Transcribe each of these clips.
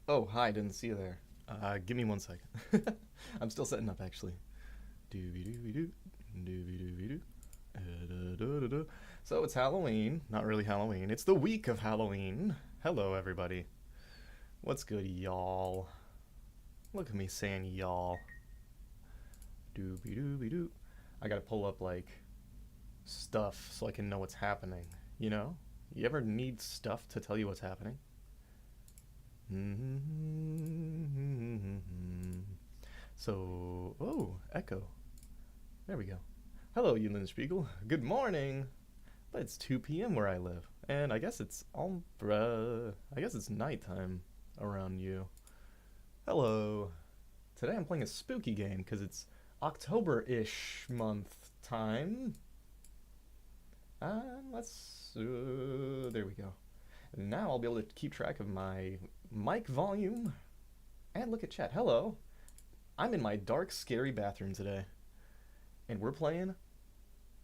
Oh, hi, didn't see you there. Give me 1 second. I'm still setting up, actually. Doo-be-doo-be-doo, doo-be-doo-be-doo, da-da-da-da-da. So it's Halloween. Not really Halloween. It's the week of Halloween. Hello, everybody. What's good, y'all? Look at me saying y'all. Doo-be-doo-be-doo. I gotta pull up, like, stuff so I can know what's happening. You know? You ever need stuff to tell you what's happening? So, oh, echo. There we go. Hello, Yulin Spiegel. Good morning. But it's 2 p.m. where I live, and I guess it's nighttime around you. Hello. Today I'm playing a spooky game because it's October-ish month time. There we go. And now I'll be able to keep track of my mic volume and look at chat. Hello. I'm in my dark, scary bathroom today, and we're playing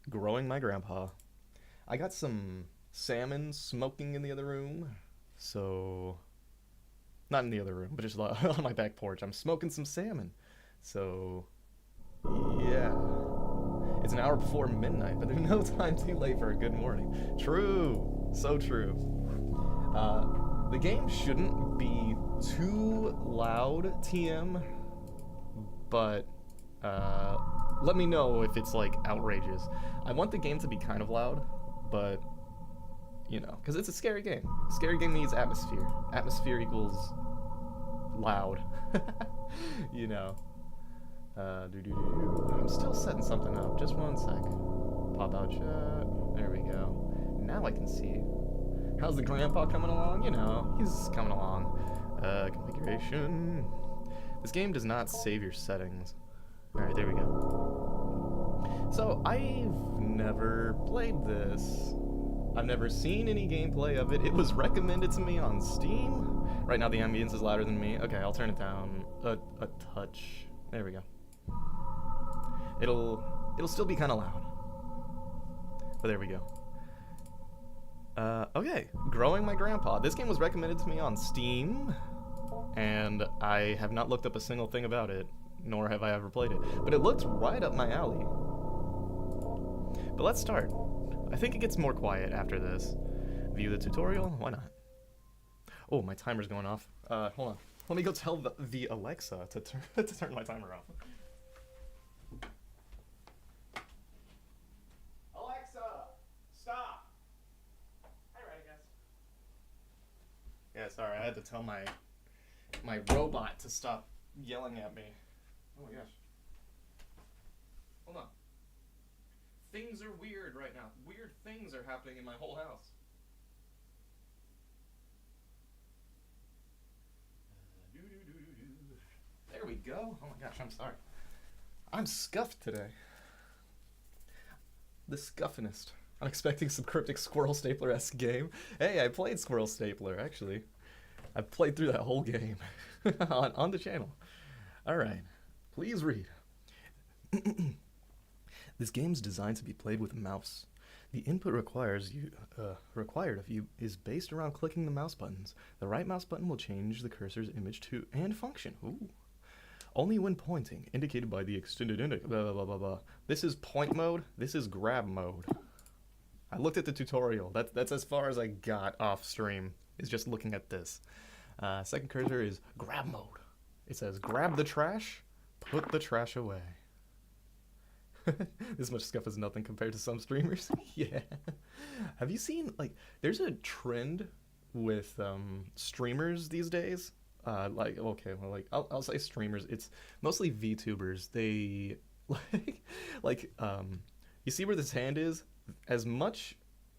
Growing My Grandpa. I got some salmon smoking in the other room, so not in the other room, but just on my back porch. I'm smoking some salmon, so yeah. It's an hour before midnight, but there's no time too late for a good morning. True, so true. The game shouldn't be too loud, TM, but let me know if it's like outrageous. I want the game to be kind of loud, but you know, because it's a scary game. Scary game needs atmosphere. Atmosphere equals loud. You know. I'm still setting something up. Just 1 sec. Pop out chat. There we go. Now I can see. How's the grandpa coming along? You know, he's coming along. Configuration. This game does not save your settings. Alright, there we go. So, I've never played this. I've never seen any gameplay of it. It was recommended to me on Steam. Right now the ambience is louder than me. Okay, I'll turn it down a touch. There we go. It'll still be kind of loud. But there we go. Okay, Growing My Grandpa. This game was recommended to me on Steam, and I have not looked up a single thing about it, nor have I ever played it. But it looked right up my alley. But let's start. I think it gets more quiet after this. View the tutorial? Why not? Oh, my timer's going off. Hold on. Let me go tell the Alexa to turn my timer off. Alexa, stop. Hi, ready, guys. Yeah, sorry, I had to tell my robot to stop yelling at me. Oh my gosh. Hold on. Things are weird right now. Weird things are happening in my whole house. There we go. Oh my gosh, I'm sorry. I'm scuffed today. The scuffinest. I'm expecting some cryptic Squirrel Stapler-esque game. Hey, I played Squirrel Stapler, actually. I played through that whole game on the channel. Alright, please read. This game's designed to be played with a mouse. The input required of you is based around clicking the mouse buttons. The right mouse button will change the cursor's image to and function. Ooh. Only when pointing, indicated by the extended index. Blah, blah, blah, blah, blah. This is point mode. This is grab mode. I looked at the tutorial. That's as far as I got off stream. Is just looking at this. Second cursor is grab mode. It says grab the trash, put the trash away. This much scuff is nothing compared to some streamers. Yeah. Have you seen, like, there's a trend with streamers these days. Like, okay, well, like, I'll say streamers. It's mostly VTubers. They, you see where this hand is? As much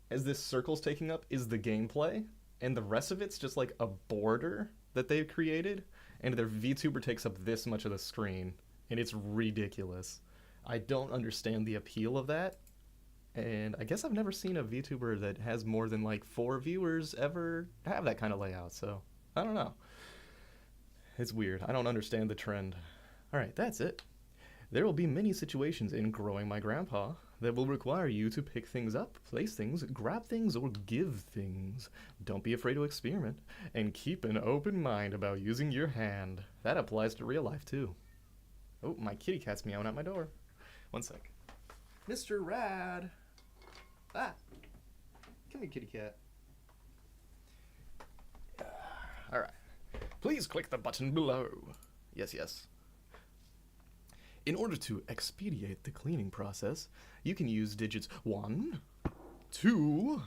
as this circle's taking up is the gameplay, and the rest of it's just, like, a border that they've created, and their VTuber takes up this much of the screen, and it's ridiculous. I don't understand the appeal of that, and I guess I've never seen a VTuber that has more than like 4 viewers ever have that kind of layout, so I don't know. It's weird. I don't understand the trend. Alright, that's it. There will be many situations in Growing My Grandpa that will require you to pick things up, place things, grab things, or give things. Don't be afraid to experiment, and keep an open mind about using your hand. That applies to real life, too. Oh, my kitty cat's meowing at my door. One sec. Mr. Rad! Ah! Come here, kitty cat. Alright. Please click the button below. Yes, yes. In order to expedite the cleaning process, you can use digits 1, 2,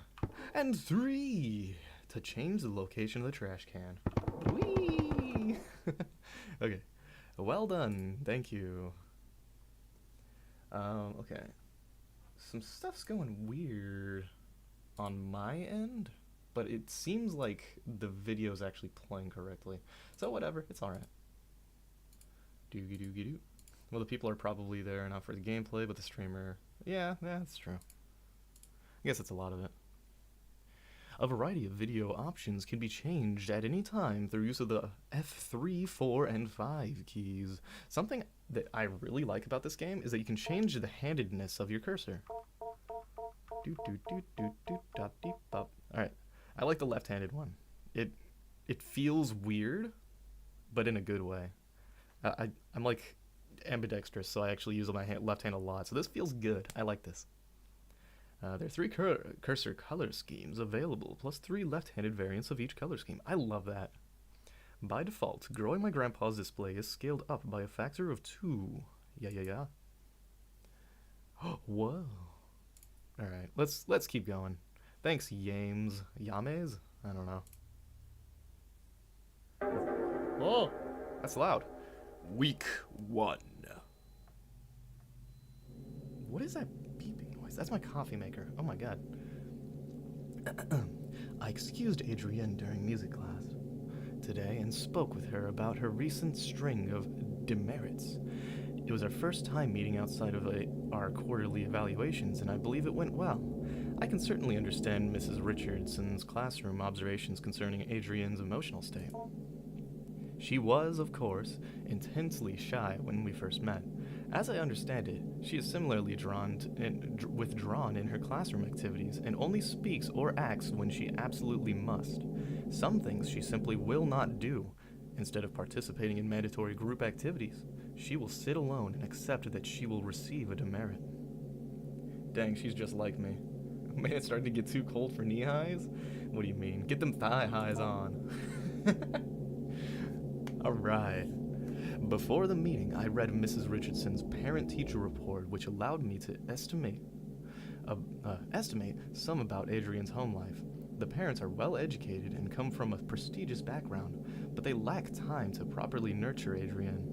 and 3 to change the location of the trash can. Whee! Okay. Well done. Thank you. Okay. Some stuff's going weird on my end, but it seems like the video's actually playing correctly. So whatever, it's alright. Doogie doogie doo. Well, the people are probably there not for the gameplay, but the streamer... Yeah, that's true. I guess that's a lot of it. A variety of video options can be changed at any time through use of the F3, 4, and 5 keys. Something that I really like about this game is that you can change the handedness of your cursor. Alright, I like the left-handed one. It feels weird, but in a good way. I'm like ambidextrous, so I actually use my left hand a lot, so this feels good. I like this. There are 3 cursor color schemes available, plus 3 left-handed variants of each color scheme. I love that. By default, growing my grandpa's display is scaled up by a factor of 2. Yeah. Whoa. Alright, let's keep going. Thanks, Yames. Yames? I don't know. Whoa! That's loud. Week 1. What is that beeping noise? That's my coffee maker. Oh my god. I excused Adrienne during music class today and spoke with her about her recent string of demerits. It was our first time meeting outside of our quarterly evaluations, and I believe it went well. I can certainly understand Mrs. Richardson's classroom observations concerning Adrienne's emotional state. She was, of course, intensely shy when we first met. As I understand it, she is similarly withdrawn in her classroom activities and only speaks or acts when she absolutely must. Some things she simply will not do. Instead of participating in mandatory group activities, she will sit alone and accept that she will receive a demerit. Dang, she's just like me. Man, it's starting to get too cold for knee highs? What do you mean? Get them thigh highs on. Alright. Before the meeting, I read Mrs. Richardson's parent-teacher report, which allowed me to estimate some about Adrienne's home life. The parents are well-educated and come from a prestigious background, but they lack time to properly nurture Adrienne.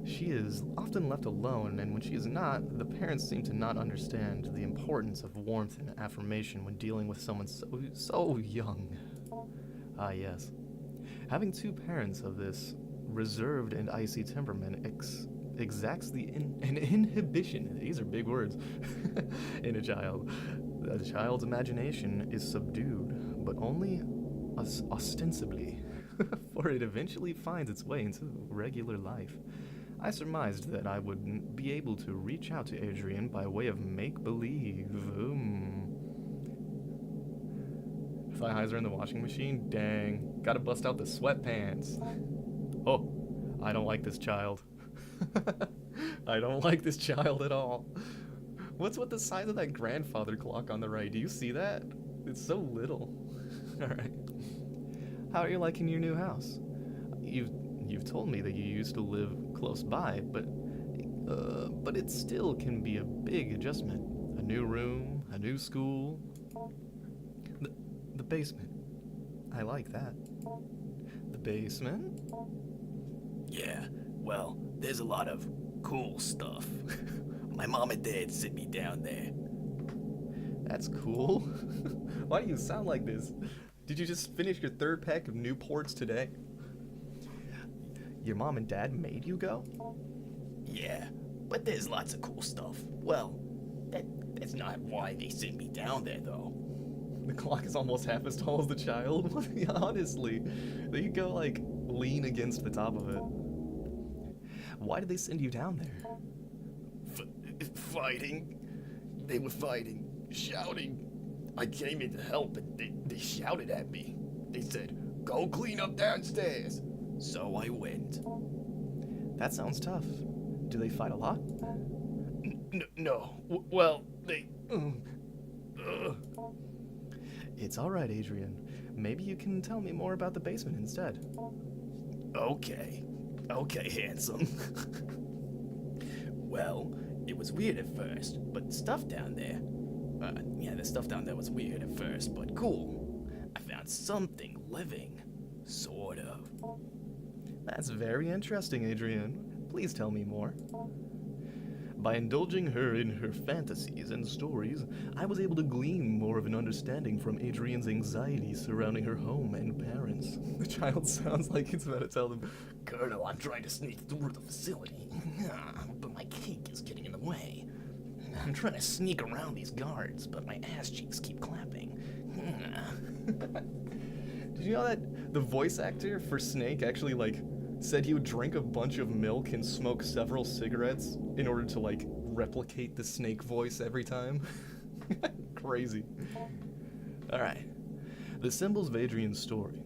She is often left alone, and when she is not, the parents seem to not understand the importance of warmth and affirmation when dealing with someone so young. Ah, yes. Having 2 parents of this reserved and icy temperament exacts an inhibition, these are big words, in a child. The child's imagination is subdued, but only ostensibly, for it eventually finds its way into regular life. I surmised that I would be able to reach out to Adrienne by way of make-believe. Thigh highs are in the washing machine? Dang. Gotta bust out the sweatpants. Oh, I don't like this child. I don't like this child at all. What's with the size of that grandfather clock on the right? Do you see that? It's so little. Alright. How are you liking your new house? You've told me that you used to live close by, but it still can be a big adjustment. A new room, a new school. The basement. I like that. The basement? Yeah, well, there's a lot of cool stuff. My mom and dad sit me down there. That's cool. Why do you sound like this? Did you just finish your 3rd pack of Newports today? Your mom and dad made you go? Yeah, but there's lots of cool stuff. Well, that's not why they sit me down there, though. The clock is almost half as tall as the child? Honestly, they could go, like, lean against the top of it. Why did they send you down there? fighting. They were fighting, shouting. I came in to help, and they shouted at me. They said, "Go clean up downstairs." So I went. That sounds tough. Do they fight a lot? No. Well, they... It's alright, Adrian. Maybe you can tell me more about the basement instead. Okay, handsome. Well, it was weird at first, but the stuff down there... the stuff down there was weird at first, but cool. I found something living. Sort of. That's very interesting, Adrian. Please tell me more. By indulging her in her fantasies and stories, I was able to glean more of an understanding from Adrian's anxiety surrounding her home and parents. The child sounds like he's about to tell them, "Colonel, I'm trying to sneak through the facility, but my cake is getting in the way. I'm trying to sneak around these guards, but my ass cheeks keep clapping." Did you know that the voice actor for Snake actually, said he would drink a bunch of milk and smoke several cigarettes in order to, replicate the Snake voice every time? Crazy. Alright. The symbols of Adrian's story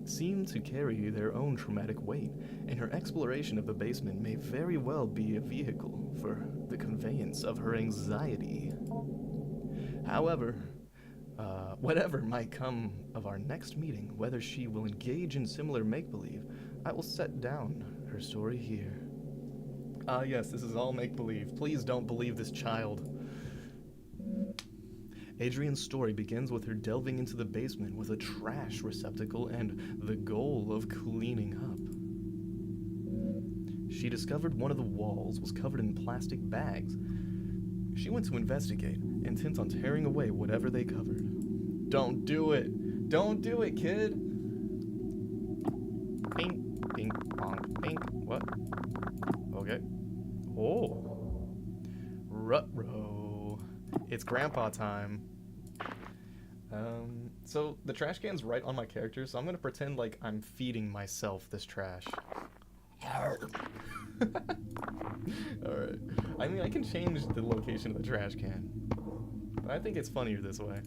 seem to carry their own traumatic weight, and her exploration of the basement may very well be a vehicle for the conveyance of her anxiety. However, whatever might come of our next meeting, whether she will engage in similar make-believe, I will set down her story here. Yes, this is all make-believe. Please don't believe this child. Adrian's story begins with her delving into the basement with a trash receptacle and the goal of cleaning up. She discovered one of the walls was covered in plastic bags. She went to investigate, intent on tearing away whatever they covered. Don't do it! Don't do it, kid! Ping, ping, pong, ping. What? Okay. Oh. Ruh-roh. It's grandpa time. So the trash can's right on my character, so I'm gonna pretend like I'm feeding myself this trash. Alright. I mean, I can change the location of the trash can, but I think it's funnier this way.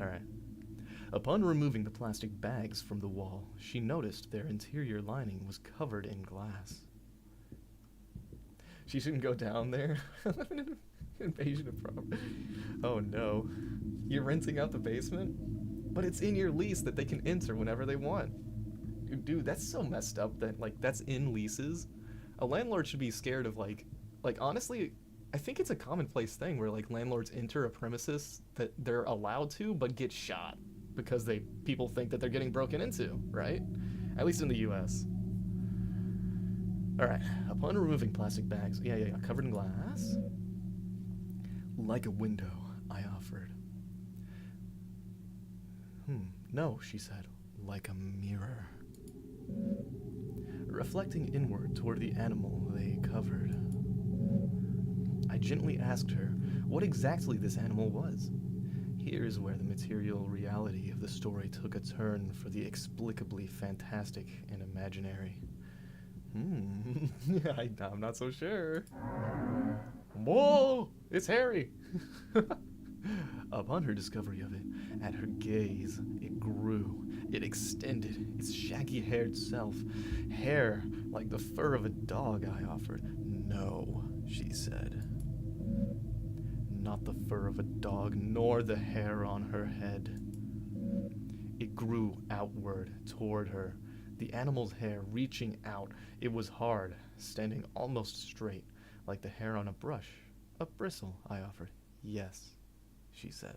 Alright. Upon removing the plastic bags from the wall, she noticed their interior lining was covered in glass. She shouldn't go down there. Invasion of property. Oh no. You're renting out the basement? But it's in your lease that they can enter whenever they want. Dude, that's so messed up that, that's in leases. A landlord should be scared of, honestly, I think it's a commonplace thing where, landlords enter a premises that they're allowed to, but get shot because people think that they're getting broken into, right? At least in the US. Alright, upon removing plastic bags, covered in glass. Like a window, I offered. No, she said, like a mirror. Reflecting inward toward the animal they covered, I gently asked her what exactly this animal was. Here's where the material reality of the story took a turn for the explicably fantastic and imaginary. I'm not so sure. Whoa! It's hairy! Upon her discovery of it, at her gaze, it grew. It extended, its shaggy-haired self. Hair like the fur of a dog, I offered. No, she said. Not the fur of a dog, nor the hair on her head. It grew outward toward her, the animal's hair reaching out. It was hard, standing almost straight, like the hair on a brush. A bristle, I offered. Yes, she said.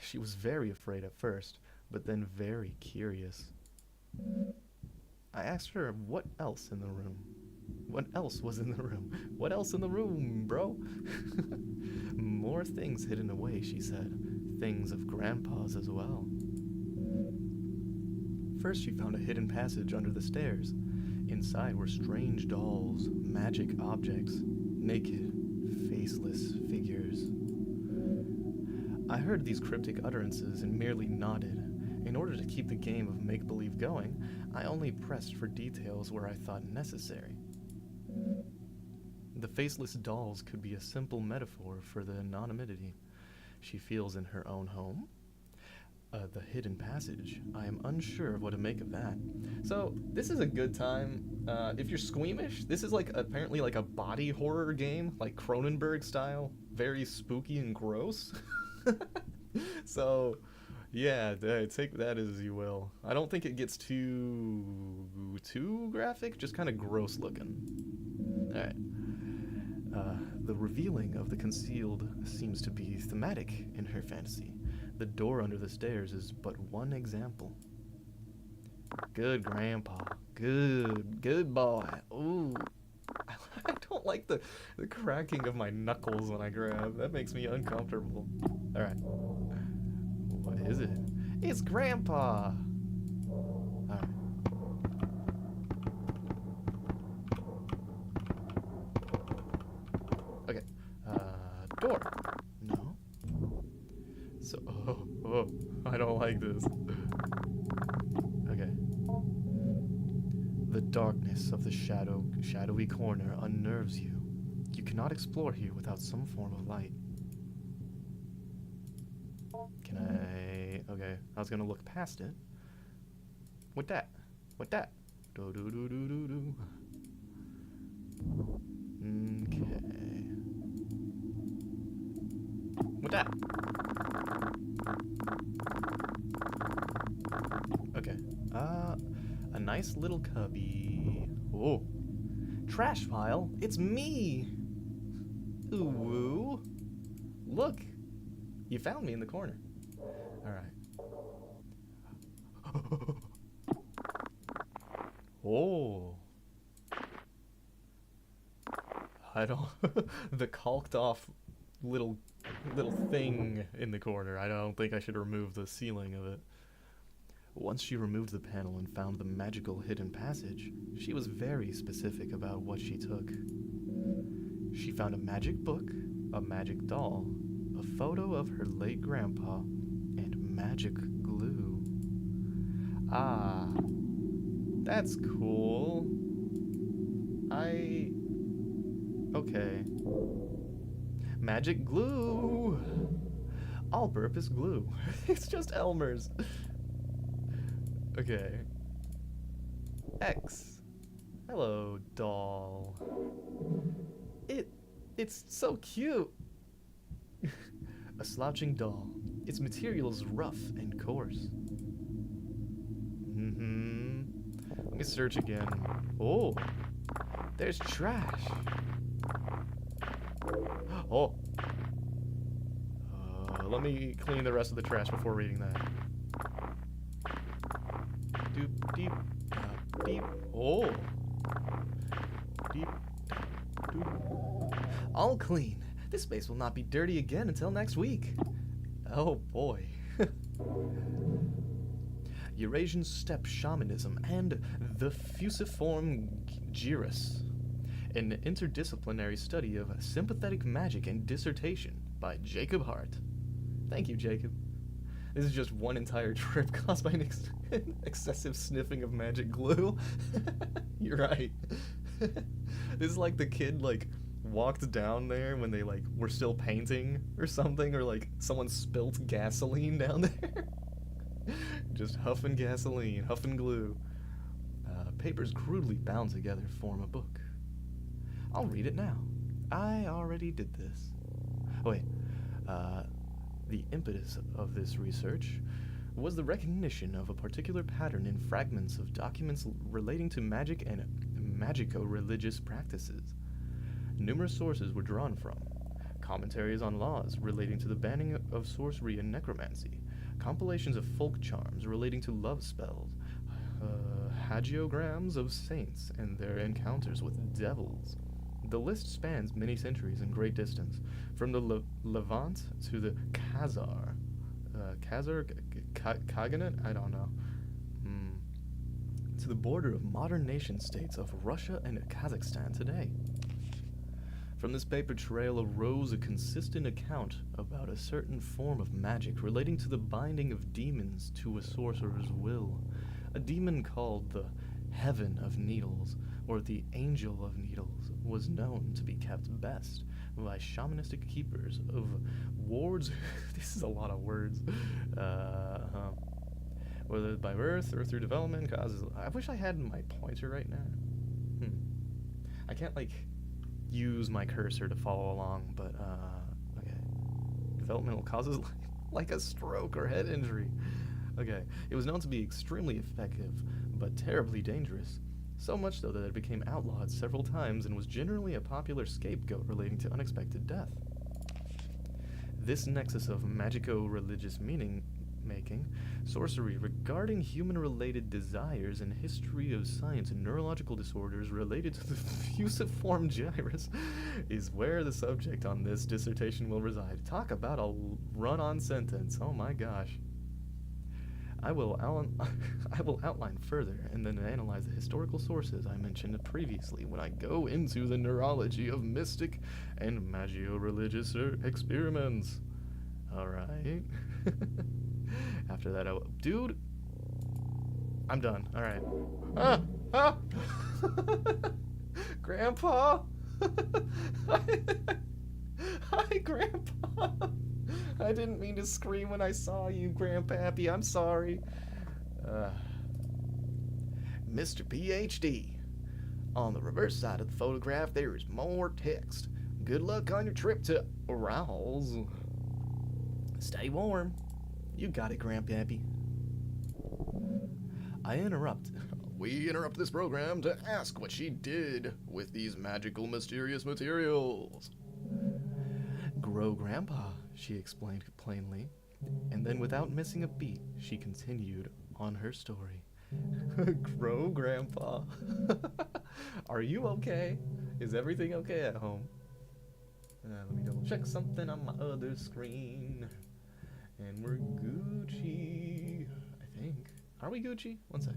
She was very afraid at first, but then very curious. I asked her what else in the room. What else was in the room? What else in the room, bro? More things hidden away, she said. Things of Grandpa's as well. First, she found a hidden passage under the stairs. Inside were strange dolls, magic objects, naked, faceless figures. I heard these cryptic utterances and merely nodded. In order to keep the game of make-believe going, I only pressed for details where I thought necessary. The faceless dolls could be a simple metaphor for the anonymity she feels in her own home. The hidden passage. I am unsure of what to make of that. So this is a good time. If you're squeamish, this is like apparently like a body horror game, like Cronenberg style, very spooky and gross. So yeah, take that as you will. I don't think it gets too graphic, just kind of gross looking. All right. The revealing of the concealed seems to be thematic in her fantasy. The door under the stairs is but one example. Good grandpa. Good boy. Ooh. I don't like the cracking of my knuckles when I grab. That makes me uncomfortable. Alright. What is it? It's Grandpa! Alright. Okay. Door. No. So, I don't like this. Okay. The darkness of the shadowy corner unnerves you. You cannot explore here without some form of light. Can I... Okay, I was gonna look past it. What that? What that? Do-do-do-do-do-do. Okay. What that? Okay. A nice little cubby. Oh. Trash pile? It's me! Ooh woo. Look! You found me in the corner. Alright. Oh. I don't... the caulked off little thing in the corner. I don't think I should remove the ceiling of it. Once she removed the panel and found the magical hidden passage, she was very specific about what she took. She found a magic book, a magic doll, a photo of her late grandpa, and magic glue. Ah, that's cool. Okay. Magic glue! All-purpose glue. It's just Elmer's. Okay. X. Hello, doll. It's so cute. A slouching doll. Its material is rough and coarse. Let me search again. Oh, there's trash. Oh. Let me clean the rest of the trash before reading that. Doop, deep, deep. Oh. Deep, doop. All clean. This space will not be dirty again until next week. Oh boy. Eurasian steppe shamanism and the fusiform gyrus. An interdisciplinary study of sympathetic magic and dissertation by Jacob Hart. Thank you, Jacob. This is just one entire trip caused by an excessive sniffing of magic glue. You're right. This is like the kid walked down there when they were still painting or something, or someone spilt gasoline down there. Just huffing gasoline, huffing glue. Papers crudely bound together form a book. I'll read it now. I already did this. Oh, wait. The impetus of this research was the recognition of a particular pattern in fragments of documents relating to magic and magico-religious practices. Numerous sources were drawn from: commentaries on laws relating to the banning of sorcery and necromancy, compilations of folk charms relating to love spells, hagiograms of saints and their encounters with devils. The list spans many centuries and great distance, from the Levant to the Khazar. Khaganate? I don't know. To the border of modern nation-states of Russia and Kazakhstan today. From this paper trail arose a consistent account about a certain form of magic relating to the binding of demons to a sorcerer's will. A demon called the Heaven of Needles or the Angel of Needles, was known to be kept best by shamanistic keepers of wards. This is a lot of words. Whether by birth or through development causes. I wish I had my pointer right now. I can't like use my cursor to follow along, but okay. Developmental causes like a stroke or head injury. Okay, it was known to be extremely effective, but terribly dangerous. So much so that it became outlawed several times and was generally a popular scapegoat relating to unexpected death. This nexus of magico-religious meaning-making, sorcery regarding human-related desires, and history of science and neurological disorders related to the fusiform gyrus is where the subject on this dissertation will reside. Talk about a run-on sentence. Oh my gosh. I will outline further and then analyze the historical sources I mentioned previously when I go into the neurology of mystic and magio-religious experiments. Alright. After that, dude, I'm done. Alright. Grandpa! Hi, Grandpa! I didn't mean to scream when I saw you, Grandpappy. I'm sorry. Mr. PhD. On the reverse side of the photograph, there is more text. Good luck on your trip to Arouse. Stay warm. You got it, Grandpappy. We interrupt this program to ask what she did with these magical, mysterious materials. Grow, Grandpa, she explained plainly, and then without missing a beat, she continued on her story. Grow, Grandpa. Are you okay? Is everything okay at home? Let me double check something on my other screen. And we're Gucci, I think. Are we Gucci? One sec.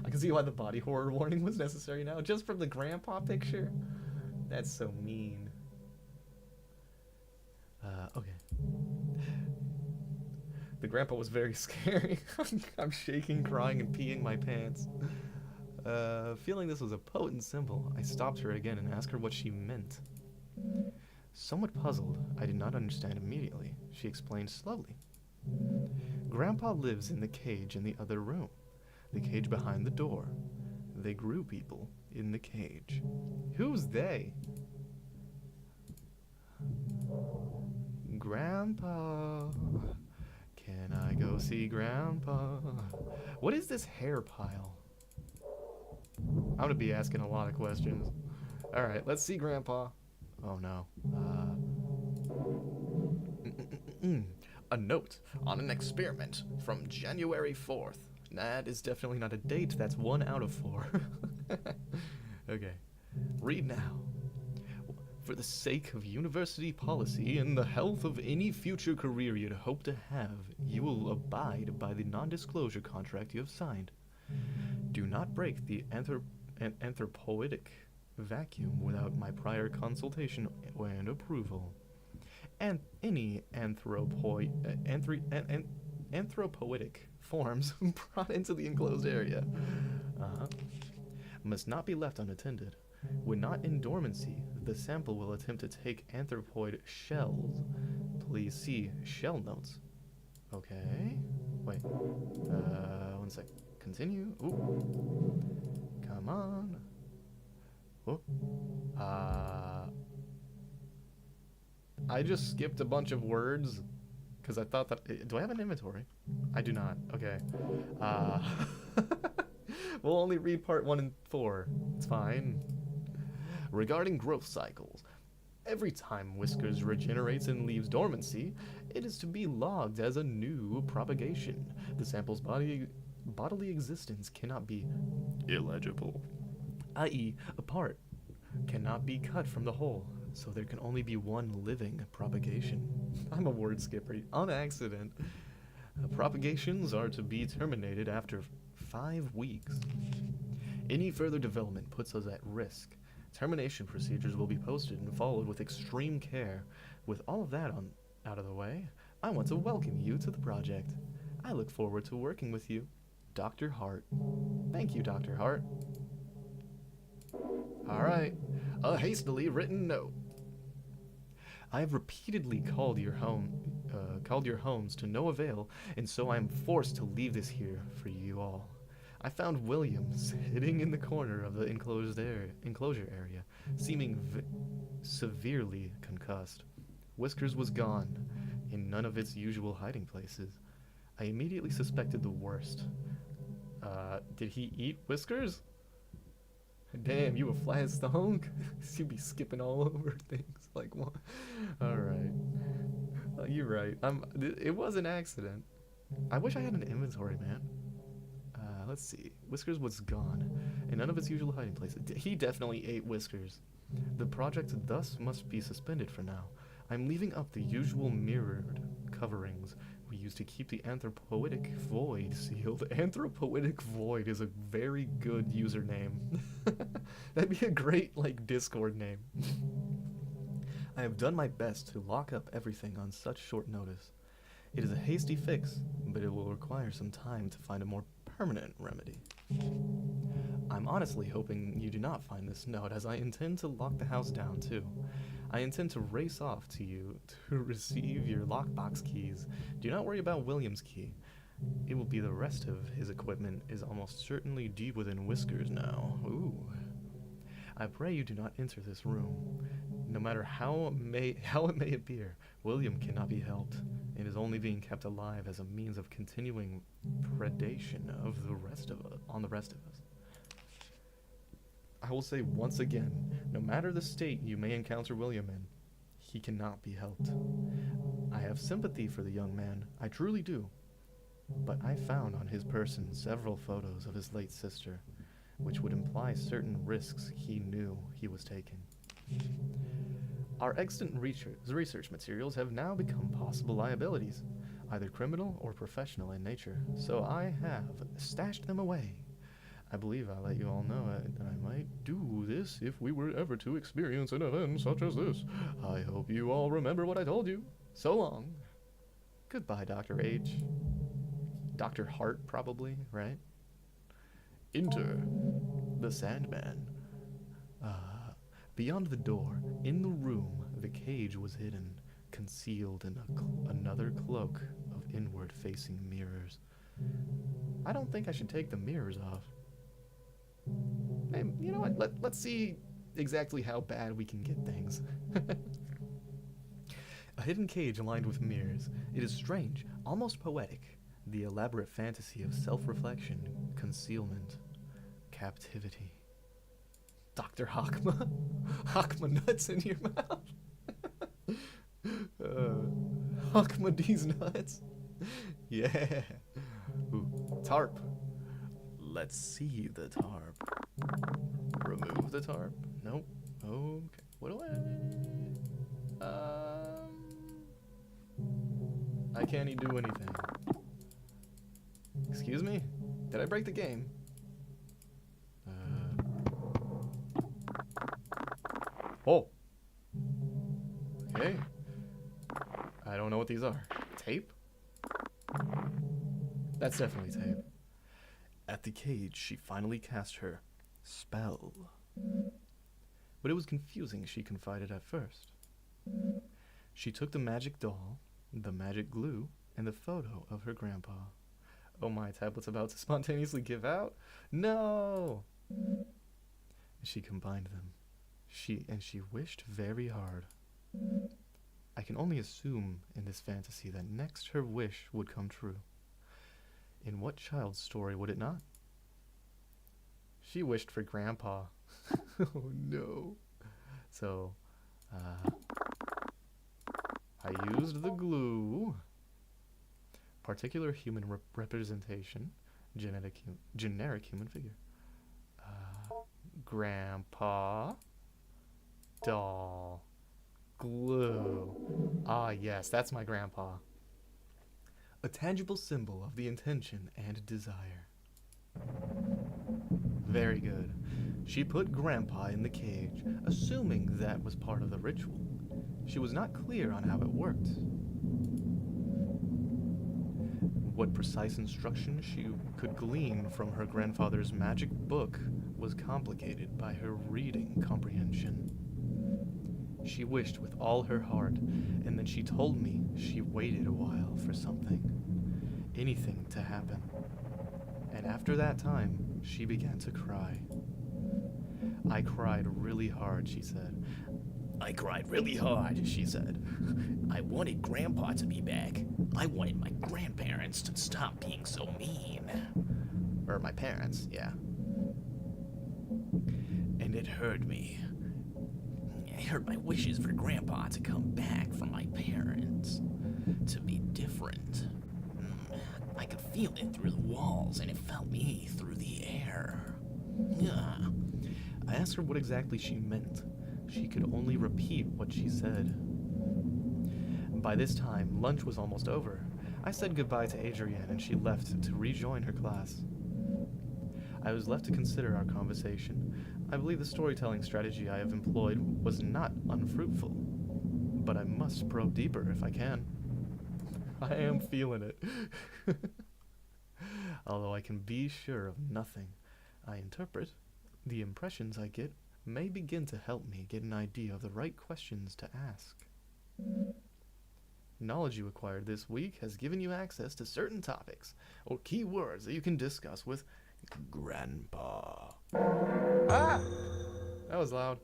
I can see why the body horror warning was necessary now, just from the Grandpa picture. That's so mean. Okay. The Grandpa was very scary. I'm shaking, crying, and peeing my pants. Feeling this was a potent symbol, I stopped her again and asked her what she meant. Somewhat puzzled, I did not understand immediately. She explained slowly. Grandpa lives in the cage in the other room, the cage behind the door. They grew people in the cage. Who's they? Grandpa, can I go see Grandpa? What is this hair pile? I'm gonna be asking a lot of questions. Alright, let's see Grandpa. Oh no. A note on an experiment from January 4th. That is definitely not a date, that's 1 out of 4. Okay. Read now. For the sake of university policy and the health of any future career you'd hope to have, you will abide by the non-disclosure contract you have signed. Do not break the anthropoidic vacuum without my prior consultation and approval. And any anthropoidic forms brought into the enclosed area must not be left unattended. When not in dormancy, the sample will attempt to take anthropoid shells. Please see shell notes. Okay. Wait. 1 sec. Continue. Ooh. Come on. Oh. I just skipped a bunch of words because I thought that. Do I have an inventory? I do not. Okay. We'll only read part 1 and 4. It's fine. Regarding growth cycles, every time Whiskers regenerates and leaves dormancy, it is to be logged as a new propagation. The sample's bodily existence cannot be illegible, i.e., a part cannot be cut from the whole, so there can only be one living propagation. I'm a word skipper on accident. Propagations are to be terminated after 5 weeks. Any further development puts us at risk. Termination procedures will be posted and followed with extreme care. With all of that out of the way, I want to welcome you to the project. I look forward to working with you. Dr. Hart. Thank you, Dr. Hart. All right. A hastily written note. I have repeatedly called your homes to no avail, and so I am forced to leave this here for you all. I found William sitting in the corner of the enclosure area, seeming severely concussed. Whiskers was gone, in none of its usual hiding places. I immediately suspected the worst. Did he eat Whiskers? Damn, you a flat stonk? You be skipping all over things like what? All right, you're right. It was an accident. I wish I had an inventory, man. Let's see. Whiskers was gone, in none of its usual hiding places. He definitely ate Whiskers. The project thus must be suspended for now. I'm leaving up the usual mirrored coverings we used to keep the anthropoidic void sealed. Anthropoidic void is a very good username. That'd be a great, like, Discord name. I have done my best to lock up everything on such short notice. It is a hasty fix, but it will require some time to find a more permanent remedy. I'm honestly hoping you do not find this note, as I intend to lock the house down too. I intend to race off to you to receive your lockbox keys. Do not worry about William's key. It will be the rest of his equipment is almost certainly deep within Whiskers now. Ooh. I pray you do not enter this room. No matter how it may appear, William cannot be helped. It is only being kept alive as a means of continuing predation of the rest of us. I will say once again, no matter the state you may encounter William in, he cannot be helped. I have sympathy for the young man, I truly do. But I found on his person several photos of his late sister, which would imply certain risks he knew he was taking. Our extant research materials have now become possible liabilities, either criminal or professional in nature, so I have stashed them away. I believe I'll let you all know that I might do this if we were ever to experience an event such as this. I hope you all remember what I told you. So long. Goodbye, Dr. H. Dr. Hart, probably, right? Enter the Sandman. Beyond the door, in the room, the cage was hidden, concealed in another cloak of inward-facing mirrors. I don't think I should take the mirrors off. Hey, you know what? Let's see exactly how bad we can get things. A hidden cage lined with mirrors. It is strange, almost poetic. The elaborate fantasy of self-reflection, concealment, captivity. Dr. Hakma? Hakma nuts in your mouth? Hakma these nuts? Yeah. Ooh, tarp. Let's see the tarp. Remove the tarp? Nope. Okay. What do I can't do anything. Excuse me? Did I break the game? Oh. Okay. I don't know what these are. Tape? That's definitely tape. At the cage, she finally cast her spell. But it was confusing, she confided at first. She took the magic doll, the magic glue, and the photo of her grandpa. Oh, my tablet's about to spontaneously give out? No! She combined them. She wished very hard. I can only assume in this fantasy that next her wish would come true. In what child's story would it not? She wished for Grandpa. Oh no. So, I used the glue. Particular human representation. Generic human figure. Grandpa. Doll. Glue. Ah, yes, that's my grandpa. A tangible symbol of the intention and desire. Very good. She put Grandpa in the cage, assuming that was part of the ritual. She was not clear on how it worked. What precise instruction she could glean from her grandfather's magic book was complicated by her reading comprehension. She wished with all her heart, and then she told me she waited a while for something, anything to happen. And after that time, she began to cry. I cried really hard, she said. I cried really hard, she said. I wanted Grandpa to be back. I wanted my grandparents to stop being so mean. Or my parents, yeah. And it hurt me. I heard my wishes for Grandpa to come back from my parents, to be different. I could feel it through the walls, and it felt me through the air. I asked her what exactly she meant. She could only repeat what she said. By this time, lunch was almost over. I said goodbye to Adrienne, and she left to rejoin her class. I was left to consider our conversation. I believe the storytelling strategy I have employed was not unfruitful, but I must probe deeper if I can. I am feeling it. Although I can be sure of nothing I interpret, the impressions I get may begin to help me get an idea of the right questions to ask. Knowledge you acquired this week has given you access to certain topics or key words that you can discuss with Grandpa. Ah! That was loud.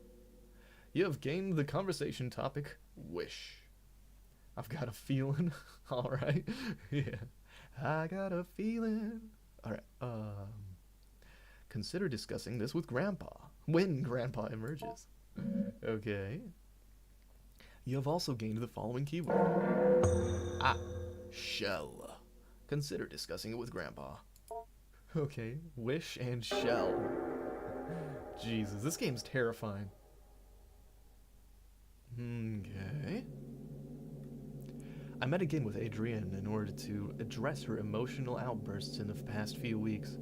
You have gained the conversation topic, wish. I've got a feeling. Alright. Yeah. I got a feeling. Alright. Consider discussing this with Grandpa when Grandpa emerges. Okay. You have also gained the following keyword. Shell. Consider discussing it with Grandpa. Okay, wish and shell. Jesus, this game's terrifying. Okay. I met again with Adrienne in order to address her emotional outbursts in the past few weeks.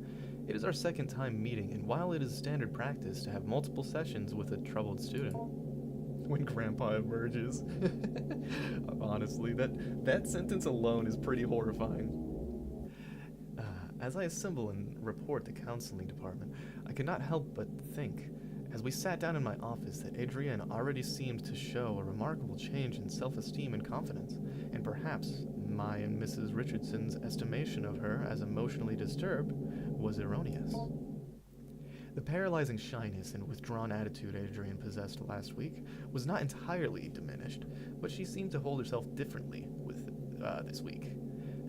It is our second time meeting, and while it is standard practice to have multiple sessions with a troubled student, when Grandpa emerges, honestly, that sentence alone is pretty horrifying. As I assemble and report the counseling department, I could not help but think, as we sat down in my office, that Adrienne already seemed to show a remarkable change in self-esteem and confidence, and perhaps my and Mrs. Richardson's estimation of her as emotionally disturbed was erroneous. The paralyzing shyness and withdrawn attitude Adrienne possessed last week was not entirely diminished, but she seemed to hold herself differently with this week.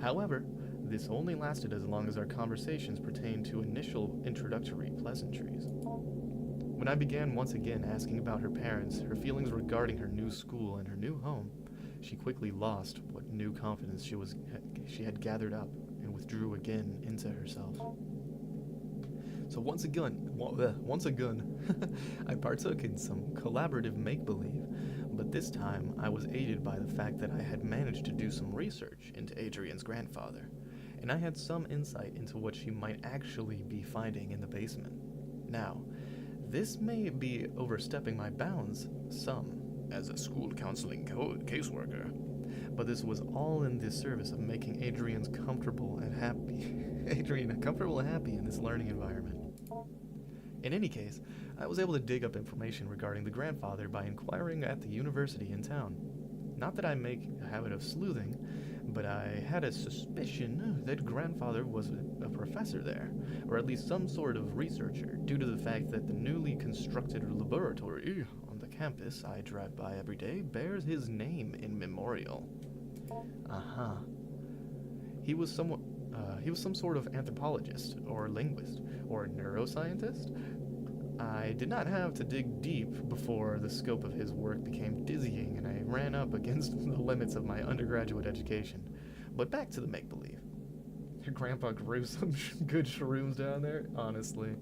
However, this only lasted as long as our conversations pertained to initial introductory pleasantries. When I began once again asking about her parents, her feelings regarding her new school and her new home, she quickly lost what new confidence she had gathered up and withdrew again into herself. So once again, I partook in some collaborative make-believe, but this time I was aided by the fact that I had managed to do some research into Adrienne's grandfather, and I had some insight into what she might actually be finding in the basement. Now, this may be overstepping my bounds some as a school counseling caseworker, but this was all in the service of making Adrienne comfortable and happy in this learning environment. In any case, I was able to dig up information regarding the grandfather by inquiring at the university in town. Not that I make a habit of sleuthing, but I had a suspicion that grandfather was a professor there, or at least some sort of researcher, due to the fact that the newly constructed laboratory on the campus I drive by every day bears his name in memorial. He was some sort of anthropologist, or linguist, or neuroscientist. I did not have to dig deep before the scope of his work became dizzying and I ran up against the limits of my undergraduate education. But back to the make-believe. Your grandpa grew some good shrooms down there, honestly.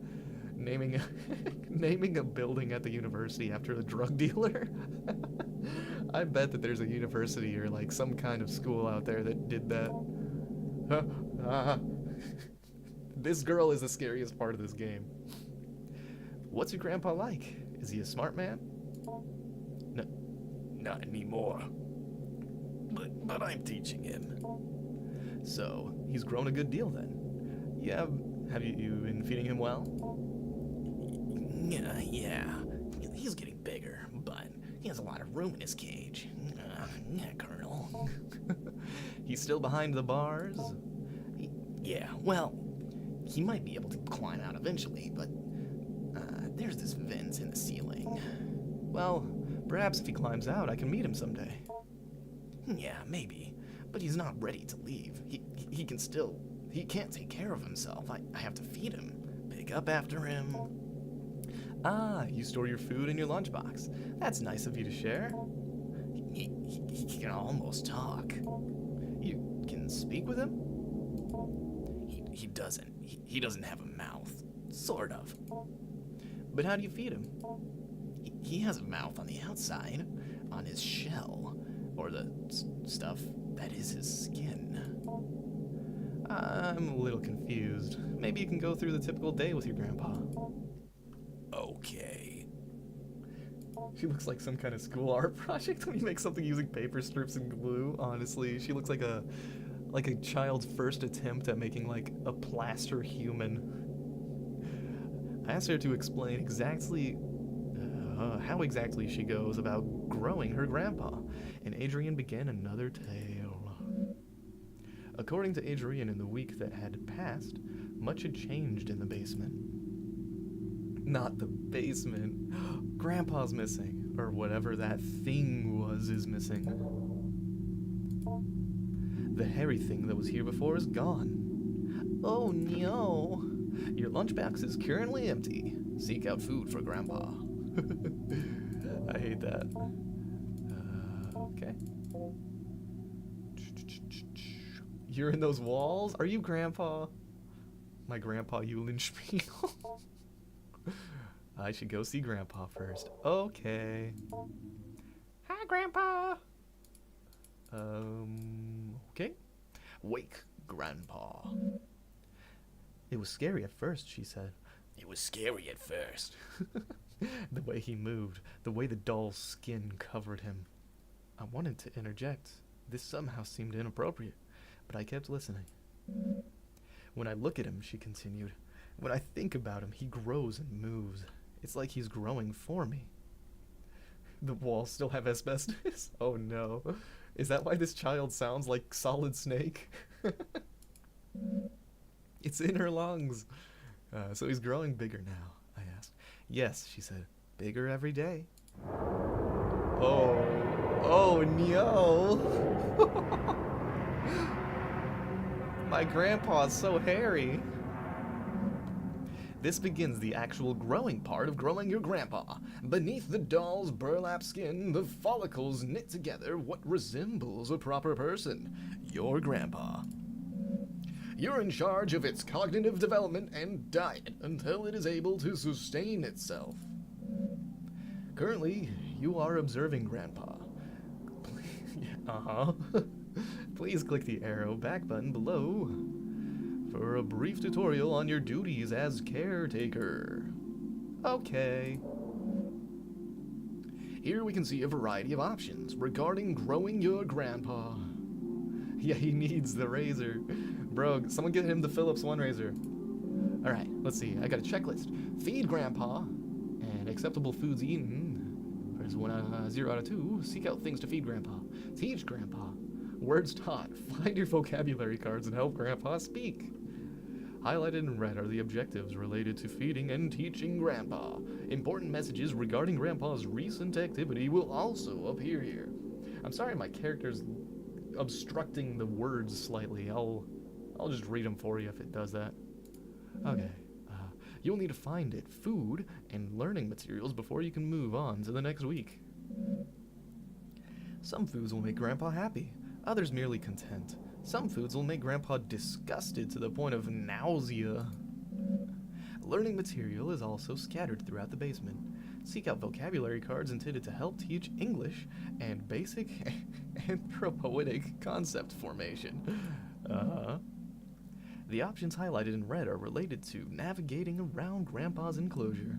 Naming a building at the university after a drug dealer? I bet that there's a university or like some kind of school out there that did that. This girl is the scariest part of this game. What's your grandpa like? Is he a smart man? No, not anymore. But I'm teaching him. So, he's grown a good deal then. Yeah, have you been feeding him well? Yeah, he's getting bigger, but he has a lot of room in his cage. Yeah, Colonel. He's still behind the bars? Yeah, well, he might be able to climb out eventually, but there's this vent in the ceiling. Well, perhaps if he climbs out, I can meet him someday. Yeah, maybe, but he's not ready to leave. He can't take care of himself. I have to feed him, pick up after him. Ah, you store your food in your lunchbox. That's nice of you to share. He can almost talk. You can speak with him? He doesn't. He doesn't have a mouth. Sort of. But how do you feed him? He has a mouth on the outside, on his shell, or the stuff that is his skin. I'm a little confused. Maybe you can go through the typical day with your grandpa. Okay. She looks like some kind of school art project when you make something using paper strips and glue. Honestly, she looks like a child's first attempt at making like a plaster human. I asked her to explain exactly how exactly she goes about growing her grandpa, and Adrian began another tale. According to Adrian, in the week that had passed, much had changed in the basement. Not the basement. Grandpa's missing, or whatever that thing was is missing. The hairy thing that was here before is gone. Oh no! Your lunchbox is currently empty. Seek out food for Grandpa. I hate that. Okay. You're in those walls? Are you Grandpa? My Grandpa Eulenspiegel. I should go see Grandpa first. Okay. Hi, Grandpa. Okay. Wake, Grandpa. It was scary at first, she said. It was scary at first. The way he moved, the way the dull skin covered him. I wanted to interject. This somehow seemed inappropriate, but I kept listening. When I look at him, she continued, when I think about him, he grows and moves. It's like he's growing for me. The walls still have asbestos? Oh no. Is that why this child sounds like Solid Snake? It's in her lungs. So he's growing bigger now, I asked. Yes, she said. Bigger every day. Oh no. My grandpa's so hairy. This begins the actual growing part of growing your grandpa. Beneath the doll's burlap skin, the follicles knit together what resembles a proper person. Your grandpa. You're in charge of its cognitive development and diet until it is able to sustain itself. Currently, you are observing Grandpa. Please click the arrow back button below for a brief tutorial on your duties as caretaker. Okay. Here we can see a variety of options regarding growing your grandpa. Yeah, he needs the razor. Bro, someone get him the Philips One razor. Alright, let's see. I got a checklist. Feed Grandpa, and acceptable foods eaten. There's 0 out of 2. Seek out things to feed Grandpa. Teach Grandpa. Words taught. Find your vocabulary cards and help Grandpa speak. Highlighted in red are the objectives related to feeding and teaching Grandpa. Important messages regarding Grandpa's recent activity will also appear here. I'm sorry my character's obstructing the words slightly. I'll just read them for you if it does that. Okay. You'll need to find it, food, and learning materials before you can move on to the next week. Some foods will make Grandpa happy, others merely content. Some foods will make Grandpa disgusted to the point of nausea. Learning material is also scattered throughout the basement. Seek out vocabulary cards intended to help teach English and basic anthropoetic concept formation. The options highlighted in red are related to navigating around Grandpa's enclosure.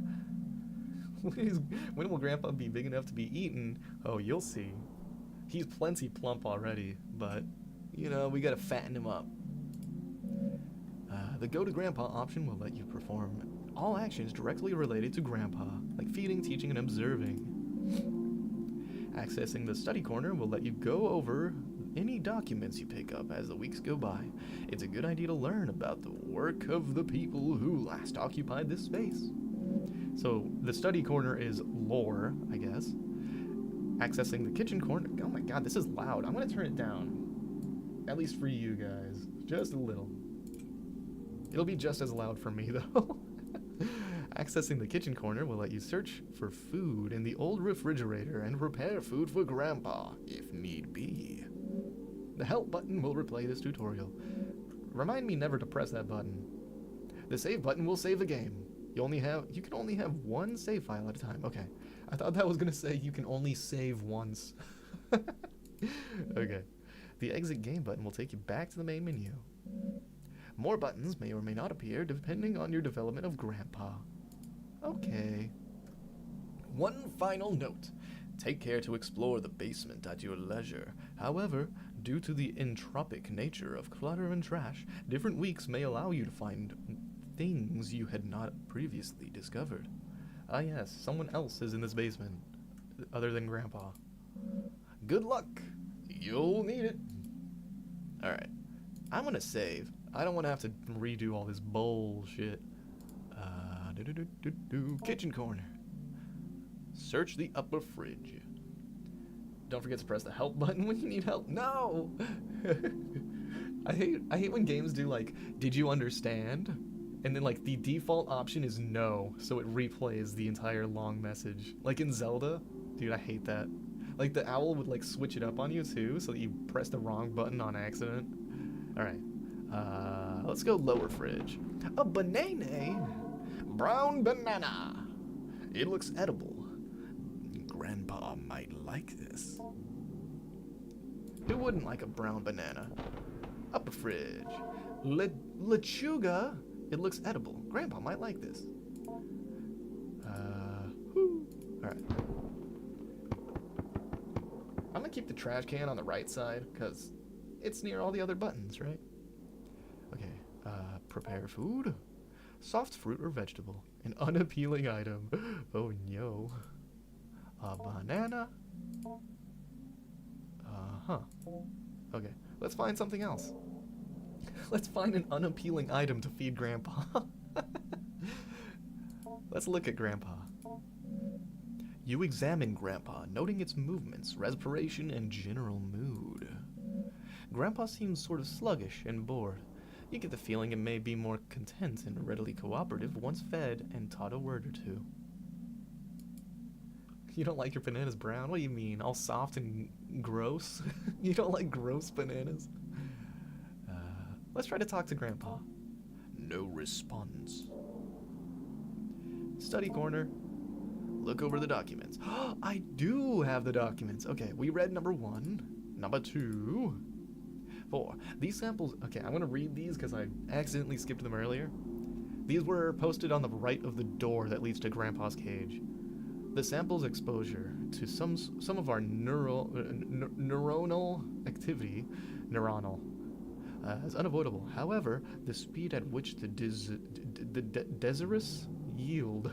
When will Grandpa be big enough to be eaten? Oh, you'll see. He's plenty plump already, but, you know, we gotta fatten him up. The Go to Grandpa option will let you perform all actions directly related to Grandpa, like feeding, teaching, and observing. Accessing the study corner will let you go over any documents you pick up as the weeks go by. It's a good idea to learn about the work of the people who last occupied this space. So the study corner is lore, I guess. Accessing the kitchen corner. Oh my god, this is loud. I'm gonna turn it down. At least for you guys. Just a little. It'll be just as loud for me, though. Accessing the kitchen corner will let you search for food in the old refrigerator and prepare food for Grandpa, if need be. The help button will replay this tutorial. Remind me never to press that button. The save button will save the game. You can only have one save file at a time. Okay. I thought that was gonna say you can only save once. Okay. The exit game button will take you back to the main menu. More buttons may or may not appear depending on your development of Grandpa. Okay. One final note. Take care to explore the basement at your leisure. However, due to the entropic nature of clutter and trash, different weeks may allow you to find things you had not previously discovered. Ah yes, someone else is in this basement, other than Grandpa. Good luck. You'll need it. Alright. I'm gonna save. I don't want to have to redo all this bullshit. Kitchen corner. Search the upper fridge. Don't forget to press the help button when you need help. No! I hate when games do like, did you understand? And then like the default option is no, so it replays the entire long message. Like in Zelda, dude, I hate that. Like the owl would like switch it up on you too, so that you press the wrong button on accident. Alright. Let's go lower fridge. A banana! Brown banana! It looks edible. Grandpa might like this. Who wouldn't like a brown banana? Upper fridge. Lechuga! It looks edible. Grandpa might like this. Alright. I'm gonna keep the trash can on the right side, because it's near all the other buttons, right? Okay, prepare food. Soft fruit or vegetable. An unappealing item. Oh no. A banana. Uh-huh. Okay, let's find something else. Let's find an unappealing item to feed Grandpa. Let's look at Grandpa. You examine Grandpa, noting its movements, respiration, and general mood. Grandpa seems sort of sluggish and bored. You get the feeling it may be more content and readily cooperative once fed and taught a word or two. You don't like your bananas brown? What do you mean? All soft and gross? You don't like gross bananas? Let's try to talk to Grandpa. No response. Study corner. Look over the documents. I do have the documents. Okay, we read number 1. Number 2. 4. These samples... Okay, I'm going to read these because I accidentally skipped them earlier. These were posted on the right of the door that leads to Grandpa's cage. The sample's exposure to some of our neuronal activity... is unavoidable. However, the speed at which the desirous yield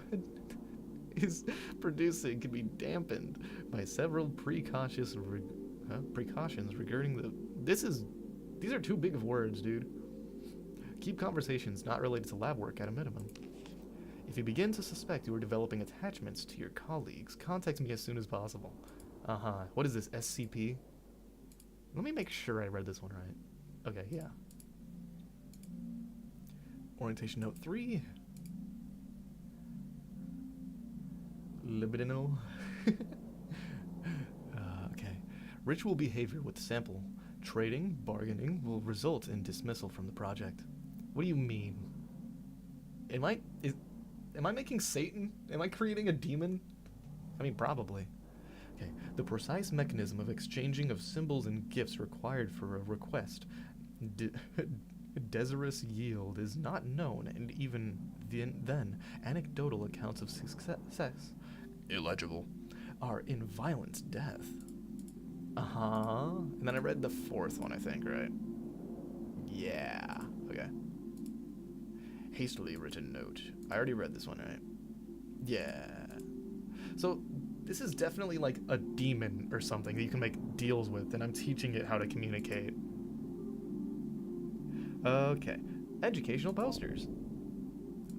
is producing can be dampened by several precautions regarding the... These are too big of words, dude. Keep conversations not related to lab work at a minimum. If you begin to suspect you are developing attachments to your colleagues, contact me as soon as possible. What is this, SCP? Let me make sure I read this one right. Okay, yeah. Orientation note 3. Libidinal. Okay. Ritual behavior with sample. Trading, bargaining will result in dismissal from the project. What do you mean? Am I making Satan? Am I creating a demon? I mean, probably. Okay. The precise mechanism of exchanging of symbols and gifts required for a request, desirous yield, is not known, and even then, anecdotal accounts of success, illegible, are in violent death. And then I read the 4th one, I think, right? Yeah. Okay. Hastily written note. I already read this one, right? Yeah. So, this is definitely like a demon or something that you can make deals with, and I'm teaching it how to communicate. Okay. Educational posters.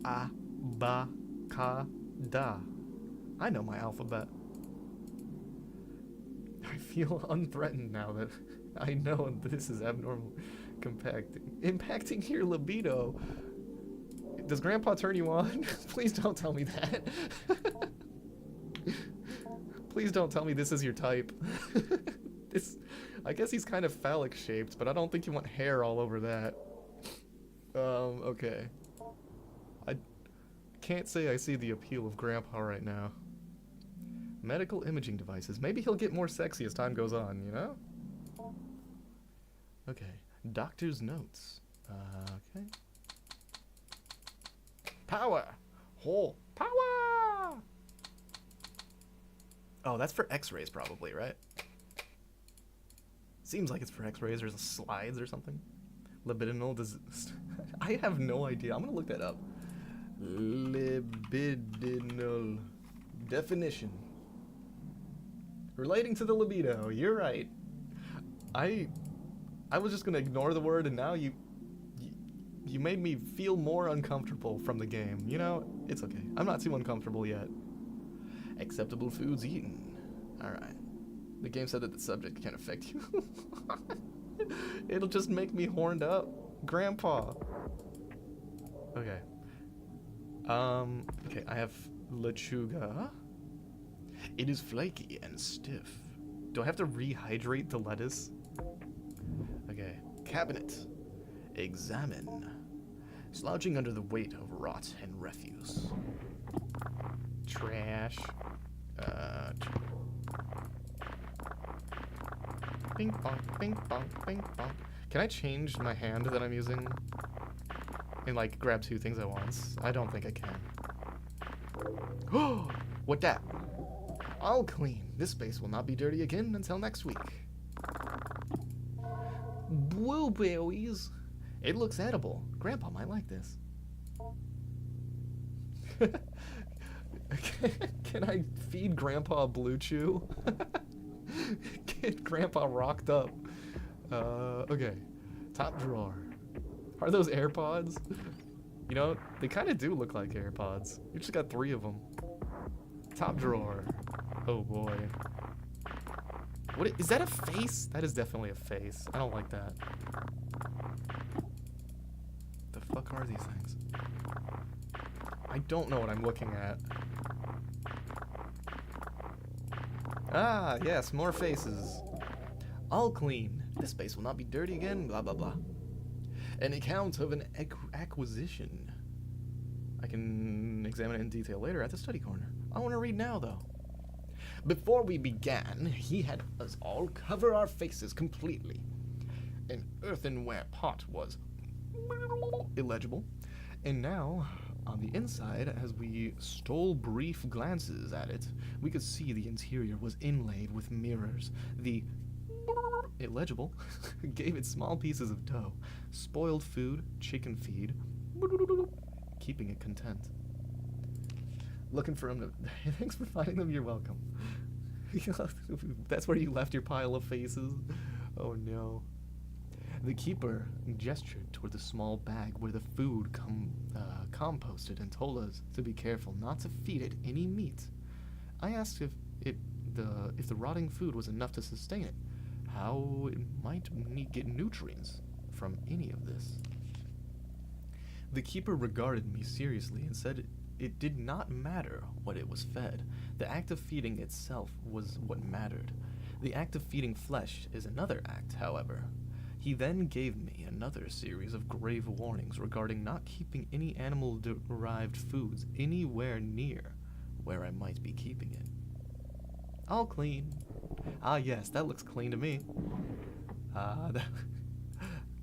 A, ba, ka, da. I know my alphabet. I feel unthreatened now that I know this is abnormal. Impacting your libido. Does Grandpa turn you on? Please don't tell me that. Please don't tell me this is your type. I guess he's kind of phallic shaped, but I don't think you want hair all over that. Okay. I can't say I see the appeal of Grandpa right now. Medical imaging devices. Maybe he'll get more sexy as time goes on, you know? Okay. Doctor's notes. Okay. Power! Oh, power! Oh, that's for x-rays probably, right? Seems like it's for x-rays or slides or something. Libidinal I have no idea. I'm gonna look that up. Libidinal definition. Relating to the libido. You're right. I was just gonna ignore the word, and now you made me feel more uncomfortable from the game. You know, it's okay. I'm not too uncomfortable yet. Acceptable foods eaten. Alright. The game said that the subject can affect you. It'll just make me horned up. Grandpa. Okay. Okay, I have lechuga. It is flaky and stiff. Do I have to rehydrate the lettuce? Okay. Cabinet. Examine. Slouching under the weight of rot and refuse. Trash. Ping pong, ping pong, ping pong. Can I change my hand that I'm using? And like grab two things at once? I don't think I can. Oh! What that? I'll clean. This space will not be dirty again until next week. Blueberries. It looks edible. Grandpa might like this. Can I feed Grandpa Blue Chew? Get Grandpa rocked up. Okay. Top drawer. Are those AirPods? You know, they kind of do look like AirPods. You just got 3 of them. Top drawer. Oh boy. Is that a face? That is definitely a face. I don't like that. The fuck are these things? I don't know what I'm looking at. Ah, yes, more faces. All clean. This space will not be dirty again, blah, blah, blah. An account of an acquisition. I can examine it in detail later at the study corner. I want to read now, though. Before we began, he had us all cover our faces completely. An earthenware pot was illegible, and now, on the inside, as we stole brief glances at it, we could see the interior was inlaid with mirrors. The illegible gave it small pieces of dough, spoiled food, chicken feed, keeping it content. Looking for him to... Thanks for finding them, you're welcome. That's where you left your pile of faces? Oh no. The keeper gestured toward the small bag where the food composted and told us to be careful not to feed it any meat. I asked if the rotting food was enough to sustain it, how it might get nutrients from any of this. The keeper regarded me seriously and said it did not matter what it was fed. The act of feeding itself was what mattered. The act of feeding flesh is another act, however. He then gave me another series of grave warnings regarding not keeping any animal-derived foods anywhere near where I might be keeping it. All clean. Ah, yes, that looks clean to me.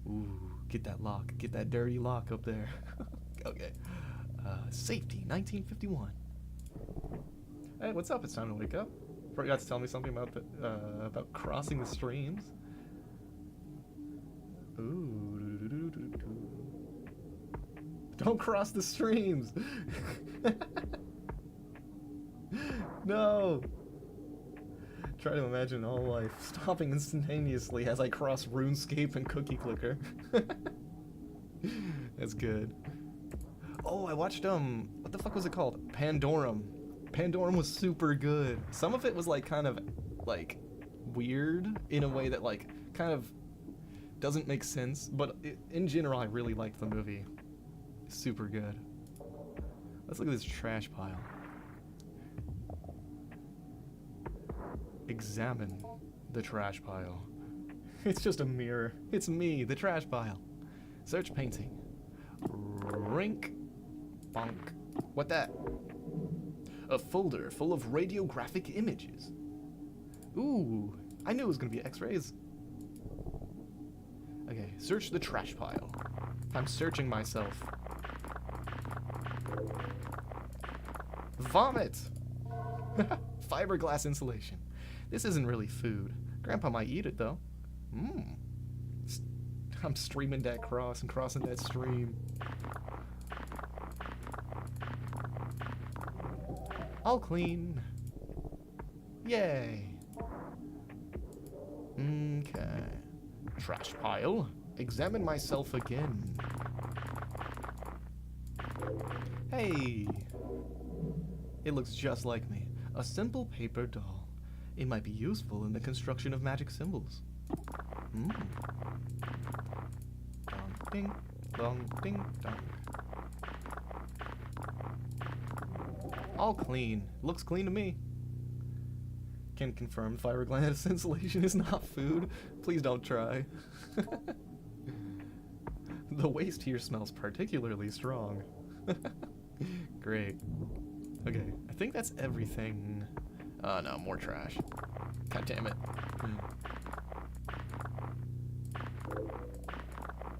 Ooh, get that lock. Get that dirty lock up there. Okay. Safety, 1951. Hey, what's up? It's time to wake up. Forgot to tell me something about crossing the streams. Ooh. Don't cross the streams. No. Try to imagine all life stopping instantaneously as I cross RuneScape and Cookie Clicker. That's good. Oh, I watched what the fuck was it called? Pandorum. Pandorum was super good. Some of it was like kind of like weird in a way that like kind of doesn't make sense, but in general I really liked the movie. Super good. Let's look at this trash pile. Examine the trash pile. It's just a mirror. It's me, the trash pile. Search painting. Rink. Bonk. What that? A folder full of radiographic images. Ooh, I knew it was gonna be x-rays. Okay, search the trash pile. I'm searching myself. Vomit! Fiberglass insulation. This isn't really food. Grandpa might eat it, though. Mmm. I'm streaming that cross and crossing that stream. All clean. Yay. Okay. Trash pile. Examine myself again. Hey. It looks just like me. A simple paper doll. It might be useful in the construction of magic symbols. Dong ding, dong ding, dong. All clean. Looks clean to me. Can confirm fiberglass insulation is not food. Please don't try. The waste here smells particularly strong. Great. Okay, I think that's everything. Oh no, more trash. God damn it.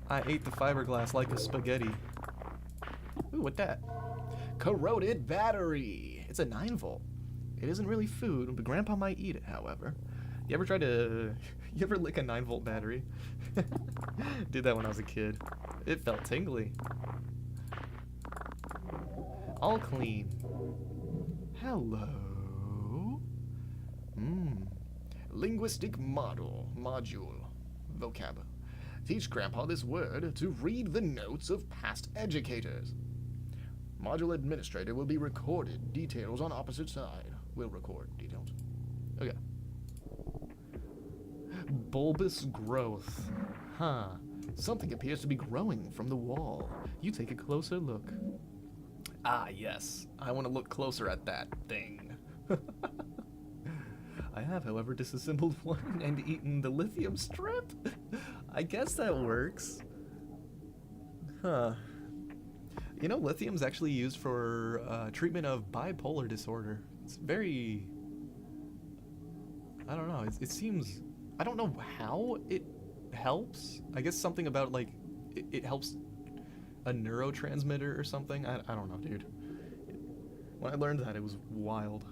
I ate the fiberglass like a spaghetti. Ooh, what that? Corroded battery. It's a 9-volt. It isn't really food, but Grandpa might eat it, however. You ever try to... You ever lick a 9-volt battery? Did that when I was a kid. It felt tingly. All clean. Hello. Linguistic module. Vocab. Teach Grandpa this word to read the notes of past educators. Module administrator will be recorded. Details on opposite side. Will record details. Okay. Bulbous growth. Huh. Something appears to be growing from the wall. You take a closer look. Ah, yes. I want to look closer at that thing. I have, however, disassembled one and eaten the lithium strip. I guess that works. Huh. You know, lithium's actually used for treatment of bipolar disorder. It's very... I don't know. It seems... I don't know how it helps. I guess something about, like, it helps a neurotransmitter or something. I don't know, dude. When I learned that, it was wild.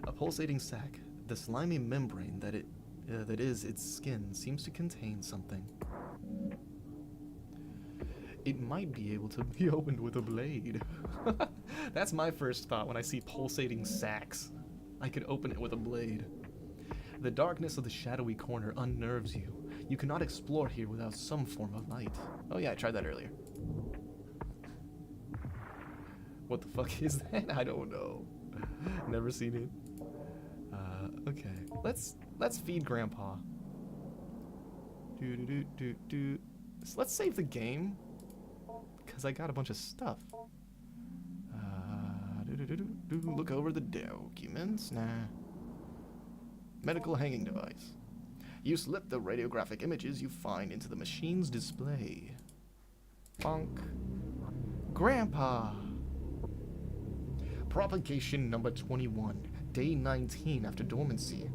A pulsating sac. The slimy membrane that is its skin seems to contain something. It might be able to be opened with a blade. That's my first thought when I see pulsating sacs. I could open it with a blade. The darkness of the shadowy corner unnerves you. You cannot explore here without some form of light. Oh yeah, I tried that earlier. What the fuck is that? I don't know. Never seen it. Okay. Let's feed Grandpa. So let's save the game. Cause I got a bunch of stuff. Look over the documents. Nah. Medical hanging device. You slip the radiographic images you find into the machine's display. Bonk. Grandpa. Propagation number 21. Day 19 after dormancy.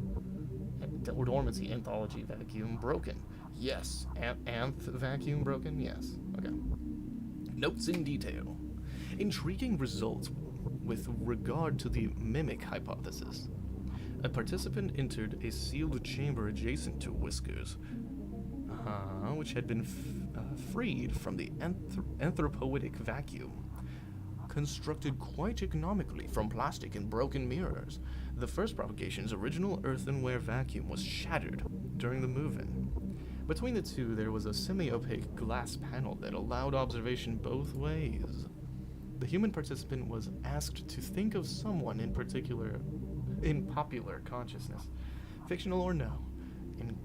Dormancy anthology vacuum broken. Yes. Anth vacuum broken? Yes. Okay. Notes in detail. Intriguing results with regard to the mimic hypothesis. A participant entered a sealed chamber adjacent to Whiskers, which had been freed from the anthropoidic vacuum. Constructed quite economically from plastic and broken mirrors, the first propagation's original earthenware vacuum was shattered during the move-in. Between the two, there was a semi-opaque glass panel that allowed observation both ways. The human participant was asked to think of someone in particular in popular consciousness, fictional or no, and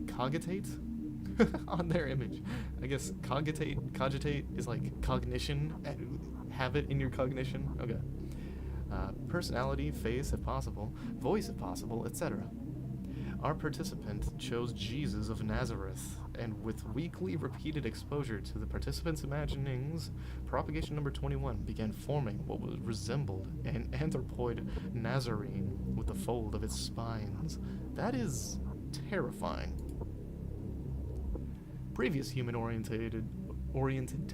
cogitate on their image. I guess cogitate is like cognition, have it in your cognition. Okay. Personality, face if possible, voice if possible, etc. Our participant chose Jesus of Nazareth, and with weekly repeated exposure to the participant's imaginings, propagation number 21 began forming what resembled an anthropoid Nazarene with the fold of its spines. That is terrifying. Previous human-oriented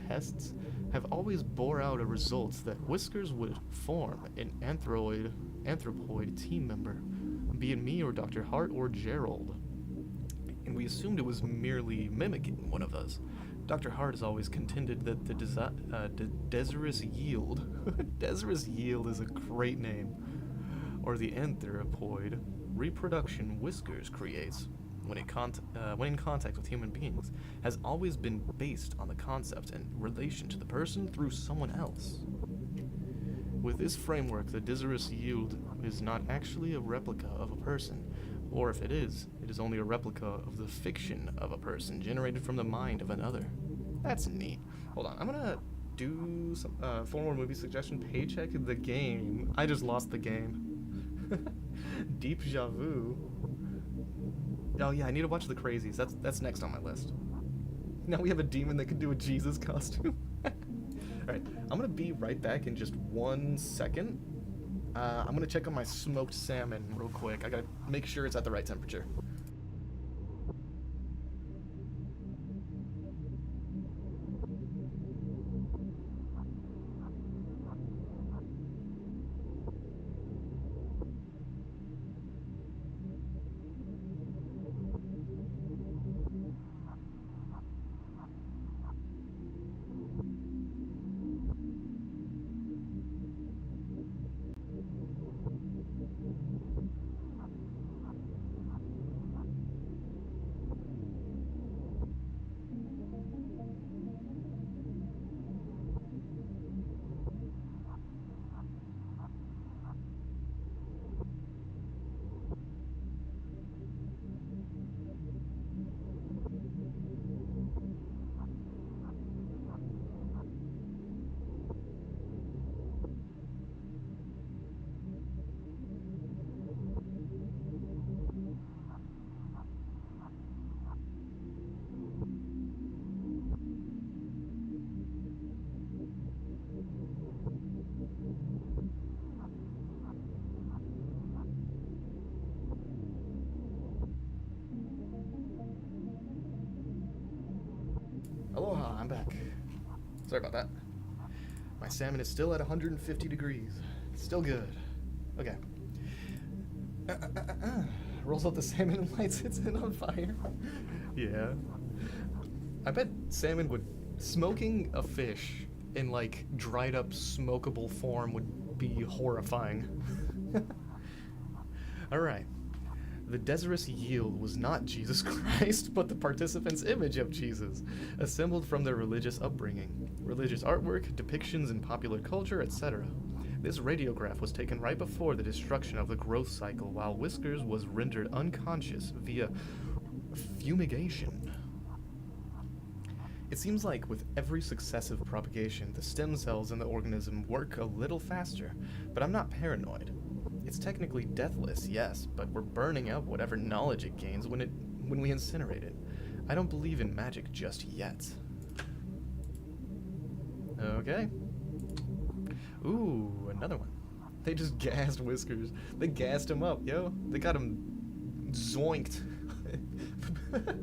tests have always bore out a result that Whiskers would form an anthropoid team member, be it me or Dr. Hart or Gerald. And we assumed it was merely mimicking one of us. Dr. Hart has always contended that the Desirous Yield, Desirous Yield is a great name, or the anthropoid reproduction Whiskers creates when in contact with human beings, has always been based on the concept and relation to the person through someone else. With this framework, the Desirous Yield is not actually a replica of a person, or if it is only a replica of the fiction of a person generated from the mind of another. That's neat. Hold on, I'm gonna do some 4 more movie suggestion. Paycheck the game. I just lost the game. Deep Javu. Oh yeah, I need to watch The Crazies. That's next on my list. Now we have a demon that can do a Jesus costume. Alright, I'm gonna be right back in just 1 second. I'm gonna check on my smoked salmon real quick. I gotta make sure it's at the right temperature. Aloha, I'm back. Sorry about that. My salmon is still at 150 degrees. Still good. Okay. Rolls out the salmon and lights its in on fire. Yeah. I bet salmon would... Smoking a fish in, like, dried up, smokable form would be horrifying. Alright. The Desirous Yield was not Jesus Christ, but the participant's image of Jesus, assembled from their religious upbringing, religious artwork, depictions in popular culture, etc. This radiograph was taken right before the destruction of the growth cycle, while Whiskers was rendered unconscious via fumigation. It seems like with every successive propagation, the stem cells in the organism work a little faster, but I'm not paranoid. It's technically deathless, yes, but we're burning up whatever knowledge it gains when we incinerate it. I don't believe in magic just yet. Okay. Ooh, another one. They just gassed Whiskers. They gassed him up, yo. They got him zoinked.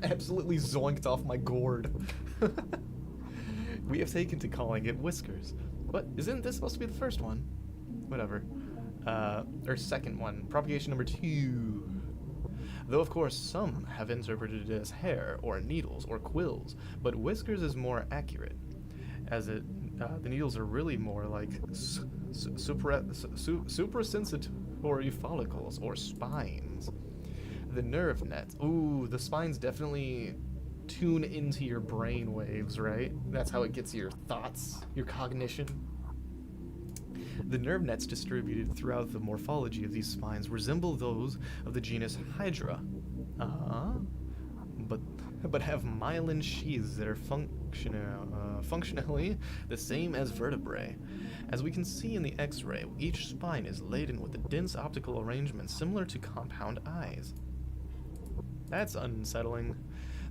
Absolutely zoinked off my gourd. We have taken to calling it Whiskers. But isn't this supposed to be the first one? Whatever. Or second one. Propagation number 2. though of course some have interpreted it as hair or needles or quills, but whiskers is more accurate, as the needles are really more like suprasensitory follicles or spines. The nerve net. Ooh, the spines definitely tune into your brain waves, right? That's how it gets your thoughts, your cognition. The nerve nets distributed throughout the morphology of these spines resemble those of the genus Hydra. But have myelin sheaths that are functionally the same as vertebrae. As we can see in the X-ray, each spine is laden with a dense optical arrangement similar to compound eyes. That's unsettling.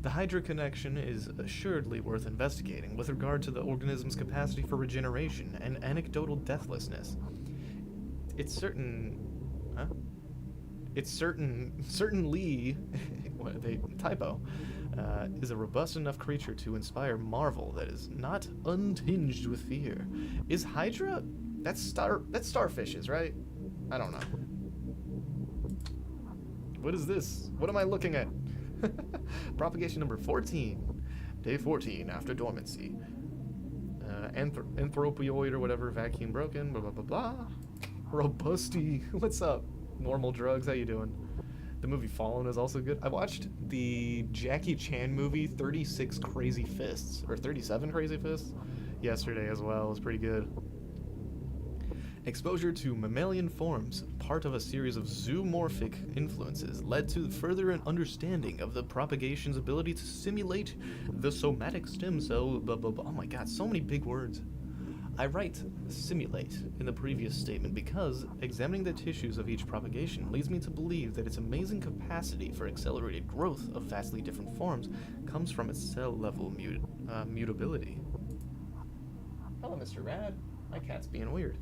The Hydra connection is assuredly worth investigating with regard to the organism's capacity for regeneration and anecdotal deathlessness. It's certainly is a robust enough creature to inspire marvel that is not untinged with fear. Is Hydra? That's starfishes, right? I don't know. What is this? What am I looking at? Propagation number 14. Day 14 after dormancy. Anthropioid or whatever, vacuum broken, blah blah blah blah. Robusti, what's up? Normal drugs, how you doing? The movie Fallen is also good. I watched the Jackie Chan movie 36 Crazy Fists, or 37 Crazy Fists, yesterday as well. It was pretty good. Exposure to mammalian forms, part of a series of zoomorphic influences, led to further understanding of the propagation's ability to simulate the somatic stem cell, blah blah blah. Oh my god, so many big words. I write simulate in the previous statement because examining the tissues of each propagation leads me to believe that its amazing capacity for accelerated growth of vastly different forms comes from its cell-level mutability. Hello, Mr. Rad. My cat's being weird.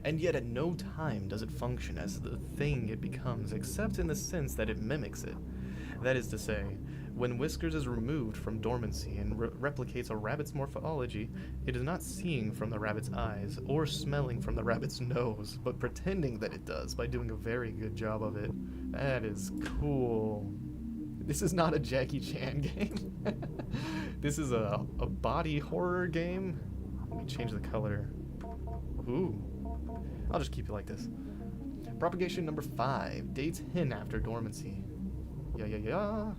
And yet at no time does it function as the thing it becomes, except in the sense that it mimics it. That is to say, when whiskers is removed from dormancy and replicates a rabbit's morphology, it is not seeing from the rabbit's eyes or smelling from the rabbit's nose, but pretending that it does by doing a very good job of it. That is cool. This is not a Jackie Chan game. This is a body horror game. Let me change the color. Ooh. I'll just keep it like this. Propagation number 5, day 10 after dormancy. Yeah.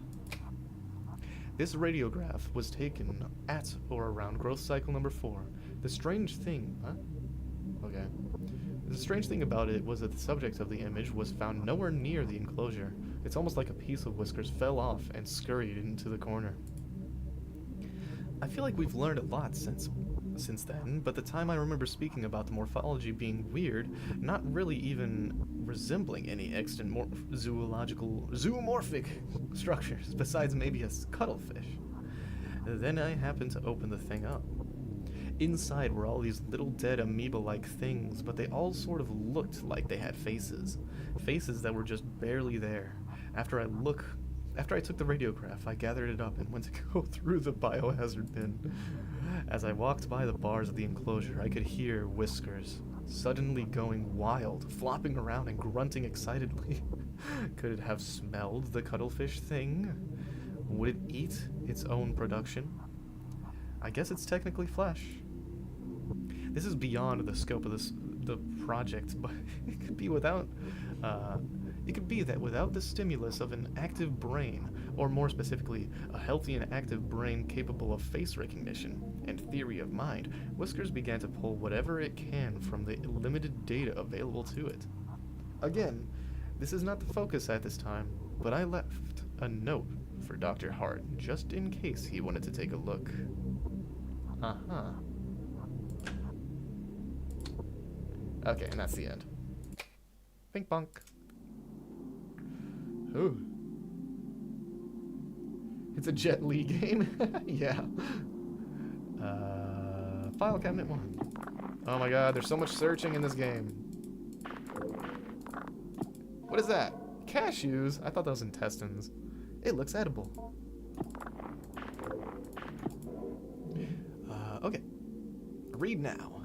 This radiograph was taken at or around growth cycle number 4. The strange thing about it was that the subject of the image was found nowhere near the enclosure. It's almost like a piece of whiskers fell off and scurried into the corner. I feel like we've learned a lot since then, but the time I remember speaking about the morphology being weird, not really even resembling any extant zoomorphic structures, besides maybe a cuttlefish. Then I happened to open the thing up. Inside were all these little dead amoeba-like things, but they all sort of looked like they had faces. Faces that were just barely there. After I took the radiograph, I gathered it up and went to go through the biohazard bin. As I walked by the bars of the enclosure, I could hear whiskers, suddenly going wild, flopping around and grunting excitedly. Could it have smelled the cuttlefish thing? Would it eat its own production? I guess it's technically flesh. This is beyond the scope of the project, but it could be that without the stimulus of an active brain, or more specifically, a healthy and active brain capable of face recognition and theory of mind, Whiskers began to pull whatever it can from the limited data available to it. Again, this is not the focus at this time, but I left a note for Dr. Hart, just in case he wanted to take a look. Okay, and that's the end. Pink bonk. Ooh. It's a Jet Li game? Yeah. File cabinet 1. Oh my god, there's so much searching in this game. What is that? Cashews? I thought that was intestines. It looks edible. Okay. Read now.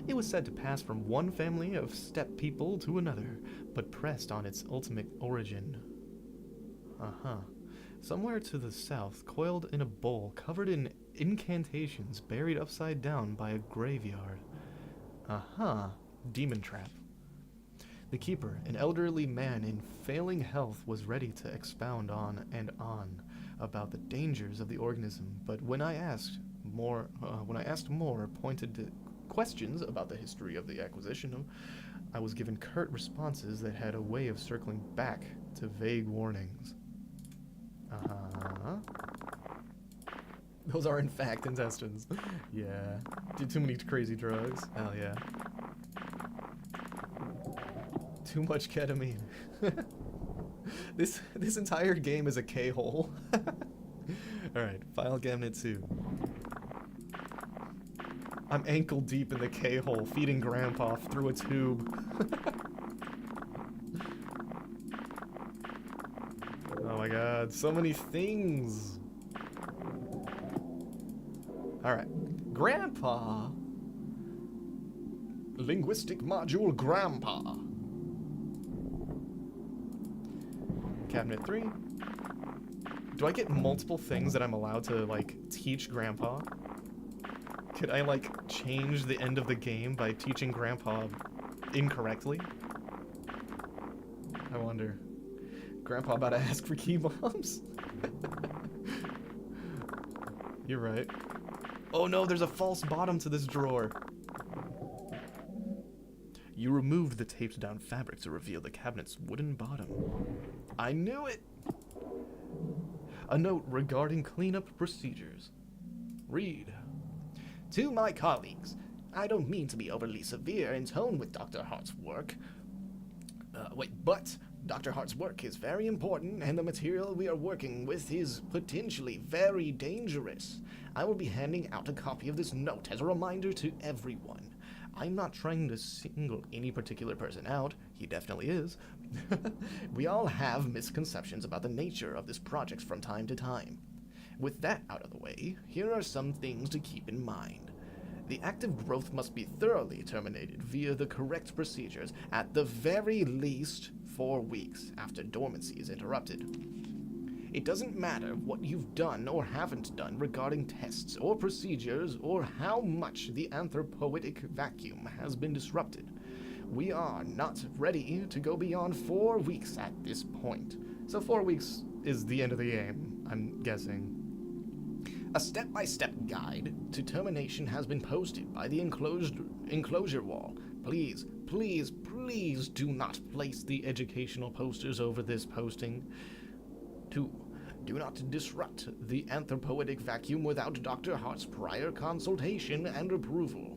It was said to pass from one family of steppe people to another, but pressed on its ultimate origin. Somewhere to the south, coiled in a bowl covered in incantations, buried upside down by a graveyard. Demon trap. The keeper, an elderly man in failing health, was ready to expound on and on about the dangers of the organism, but when I asked more pointed questions about the history of the acquisition, I was given curt responses that had a way of circling back to vague warnings. Those are in fact intestines. Yeah. Did too many crazy drugs. Hell yeah. Too much ketamine. This entire game is a K-hole. Alright, file cabinet 2. I'm ankle deep in the K-hole, feeding Grandpa through a tube. Oh my god, so many things. Alright, Grandpa. Linguistic module Grandpa. Cabinet 3. Do I get multiple things that I'm allowed to, like, teach Grandpa? Could I, like, change the end of the game by teaching Grandpa incorrectly? I wonder. Grandpa about to ask for key bombs? You're right. Oh no, there's a false bottom to this drawer. You removed the taped down fabric to reveal the cabinet's wooden bottom. I knew it! A note regarding cleanup procedures. Read. To my colleagues, I don't mean to be overly severe in tone with Dr. Hart's work. But Dr. Hart's work is very important, and the material we are working with is potentially very dangerous. I will be handing out a copy of this note as a reminder to everyone. I'm not trying to single any particular person out. He definitely is. We all have misconceptions about the nature of this project from time to time. With that out of the way, here are some things to keep in mind. The active growth must be thoroughly terminated via the correct procedures at the very least 4 weeks after dormancy is interrupted. It doesn't matter what you've done or haven't done regarding tests or procedures or how much the anthropoidic vacuum has been disrupted. We are not ready to go beyond 4 weeks at this point. So 4 weeks is the end of the game, I'm guessing. A step-by-step guide to termination has been posted by the enclosure wall. Please, please, please do not place the educational posters over this posting. 2. Do not disrupt the anthropoidic vacuum without Dr. Hart's prior consultation and approval.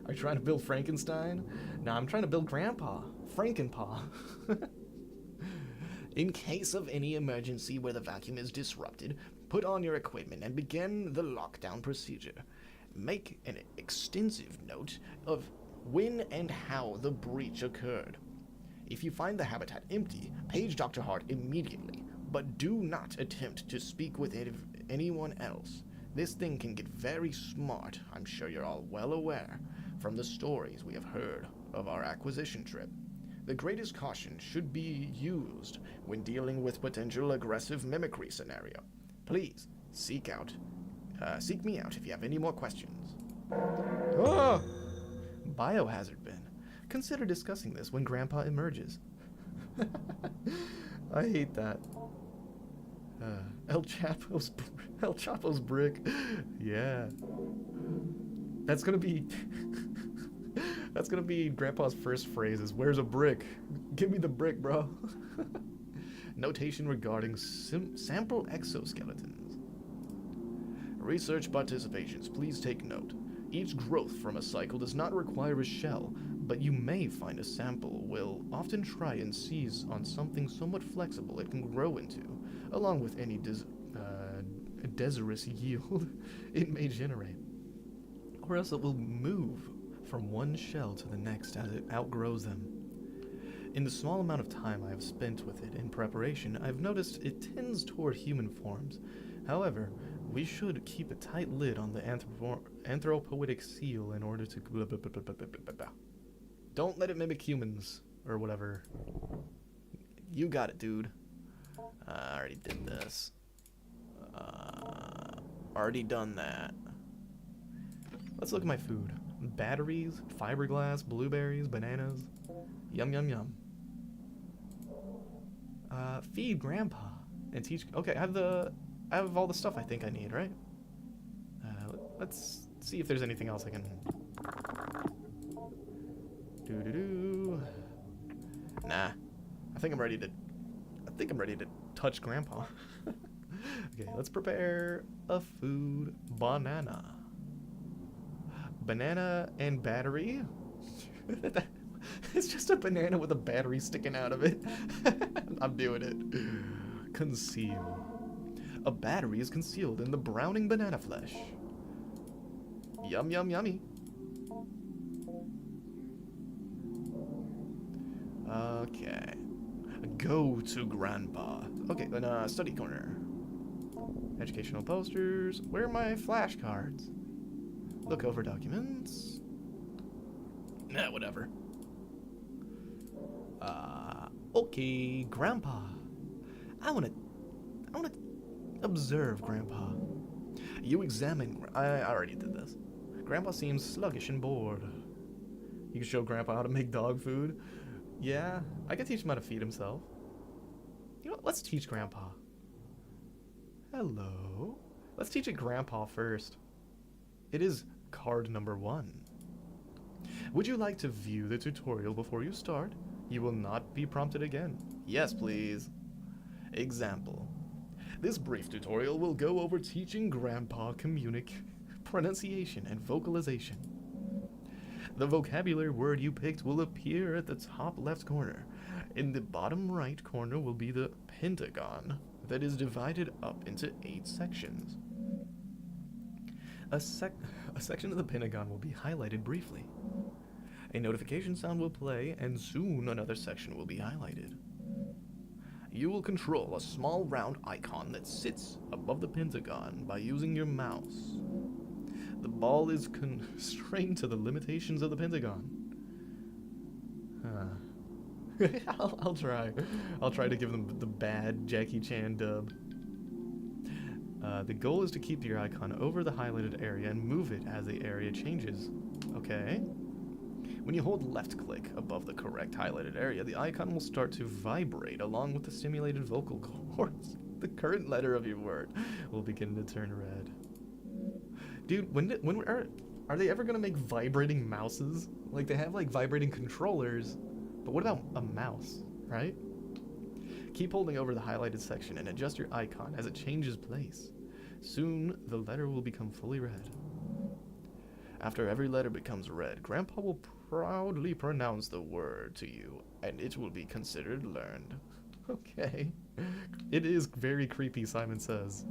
Are you trying to build Frankenstein? No, I'm trying to build Grandpa. Frankenpaw. In case of any emergency where the vacuum is disrupted, put on your equipment and begin the lockdown procedure. Make an extensive note of when and how the breach occurred. If you find the habitat empty, page Dr. Hart immediately, but do not attempt to speak with anyone else. This thing can get very smart, I'm sure you're all well aware, from the stories we have heard of our acquisition trip. The greatest caution should be used when dealing with potential aggressive mimicry scenario. Please, seek me out if you have any more questions. Ah! Biohazard bin. Consider discussing this when Grandpa emerges. I hate that. El Chapo's brick. Yeah. That's gonna be Grandpa's first phrase is, "Where's a brick? Give me the brick, bro." Notation regarding sample exoskeletons. Research participations, please take note. Each growth from a cycle does not require a shell, but you may find a sample will often try and seize on something somewhat flexible it can grow into, along with any desirous yield it may generate. Or else it will move from one shell to the next as it outgrows them. In the small amount of time I have spent with it in preparation, I've noticed it tends toward human forms. However, We should keep a tight lid on the anthropoidic seal in order to... Blah, blah, blah, blah, blah, blah, blah, blah. Don't let it mimic humans, or whatever. You got it, dude. I already did this. Already done that. Let's look at my food. Batteries, fiberglass, blueberries, bananas. Yum, yum, yum. Feed Grandpa and teach... Okay, I have all the stuff I think I need, right? Let's see if there's anything else I can... Do-do-do. Nah. I think I'm ready to touch Grandpa. Okay, let's prepare a food. Banana. Banana and battery. It's just a banana with a battery sticking out of it. I'm doing it. Conceal. A battery is concealed in the browning banana flesh. Yum, yum, yummy. Okay. Go to Grandpa. Okay, then study corner. Educational posters. Where are my flashcards? Look over documents. Nah, whatever. Okay, Grandpa. I wanna observe Grandpa. You examine... I already did this. Grandpa seems sluggish and bored. You can show Grandpa how to make dog food. Yeah, I can teach him how to feed himself. You know what? Let's teach Grandpa. Hello. Let's teach it Grandpa first. It is card number 1. Would you like to view the tutorial before you start? You will not be prompted again. Yes, please. Example. This brief tutorial will go over teaching Grandpa pronunciation and vocalization. The vocabulary word you picked will appear at the top left corner. In the bottom right corner will be the pentagon that is divided up into 8 sections. A section of the pentagon will be highlighted briefly. A notification sound will play, and soon another section will be highlighted. You will control a small round icon that sits above the pentagon by using your mouse. The ball is constrained to the limitations of the pentagon. I'll try. I'll try to give them the bad Jackie Chan dub. The goal is to keep your icon over the highlighted area and move it as the area changes. Okay. When you hold left click above the correct highlighted area, the icon will start to vibrate along with the stimulated vocal cords. The current letter of your word will begin to turn red. Dude, when are they ever gonna make vibrating mouses? Like, they have like vibrating controllers, but what about a mouse, right? Keep holding over the highlighted section and adjust your icon as it changes place. Soon, the letter will become fully red. After every letter becomes red, Grandpa will proudly pronounce the word to you, and it will be considered learned. Okay. It is very creepy, Simon says.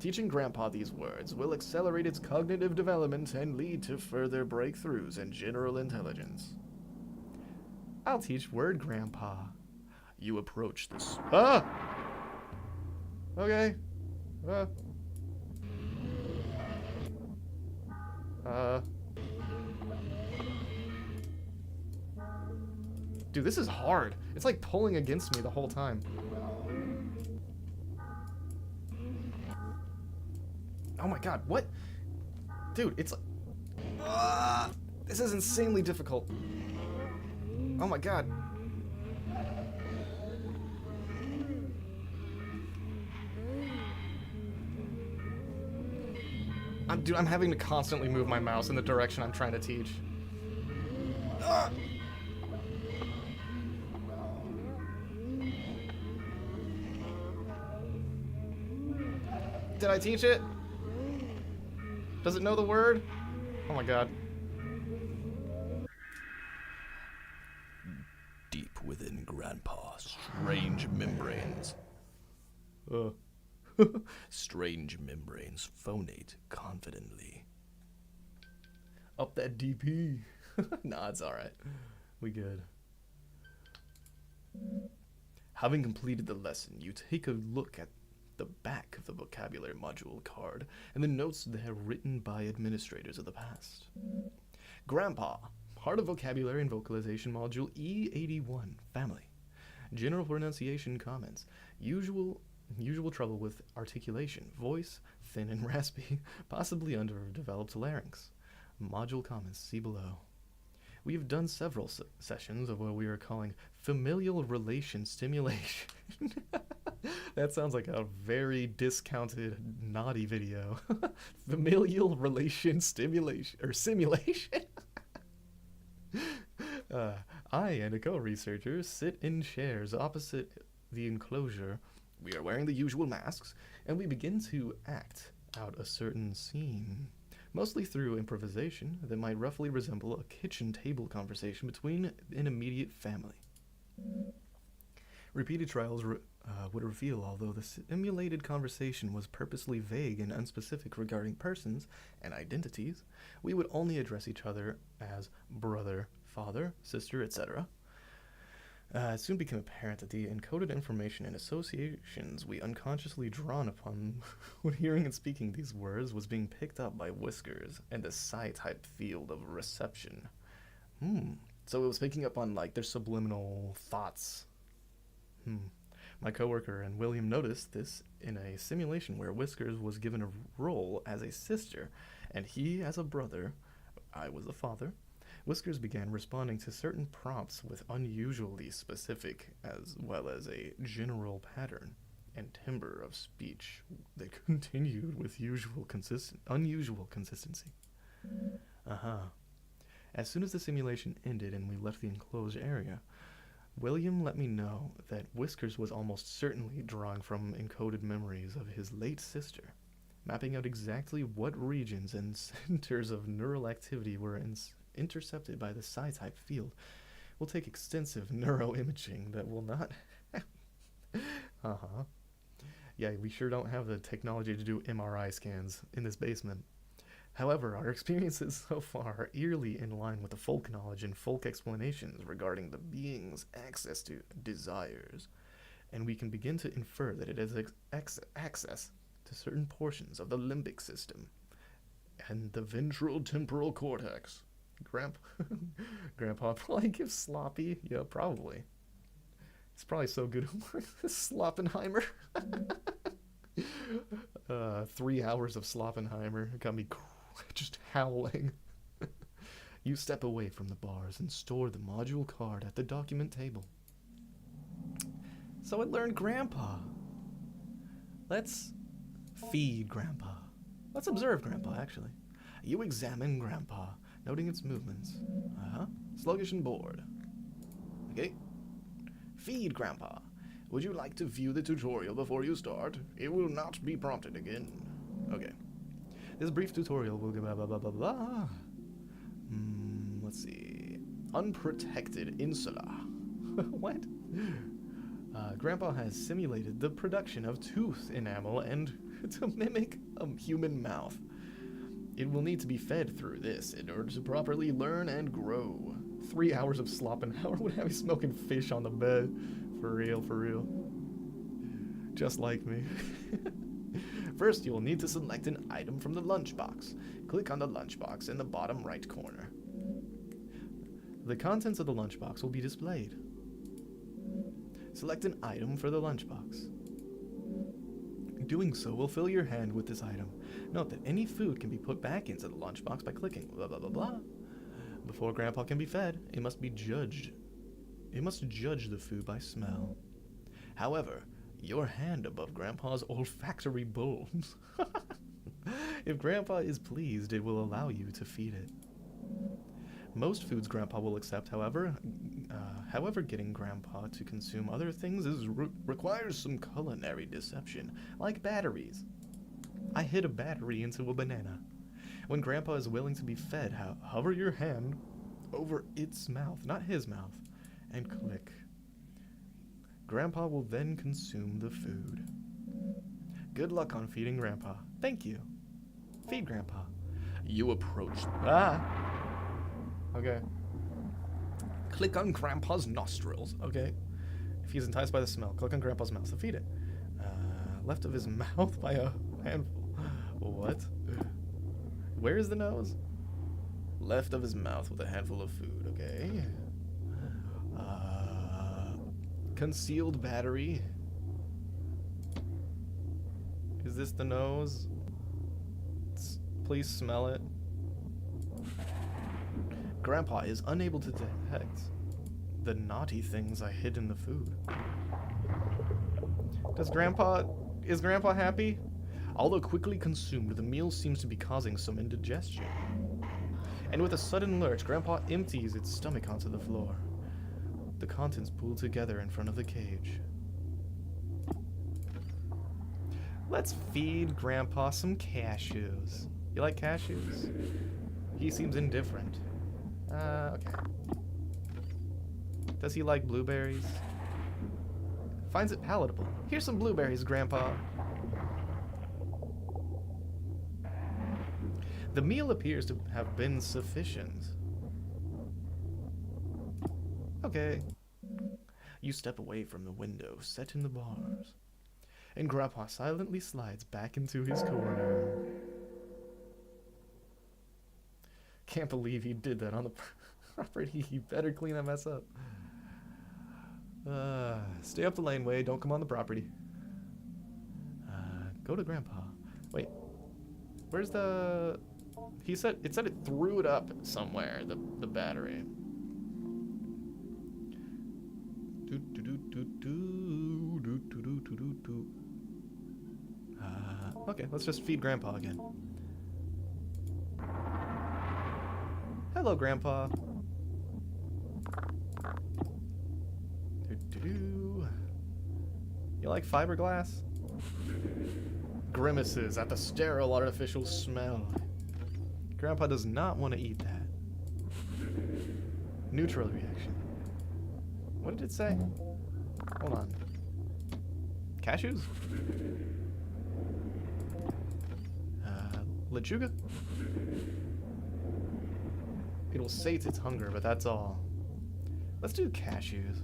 Teaching Grandpa these words will accelerate its cognitive development and lead to further breakthroughs in general intelligence. I'll teach word Grandpa. You approach this. Ah! Okay. Dude, this is hard. It's like pulling against me the whole time. Oh my god, what? Dude, it's like... this is insanely difficult. Oh my god. I'm having to constantly move my mouse in the direction I'm trying to teach. Did I teach it? Does it know the word? Oh my god. Deep within Grandpa, strange membranes. Strange membranes phonate confidently. Up that DP. Nah, it's alright. We good. Having completed the lesson, you take a look at the back of the vocabulary module card, and the notes there written by administrators of the past. Grandpa, part of vocabulary and vocalization module E81, family. General pronunciation comments. Usual trouble with articulation, voice, thin and raspy, possibly underdeveloped larynx. Module comments, see below. We have done several sessions of what we are calling familial relation stimulation. That sounds like a very discounted, naughty video. Familial relation stimulation, or simulation. I and a co-researcher sit in chairs opposite the enclosure. We are wearing the usual masks, and we begin to act out a certain scene, mostly through improvisation that might roughly resemble a kitchen table conversation between an immediate family. Repeated trials would reveal, although the simulated conversation was purposely vague and unspecific regarding persons and identities, we would only address each other as brother, father, sister, etc. It soon became apparent that the encoded information and associations we unconsciously drawn upon when hearing and speaking these words was being picked up by Whiskers and the psi-type field of reception. So it was picking up on, like, their subliminal thoughts. My coworker and William noticed this in a simulation where Whiskers was given a role as a sister, and he as a brother. I was a father. Whiskers began responding to certain prompts with unusually specific as well as a general pattern and timbre of speech that continued with unusual consistency. As soon as the simulation ended and we left the enclosed area, William let me know that Whiskers was almost certainly drawing from encoded memories of his late sister, mapping out exactly what regions and centers of neural activity were intercepted by the psi-type field. Will take extensive neuroimaging that will not... Yeah, we sure don't have the technology to do MRI scans in this basement. However, our experiences so far are eerily in line with the folk knowledge and folk explanations regarding the being's access to desires, and we can begin to infer that it has access to certain portions of the limbic system and the ventral temporal cortex. Grandpa probably gives sloppy. Yeah, probably. It's probably so good. Sloppenheimer. 3 hours of Sloppenheimer got me just howling. You step away from the bars and store the module card at the document table. So I learned Grandpa. Let's feed Grandpa. Let's observe Grandpa, actually. You examine Grandpa, noting its movements. Sluggish and bored. Okay. Feed Grandpa. Would you like to view the tutorial before you start? It will not be prompted again. Okay. This brief tutorial will give blah blah blah blah blah. Let's see. Unprotected insula. What? Grandpa has simulated the production of tooth enamel and to mimic a human mouth. It will need to be fed through this in order to properly learn and grow. 3 hours of Sloppenhauer would have you smoking fish on the bed. For real, for real. Just like me. First, you will need to select an item from the lunchbox. Click on the lunchbox in the bottom right corner. The contents of the lunchbox will be displayed. Select an item for the lunchbox. Doing so will fill your hand with this item. Note that any food can be put back into the lunchbox by clicking blah blah blah blah. Before Grandpa can be fed, it must be judged. It must judge the food by smell. However, your hand above Grandpa's olfactory bulbs. If Grandpa is pleased, it will allow you to feed it. Most foods Grandpa will accept, however, getting Grandpa to consume other things requires some culinary deception, like batteries. I hid a battery into a banana. When Grandpa is willing to be fed, hover your hand over its mouth, not his mouth, and click. Grandpa will then consume the food. Good luck on feeding Grandpa. Thank you. Feed Grandpa. You approach. Okay. Click on Grandpa's nostrils. Okay. If he's enticed by the smell, click on Grandpa's mouth to feed it. Left of his mouth by a handful. What? Where is the nose? Left of his mouth with a handful of food, okay. Concealed battery. Is this the nose? Please smell it. Grandpa is unable to detect the naughty things I hid in the food. Is Grandpa happy? Although quickly consumed, the meal seems to be causing some indigestion. And with a sudden lurch, Grandpa empties its stomach onto the floor. The contents pool together in front of the cage. Let's feed Grandpa some cashews. You like cashews? He seems indifferent. Okay. Does he like blueberries? Finds it palatable. Here's some blueberries, Grandpa. The meal appears to have been sufficient. Okay. You step away from the window set in the bars, and Grandpa silently slides back into his corner. Can't believe he did that on the property. You better clean that mess up. Stay up the laneway. Don't come on the property. Go to Grandpa. Wait. Where's the... It said it threw it up somewhere, the battery. Okay, let's just feed Grandpa again. Hello, Grandpa. You like fiberglass? Grimaces at the sterile artificial smell. Grandpa does not want to eat that. Neutral reaction. What did it say? Hold on. Cashews? Lechuga? It'll sate its hunger, but that's all. Let's do cashews.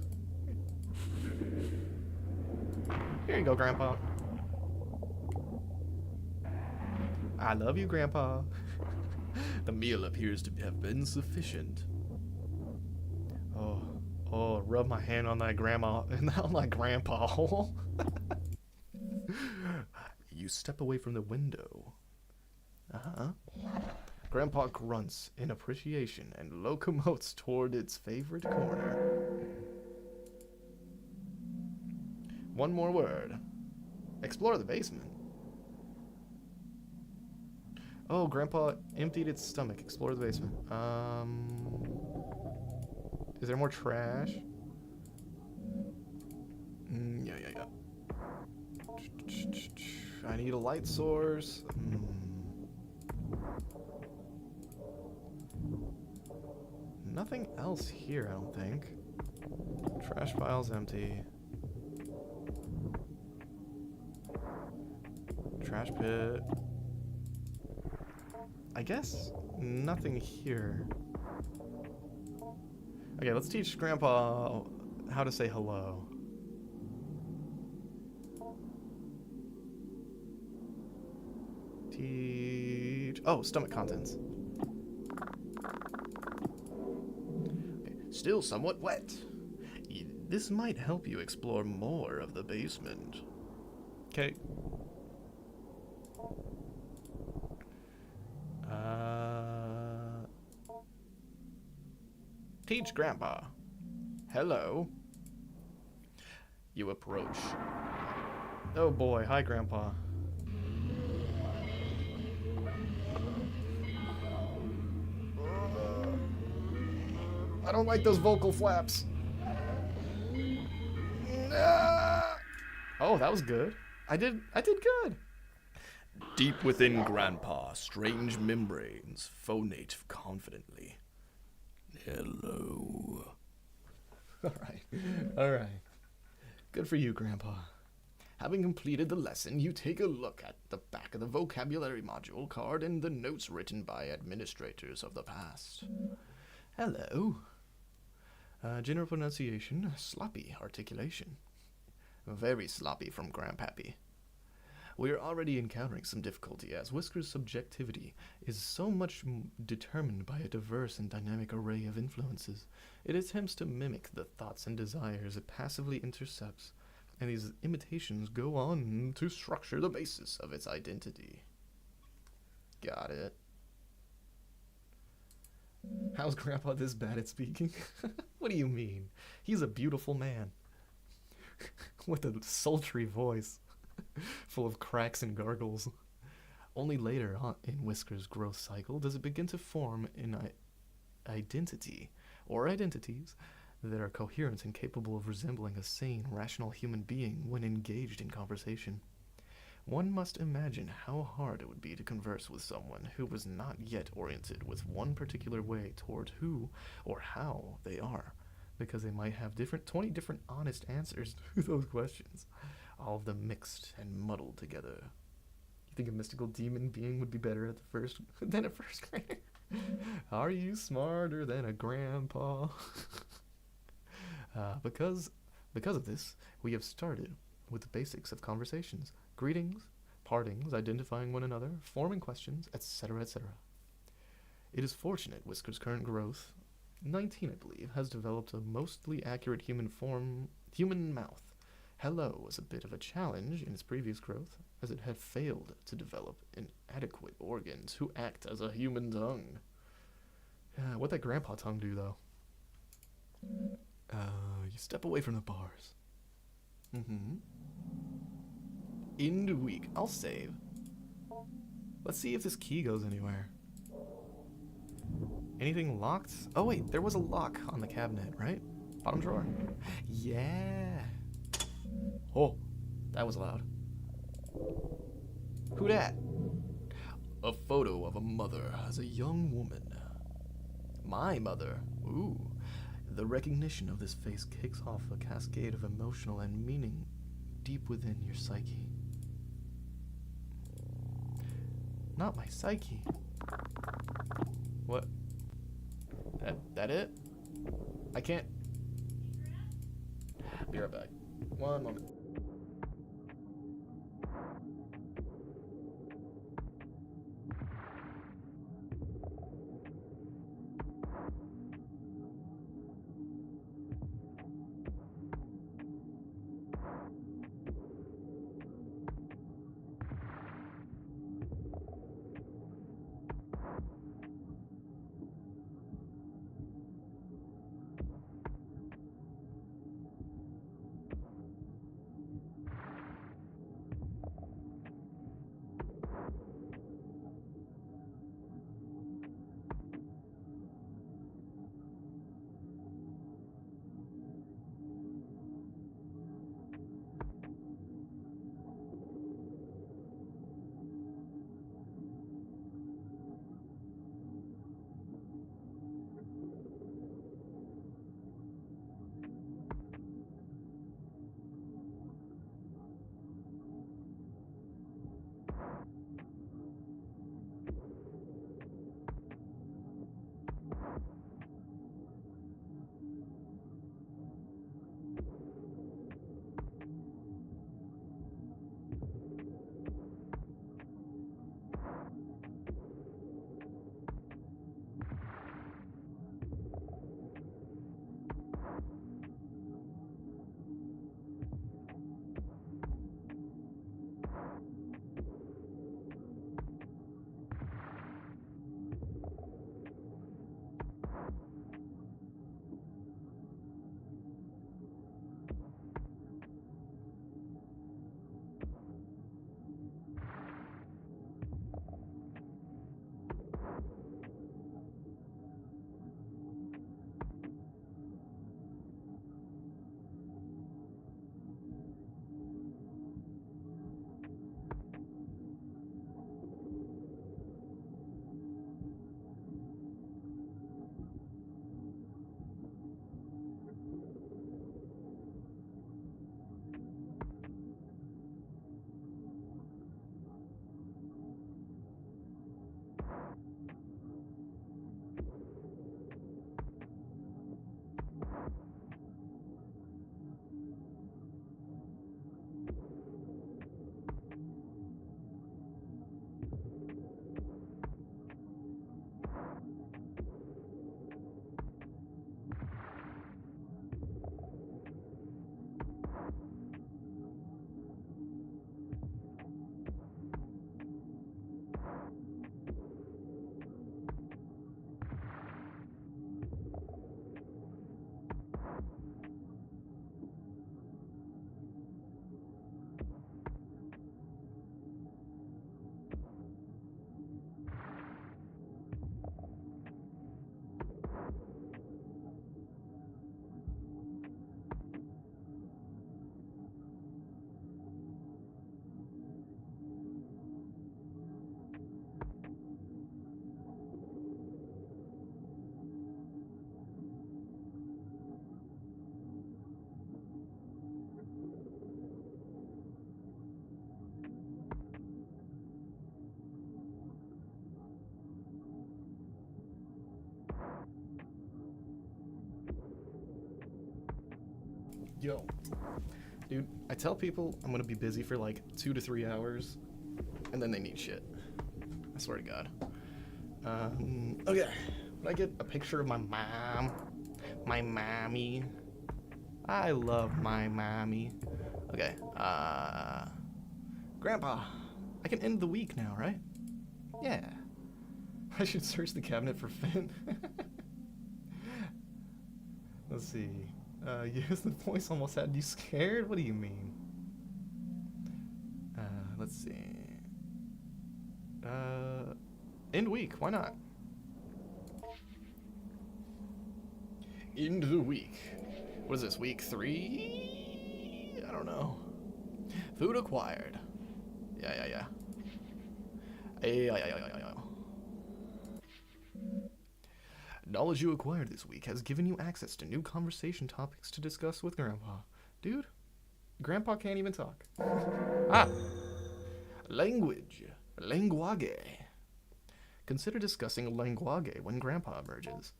Here you go, Grandpa. I love you, Grandpa. The meal appears to have been sufficient. Oh, rub my hand on that grandma and on my grandpa hole. You step away from the window. Grandpa grunts in appreciation and locomotes toward its favorite corner. One more word. Explore the basement. Oh, Grandpa emptied its stomach. Explore the basement. Is there more trash? Yeah. I need a light source. Nothing else here, I don't think. Trash pile's empty. Trash pit. I guess nothing here. Okay, let's teach Grandpa how to say hello. Teach... Oh, stomach contents. Okay. Still somewhat wet. This might help you explore more of the basement. Okay. Teach Grandpa. Hello. You approach. Oh boy, hi Grandpa. I don't like those vocal flaps. Oh, that was good. I did good. Deep within Grandpa, strange membranes phonate confidently. Hello. All right. Good for you, Grandpa. Having completed the lesson, you take a look at the back of the vocabulary module card and the notes written by administrators of the past. Hello. General pronunciation, sloppy articulation. Very sloppy from Grandpappy. We are already encountering some difficulty as Whisker's subjectivity is so much determined by a diverse and dynamic array of influences. It attempts to mimic the thoughts and desires it passively intercepts, and these imitations go on to structure the basis of its identity. Got it. How's Grandpa this bad at speaking? What do you mean? He's a beautiful man. With a sultry voice, full of cracks and gargles. Only later on in Whisker's growth cycle does it begin to form an identity, or identities, that are coherent and capable of resembling a sane, rational human being when engaged in conversation. One must imagine how hard it would be to converse with someone who was not yet oriented with one particular way toward who or how they are, because they might have 20 different honest answers to those questions, all of them mixed and muddled together. You think a mystical demon being would be better at than a first grader? Are you smarter than a grandpa? Because of this, we have started with the basics of conversations: greetings, partings, identifying one another, forming questions, etc., etc. It is fortunate Whisker's current growth, 19 I believe, has developed a mostly accurate human mouth. Hello was a bit of a challenge in its previous growth, as it had failed to develop inadequate organs to act as a human tongue. What'd that grandpa tongue do, though? You step away from the bars. End week. I'll save. Let's see if this key goes anywhere. Anything locked? Oh wait, there was a lock on the cabinet, right? Bottom drawer. Yeah. Oh, that was loud. Who dat? A photo of a mother as a young woman. My mother. Ooh. The recognition of this face kicks off a cascade of emotional and meaning deep within your psyche. Not my psyche. What? That it? I can't. Be right back. One moment. Yo. Dude, I tell people I'm gonna be busy for like 2 to 3 hours, and then they need shit. I swear to God. Okay. Would I get a picture of my mom? My mommy. I love my mommy. Okay, Grandpa, I can end the week now, right? Yeah. I should search the cabinet for Finn. Let's see. Yes, the voice almost had you scared? What do you mean? Let's see. End week, why not? End the week. What is this, week 3? I don't know. Food acquired. Yeah. Knowledge you acquired this week has given you access to new conversation topics to discuss with Grandpa. Dude, Grandpa can't even talk. Language. Language. Consider discussing language when Grandpa emerges.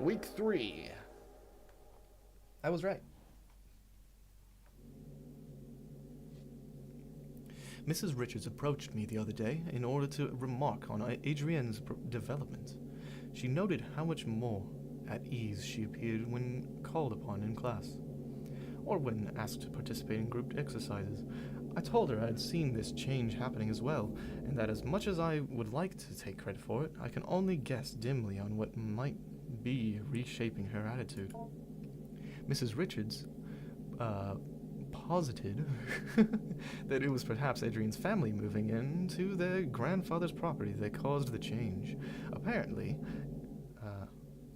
Week 3. I was right. Mrs. Richards approached me the other day in order to remark on Adrienne's development. She noted how much more at ease she appeared when called upon in class, or when asked to participate in group exercises. I told her I had seen this change happening as well, and that as much as I would like to take credit for it, I can only guess dimly on what might be reshaping her attitude. Mrs. Richards, posited that it was perhaps Adrienne's family moving into their grandfather's property that caused the change.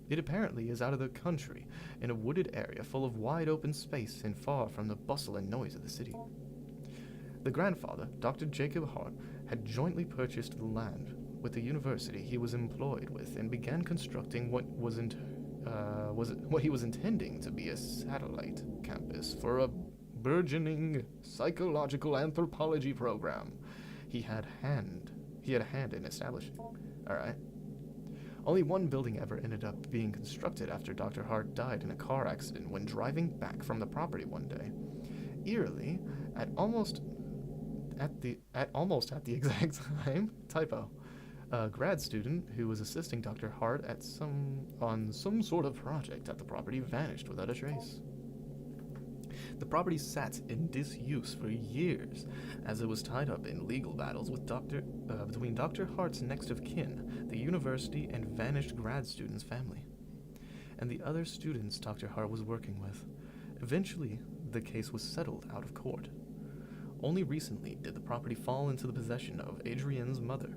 It apparently is out of the country, in a wooded area full of wide open space and far from the bustle and noise of the city. The grandfather, Dr. Jacob Hart, had jointly purchased the land with the university he was employed with and began constructing what he was intending to be a satellite campus for a burgeoning psychological anthropology program he had a hand in establishing. Alright. Only one building ever ended up being constructed after Dr. Hart died in a car accident when driving back from the property one day. Eerily, at almost at the exact time, typo, a grad student who was assisting Dr. Hart on some sort of project at the property vanished without a trace. The property sat in disuse for years, as it was tied up in legal battles with between Dr. Hart's next of kin, the university, and vanished grad student's family, and the other students Dr. Hart was working with. Eventually, the case was settled out of court. Only recently did the property fall into the possession of Adrienne's mother.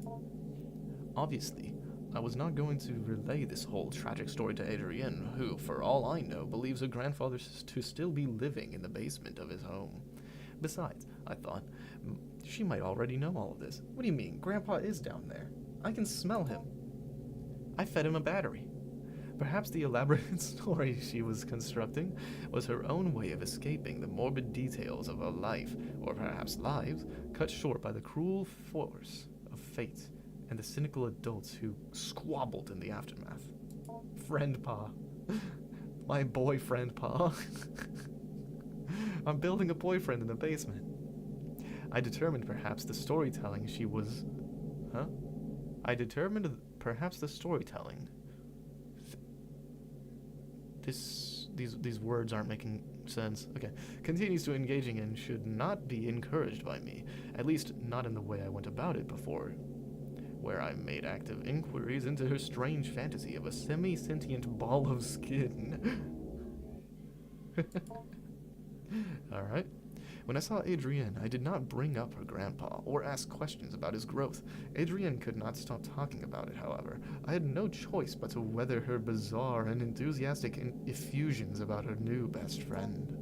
Obviously, I was not going to relay this whole tragic story to Adrienne, who, for all I know, believes her grandfather to still be living in the basement of his home. Besides, I thought, she might already know all of this. What do you mean? Grandpa is down there. I can smell him. I fed him a battery. Perhaps the elaborate story she was constructing was her own way of escaping the morbid details of a life, or perhaps lives, cut short by the cruel force of fate and the cynical adults who squabbled in the aftermath. Friend Pa. My boyfriend Pa. I'm building a boyfriend in the basement. I determined perhaps the storytelling she was... Huh? I determined perhaps the storytelling... These words aren't making sense. Okay. Continues to engaging in should not be encouraged by me, at least not in the way I went about it before, where I made active inquiries into her strange fantasy of a semi-sentient ball of skin. Alright. When I saw Adrienne, I did not bring up her grandpa or ask questions about his growth. Adrienne could not stop talking about it, however. I had no choice but to weather her bizarre and enthusiastic effusions about her new best friend.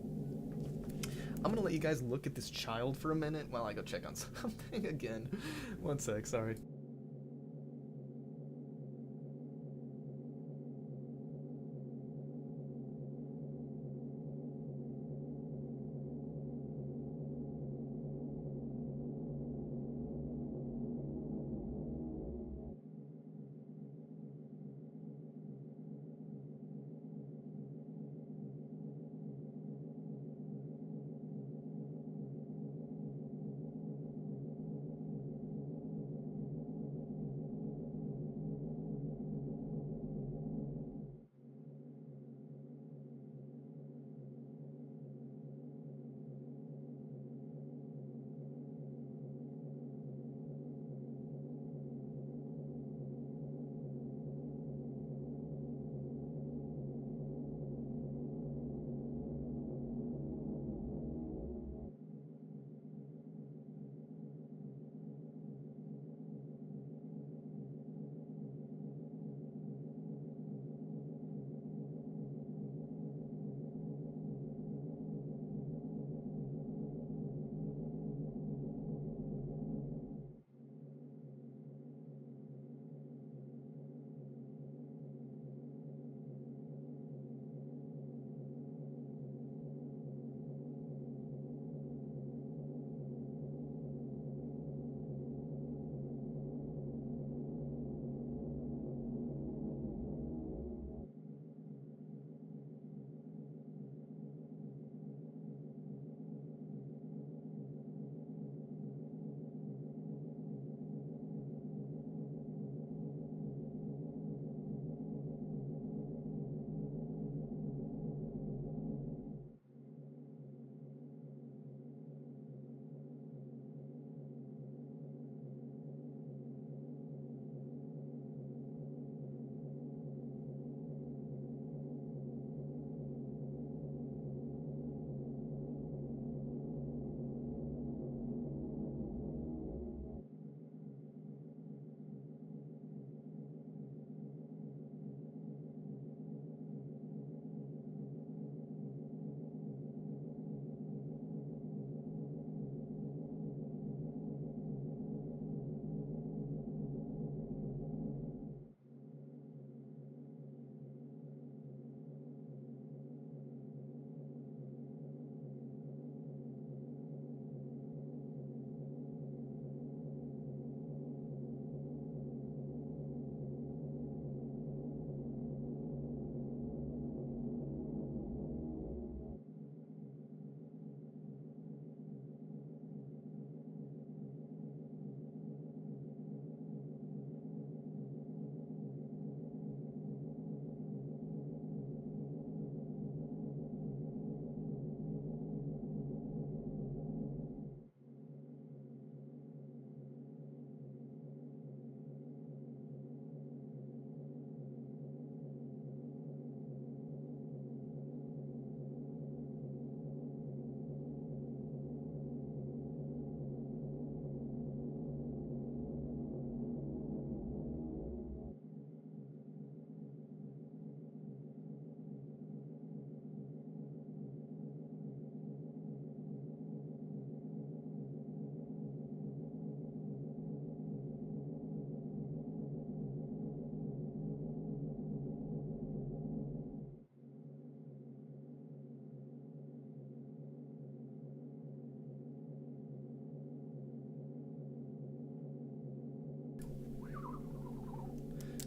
I'm gonna let you guys look at this child for a minute while I go check on something again. One sec, sorry.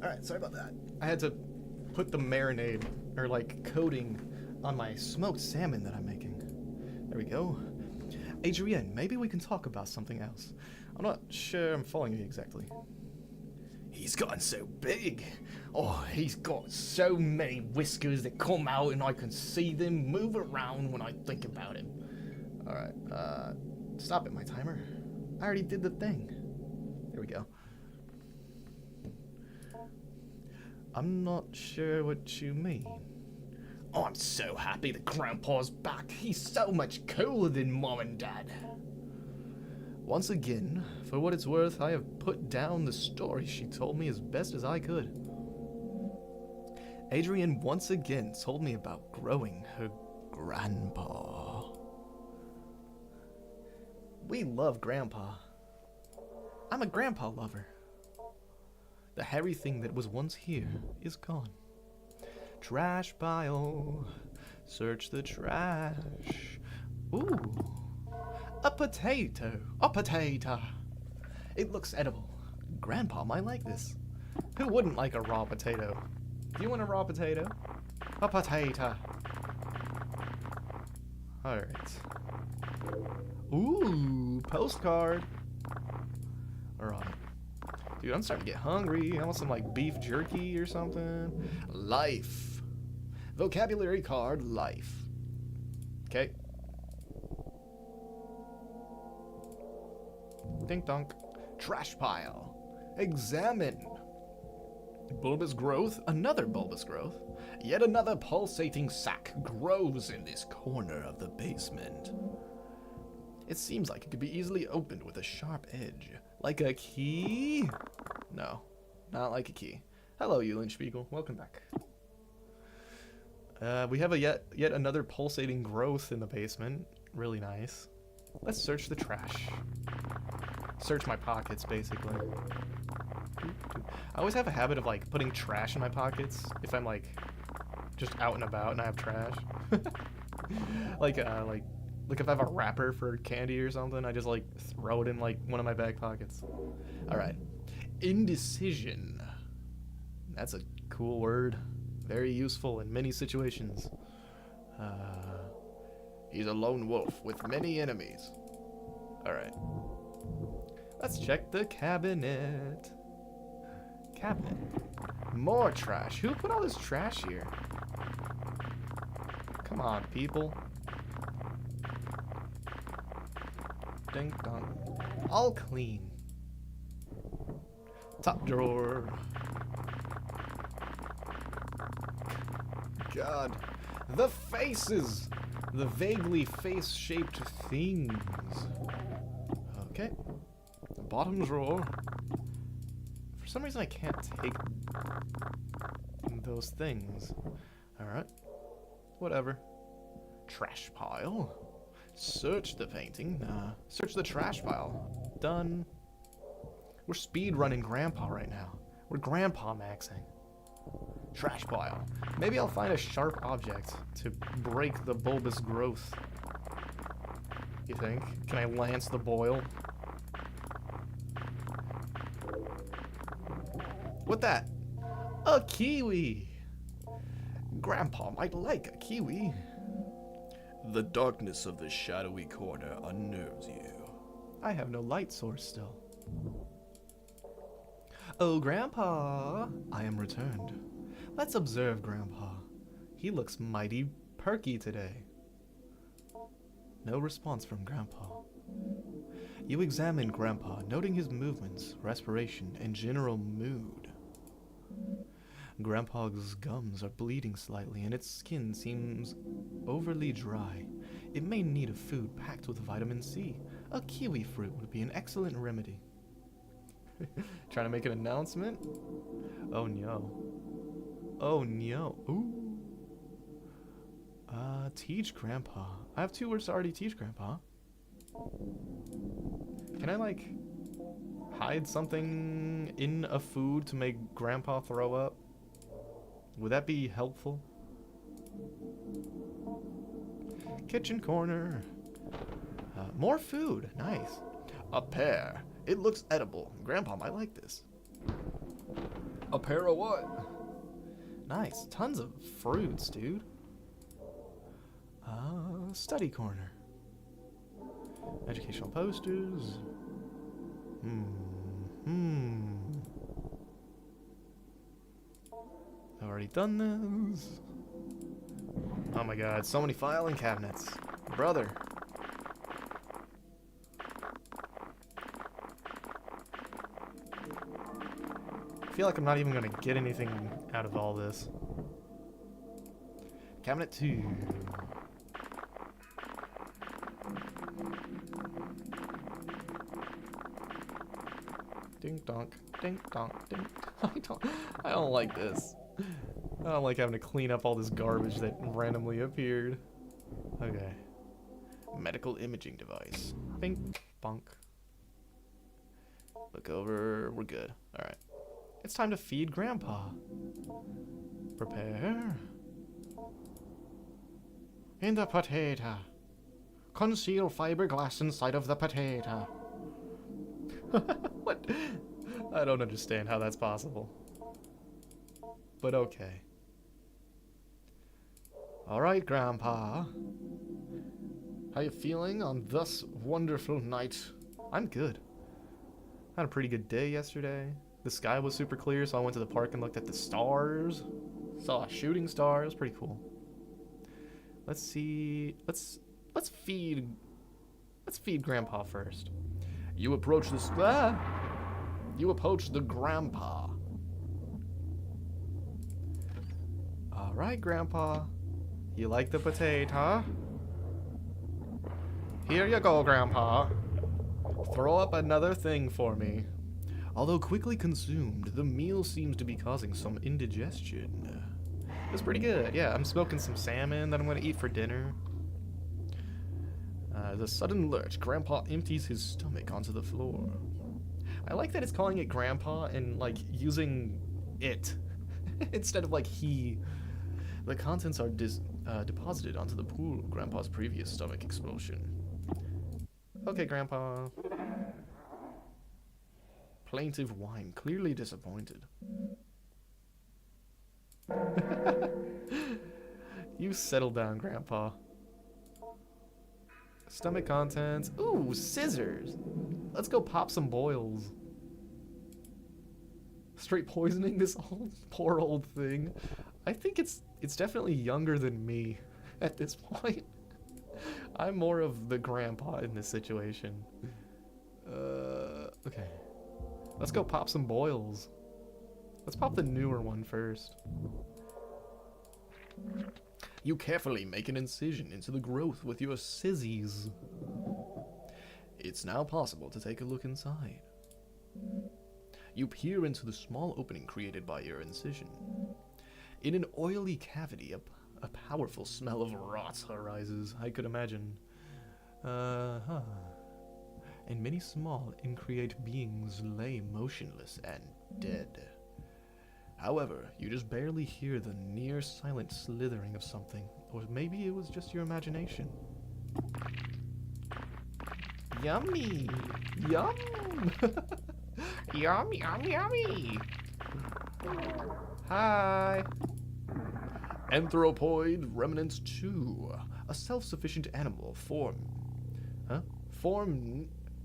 Alright, sorry about that. I had to put the marinade, or like coating, on my smoked salmon that I'm making. There we go. Adrienne, maybe we can talk about something else. I'm not sure I'm following you exactly. He's gotten so big. Oh, he's got so many whiskers that come out and I can see them move around when I think about him. Alright, stop it, my timer. I already did the thing. There we go. I'm not sure what you mean. Oh, I'm so happy that Grandpa's back. He's so much cooler than Mom and Dad. Once again, for what it's worth, I have put down the story she told me as best as I could. Adrienne once again told me about growing her grandpa. We love Grandpa. I'm a grandpa lover. The hairy thing that was once here is gone. Trash pile. Search the trash. Ooh. A potato. A potato. It looks edible. Grandpa might like this. Who wouldn't like a raw potato? Do you want a raw potato? A potato. Alright. Ooh, postcard. Alright. Dude, I'm starting to get hungry. I want some like beef jerky or something. Life. Vocabulary card, life. Okay. Dink donk. Trash pile. Examine. Bulbous growth. Another bulbous growth. Yet another pulsating sac grows in this corner of the basement. It seems like it could be easily opened with a sharp edge. Like a key? No, not like a key. Hello, Eulenspiegel. Welcome back. We have a yet another pulsating growth in the basement. Really nice. Let's search the trash. Search my pockets, basically. I always have a habit of like putting trash in my pockets if I'm like just out and about and I have trash. like if I have a wrapper for candy or something, I just like throw it in like one of my back pockets. All right. Indecision. That's a cool word. Very useful in many situations. He's a lone wolf with many enemies. Alright. Let's check the cabinet. Cabinet. More trash. Who put all this trash here? Come on, people. Ding dong. All clean. Top drawer. God. The faces! The vaguely face-shaped things. Okay. Bottom drawer. For some reason I can't take those things. Alright. Whatever. Trash pile. Search the painting. Search the trash pile. Done. We're speed running Grandpa right now. We're Grandpa maxing. Trash pile. Maybe I'll find a sharp object to break the bulbous growth. You think? Can I lance the boil? What that? A kiwi! Grandpa might like a kiwi. The darkness of the shadowy corner unnerves you. I have no light source still. Oh, Grandpa! I am returned. Let's observe Grandpa. He looks mighty perky today. No response from Grandpa. You examine Grandpa, noting his movements, respiration, and general mood. Grandpa's gums are bleeding slightly, and its skin seems overly dry. It may need a food packed with vitamin C. A kiwi fruit would be an excellent remedy. Trying to make an announcement? Oh no. Oh no. Ooh. Teach Grandpa. I have 2 words to already teach Grandpa. Can I like hide something in a food to make Grandpa throw up? Would that be helpful? Kitchen corner. More food. Nice. A pear. It looks edible. Grandpa might like this. A pair of what? Nice. Tons of fruits, dude. Study corner. Educational posters. I've already done this. Oh my god, so many filing cabinets. Brother. I feel like I'm not even gonna get anything out of all this. Cabinet 2. Ding donk, ding donk, ding. I don't like this. I don't like having to clean up all this garbage that randomly appeared. Okay. Medical imaging device. Bink, bonk. Look over. We're good. Alright. It's time to feed Grandpa. Prepare. In the potato. Conceal fiberglass inside of the potato. What? I don't understand how that's possible. But okay. Alright, Grandpa. How you feeling on this wonderful night? I'm good. Had a pretty good day yesterday. The sky was super clear, so I went to the park and looked at the stars. Saw a shooting star. It was pretty cool. Let's see. Let's feed Grandpa first. You approach the Grandpa. All right, Grandpa. You like the potato? Here you go, Grandpa. Throw up another thing for me. Although quickly consumed, the meal seems to be causing some indigestion. It's pretty good. Yeah, I'm smoking some salmon that I'm going to eat for dinner. The sudden lurch, Grandpa empties his stomach onto the floor. I like that it's calling it Grandpa and, like, using it instead of, like, he. The contents are deposited onto the pool of Grandpa's previous stomach explosion. Okay, Grandpa. Plaintive whine, clearly disappointed. You settle down, Grandpa. Stomach contents. Ooh, scissors. Let's go pop some boils. Straight poisoning this poor old thing. I think it's definitely younger than me at this point. I'm more of the grandpa in this situation. Okay. Let's go pop some boils. Let's pop the newer one first. You carefully make an incision into the growth with your scissors. It's now possible to take a look inside. You peer into the small opening created by your incision. In an oily cavity, a powerful smell of rot arises, I could imagine. And many small, increate beings lay motionless and dead. However, you just barely hear the near-silent slithering of something, or maybe it was just your imagination. Yummy! Yum! Yum, yum, yummy! Hi! Anthropoid Remnants 2. A self-sufficient animal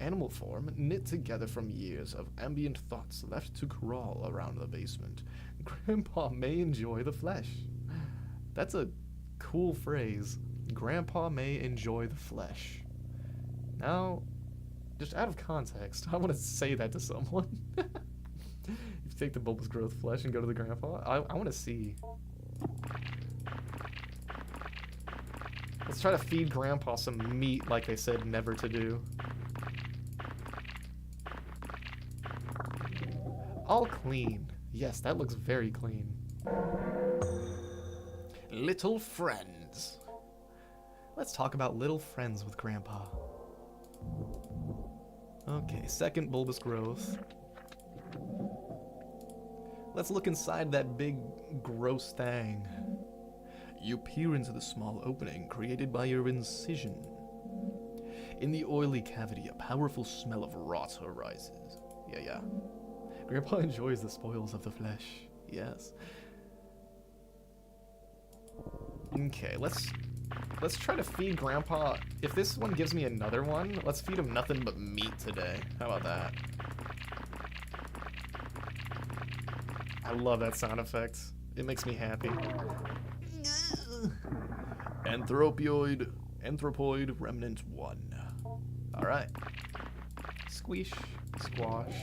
animal form knit together from years of ambient thoughts left to crawl around the basement. Grandpa may enjoy the flesh. That's a cool phrase. Grandpa may enjoy the flesh. Now, just out of context, I want to say that to someone. If you take the bulbous growth flesh and go to the grandpa, I want to see. Let's try to feed Grandpa some meat like they said never to do. All clean. Yes, that looks very clean. Little friends. Let's talk about little friends with Grandpa. Okay, second bulbous growth. Let's look inside that big, gross thing. You peer into the small opening created by your incision. In the oily cavity, a powerful smell of rot arises. Yeah. Grandpa enjoys the spoils of the flesh. Yes. Okay, let's try to feed Grandpa. If this one gives me another one, let's feed him nothing but meat today. How about that? I love that sound effect. It makes me happy. Anthropoid remnant 1. Alright. Squish. Squash.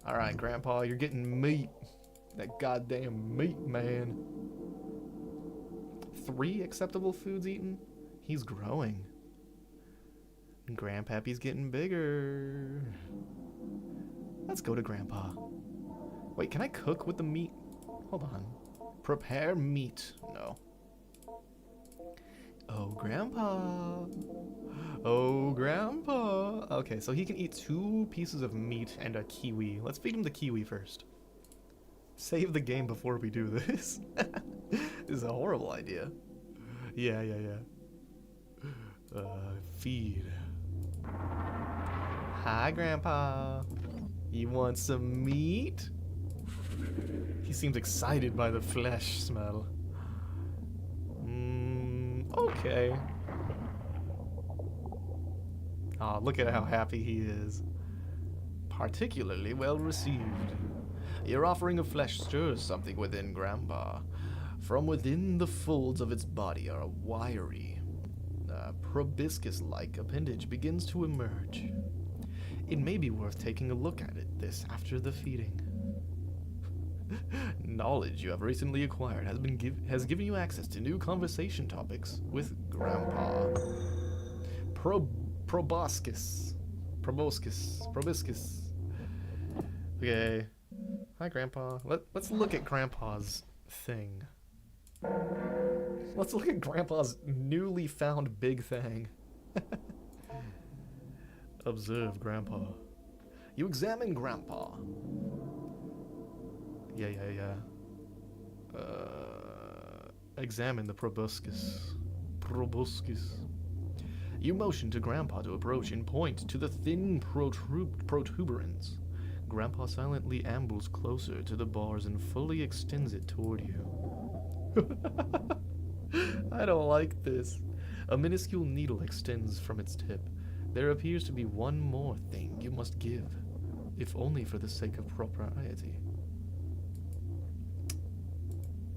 Alright, Grandpa, you're getting meat. That goddamn meat, man. 3 acceptable foods eaten? He's growing. Grandpappy's getting bigger. Let's go to Grandpa. Wait, can I cook with the meat? Hold on. Prepare meat. No. Oh, Grandpa. Oh, Grandpa. Okay, so he can eat 2 pieces of meat and a kiwi. Let's feed him the kiwi first. Save the game before we do this. This is a horrible idea. Yeah. Feed. Hi, Grandpa. You want some meat? He seems excited by the flesh smell. Okay. Aw, look at how happy he is. Particularly well received. Your offering of flesh stirs something within Grandpa. From within the folds of its body are a wiry, proboscis-like appendage begins to emerge. It may be worth taking a look at this after the feeding. Knowledge you have recently acquired has given you access to new conversation topics with Grandpa. Proboscis. Okay. Hi, Grandpa. Let's look at Grandpa's thing. Let's look at Grandpa's newly found big thing. Observe Grandpa. You examine Grandpa. Yeah. Examine the proboscis. You motion to Grandpa to approach and point to the thin protuberance. Grandpa silently ambles closer to the bars and fully extends it toward you. I don't like this. A minuscule needle extends from its tip. There appears to be one more thing you must give, if only for the sake of propriety.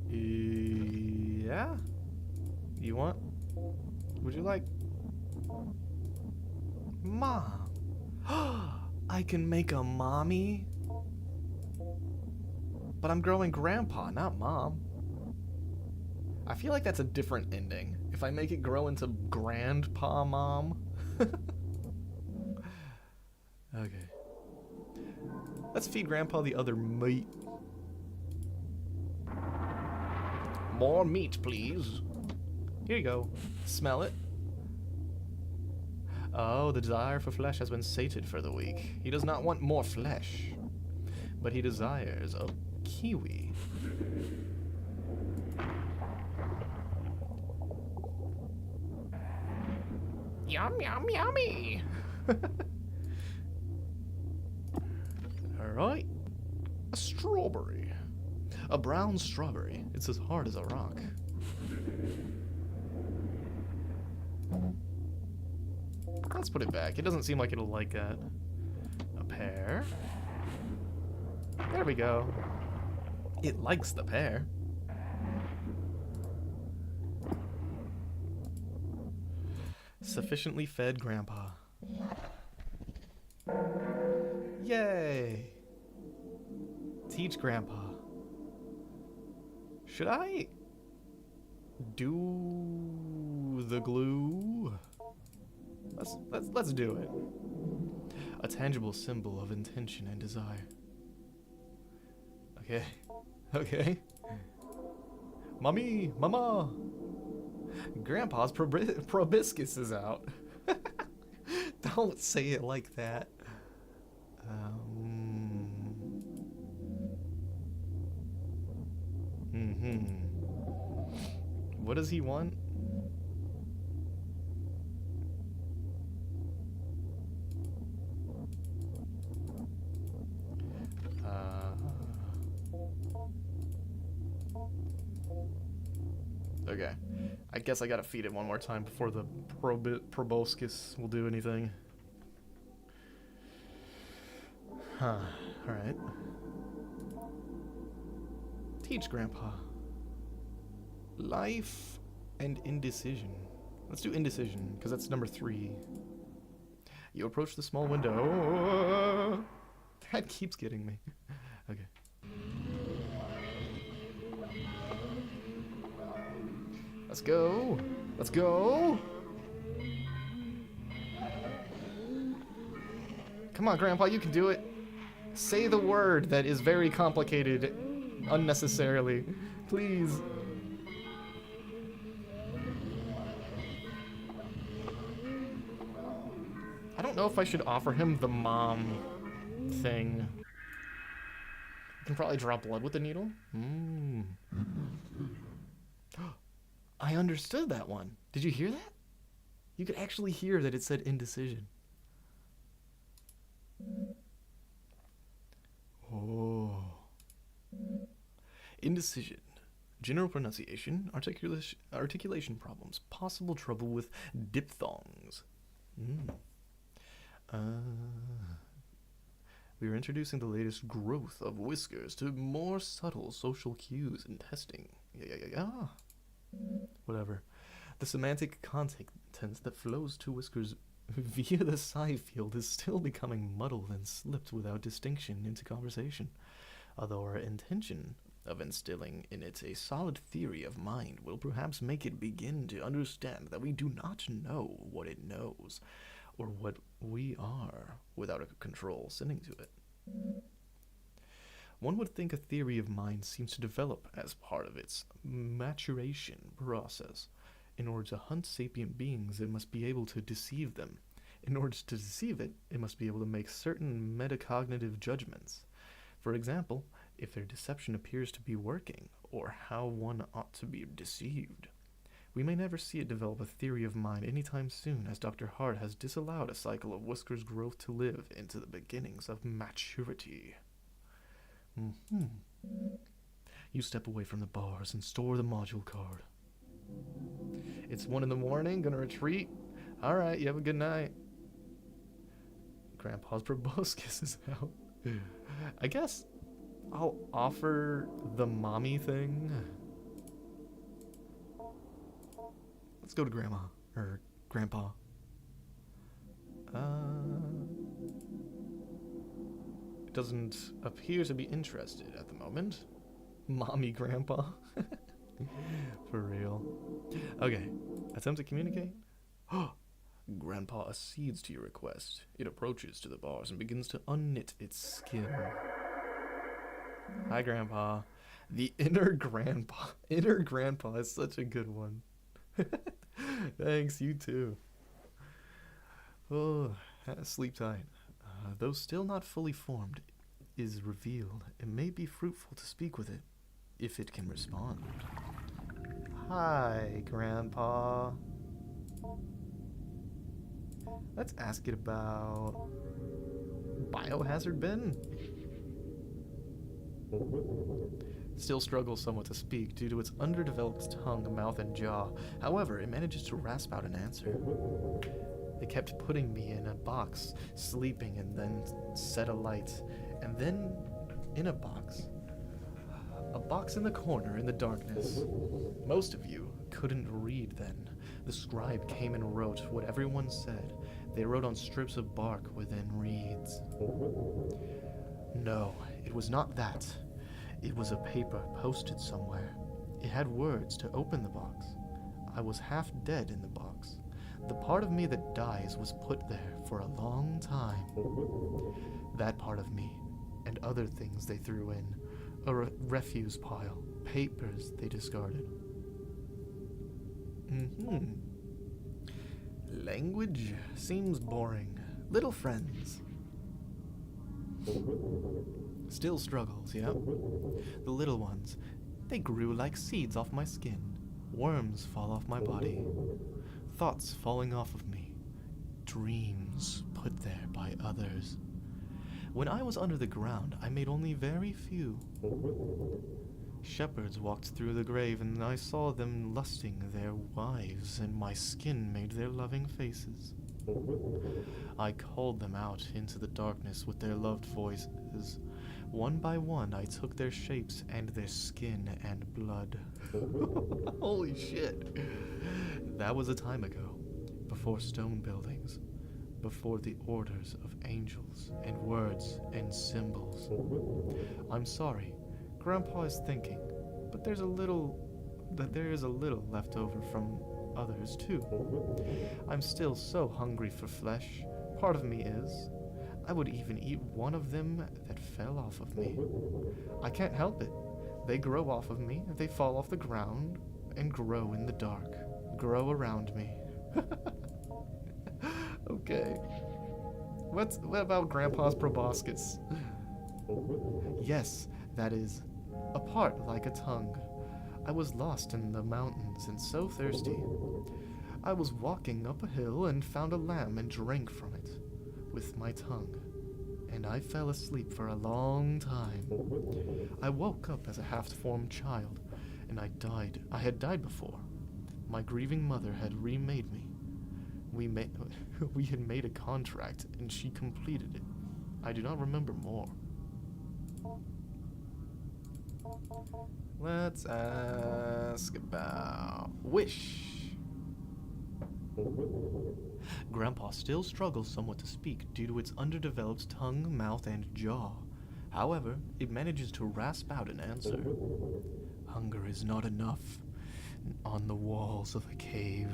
Yeah? You want? Would you like? Mom. I can make a mommy? But I'm growing Grandpa, not Mom. I feel like that's a different ending. If I make it grow into Grandpa Mom. Okay. Let's feed Grandpa the other meat. More meat, please. Here you go. Smell it. Oh, the desire for flesh has been sated for the week. He does not want more flesh, but he desires a kiwi. Yum, yum, yummy. Alright. A strawberry. A brown strawberry. It's as hard as a rock. Let's put it back. It doesn't seem like it'll like that. A pear. There we go. It likes the pear. Sufficiently fed Grandpa. Yay! Teach Grandpa. Should I do the glue? Let's do it. A tangible symbol of intention and desire. Okay. Mommy, Mama. Grandpa's proboscis is out. Don't say it like that. What does he want? I guess I gotta feed it one more time before the proboscis will do anything. Huh. Alright. Teach Grandpa. Life and indecision. Let's do indecision, because that's number 3. You approach the small window. That keeps getting me. Okay. Let's go. Let's go. Come on, Grandpa, you can do it. Say the word that is very complicated unnecessarily. Please. I don't know if I should offer him the mom thing. You can probably draw blood with the needle. I understood that one. Did you hear that? You could actually hear that it said indecision. Oh. Indecision. General pronunciation, articulation problems, possible trouble with diphthongs. We are introducing the latest growth of whiskers to more subtle social cues and testing. Yeah. Whatever. The semantic content that flows to whiskers via the psi field is still becoming muddled and slipped without distinction into conversation, although our intention of instilling in it a solid theory of mind will perhaps make it begin to understand that we do not know what it knows, or what we are, without a control sending to it. One would think a theory of mind seems to develop as part of its maturation process. In order to hunt sapient beings, it must be able to deceive them. In order to deceive it, it must be able to make certain metacognitive judgments. For example, if their deception appears to be working, or how one ought to be deceived. We may never see it develop a theory of mind anytime soon, as Dr. Hart has disallowed a cycle of whiskers growth to live into the beginnings of maturity. You step away from the bars and store the module card. It's 1 a.m, gonna retreat. Alright, you have a good night. Grandpa's proboscis is out. I guess I'll offer the mommy thing. Let's go to Grandma, or Grandpa. It doesn't appear to be interested at the moment. Mommy Grandpa. For real. Okay, attempt to communicate. Grandpa accedes to your request. It approaches to the bars and begins to unknit its skin. Hi, Grandpa. The inner grandpa. Inner grandpa is such a good one. Thanks, you too. Oh, sleep tight. Though still not fully formed, is revealed. It may be fruitful to speak with it, if it can respond. Hi, Grandpa. Let's ask it about biohazard bin. Still struggles somewhat to speak due to its underdeveloped tongue, mouth, and jaw. However, it manages to rasp out an answer. They kept putting me in a box, sleeping, and then set a light, and then in a box. A box in the corner in the darkness. Most of you couldn't read then. The scribe came and wrote what everyone said. They wrote on strips of bark within reeds. No, it was not that. It was a paper posted somewhere. It had words to open the box. I was half dead in the box. The part of me that dies was put there for a long time. That part of me, and other things they threw in. A refuse pile. Papers they discarded. Language seems boring. Little friends. Still struggles, yeah? The little ones, they grew like seeds off my skin. Worms fall off my body. Thoughts falling off of me. Dreams put there by others. When I was under the ground, I made only very few. Shepherds walked through the grave, and I saw them lusting their wives, and my skin made their loving faces. I called them out into the darkness with their loved voices. One by one, I took their shapes and their skin and blood. Holy shit. That was a time ago, before stone buildings, before the orders of angels and words and symbols. I'm sorry, Grandpa is thinking, but there is a little left over from others too. I'm still so hungry for flesh. Part of me is. I would even eat one of them that fell off of me. I can't help it. They grow off of me, they fall off the ground, and grow in the dark. Grow around me. Okay. What about Grandpa's proboscis? Yes, that is, a part like a tongue. I was lost in the mountains and so thirsty. I was walking up a hill and found a lamb and drank from it with my tongue, and I fell asleep for a long time. I woke up as a half-formed child, and I had died before. My grieving mother had remade me. We had made a contract, and she completed it. I do not remember more. Let's ask about wish. Grandpa still struggles somewhat to speak due to its underdeveloped tongue, mouth, and jaw. However, it manages to rasp out an answer. Hunger is not enough. On the walls of the cave,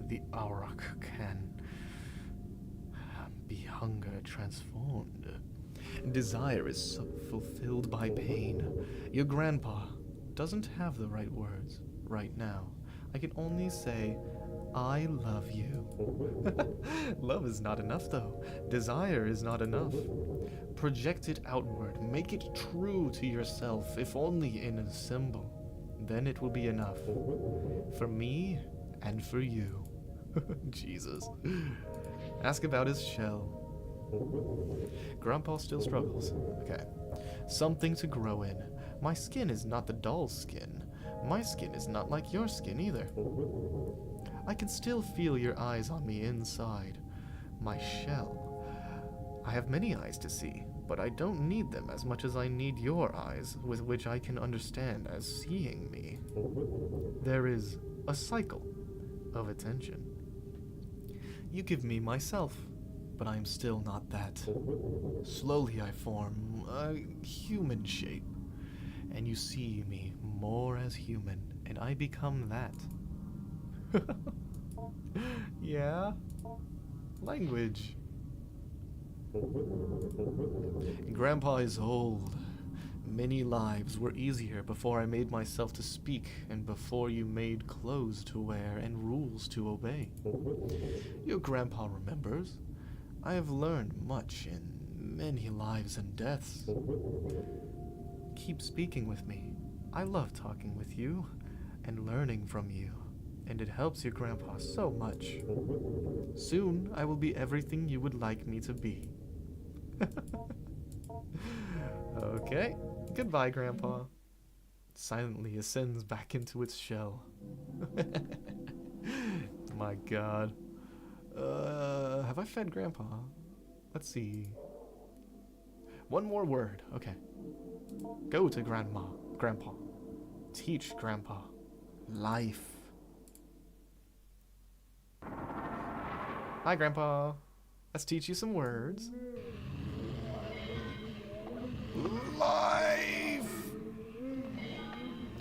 the auroch can be hunger transformed. Desire is fulfilled by pain. Your grandpa doesn't have the right words right now. I can only say, I love you. Love is not enough, though. Desire is not enough. Project it outward. Make it true to yourself, if only in a symbol. Then it will be enough. For me and for you. Jesus. Ask about his shell. Grandpa still struggles. Okay. Something to grow in. My skin is not the doll's skin. My skin is not like your skin either. I can still feel your eyes on me inside. My shell. I have many eyes to see, but I don't need them as much as I need your eyes, with which I can understand as seeing me. There is a cycle of attention. You give me myself, but I am still not that. Slowly I form a human shape, and you see me more as human, and I become that. Yeah? Language. Grandpa is old. Many lives were easier before I made myself to speak, and before you made clothes to wear and rules to obey. Your grandpa remembers. I have learned much in many lives and deaths. Keep speaking with me. I love talking with you and learning from you, and it helps your grandpa so much. Soon I will be everything you would like me to be. Okay, goodbye, Grandpa. Silently ascends back into its shell. My God. Have I fed Grandpa? Let's see. One more word. Okay. Go to Grandpa. Teach Grandpa. Life. Hi, Grandpa. Let's teach you some words. Life!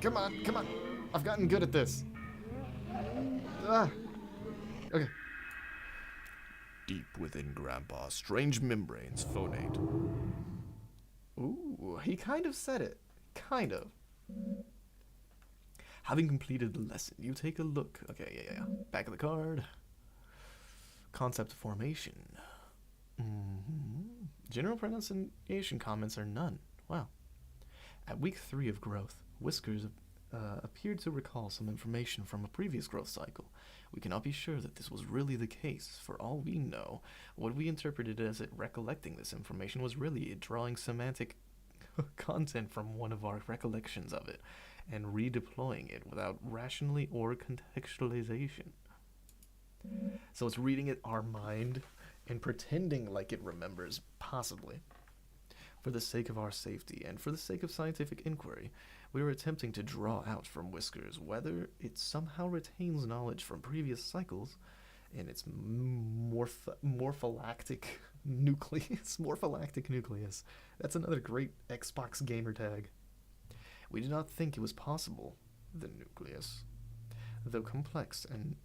Come on. I've gotten good at this. Okay. Deep within Grandpa, strange membranes phonate. Ooh, he kind of said it. Kind of. Having completed the lesson, you take a look. Okay, yeah. Back of the card. Concept formation. General pronunciation comments are none. Wow. At week 3 of growth, Whiskers appeared to recall some information from a previous growth cycle. We cannot be sure that this was really the case. For all we know, what we interpreted as it recollecting this information was really it drawing semantic content from one of our recollections of it, and redeploying it without rationally or contextualization. So it's reading it our mind and pretending like it remembers, possibly. For the sake of our safety and for the sake of scientific inquiry, we are attempting to draw out from Whiskers whether it somehow retains knowledge from previous cycles in its morpholactic nucleus. Morpholactic nucleus. That's another great Xbox gamer tag. We did not think it was possible, the nucleus, though complex and...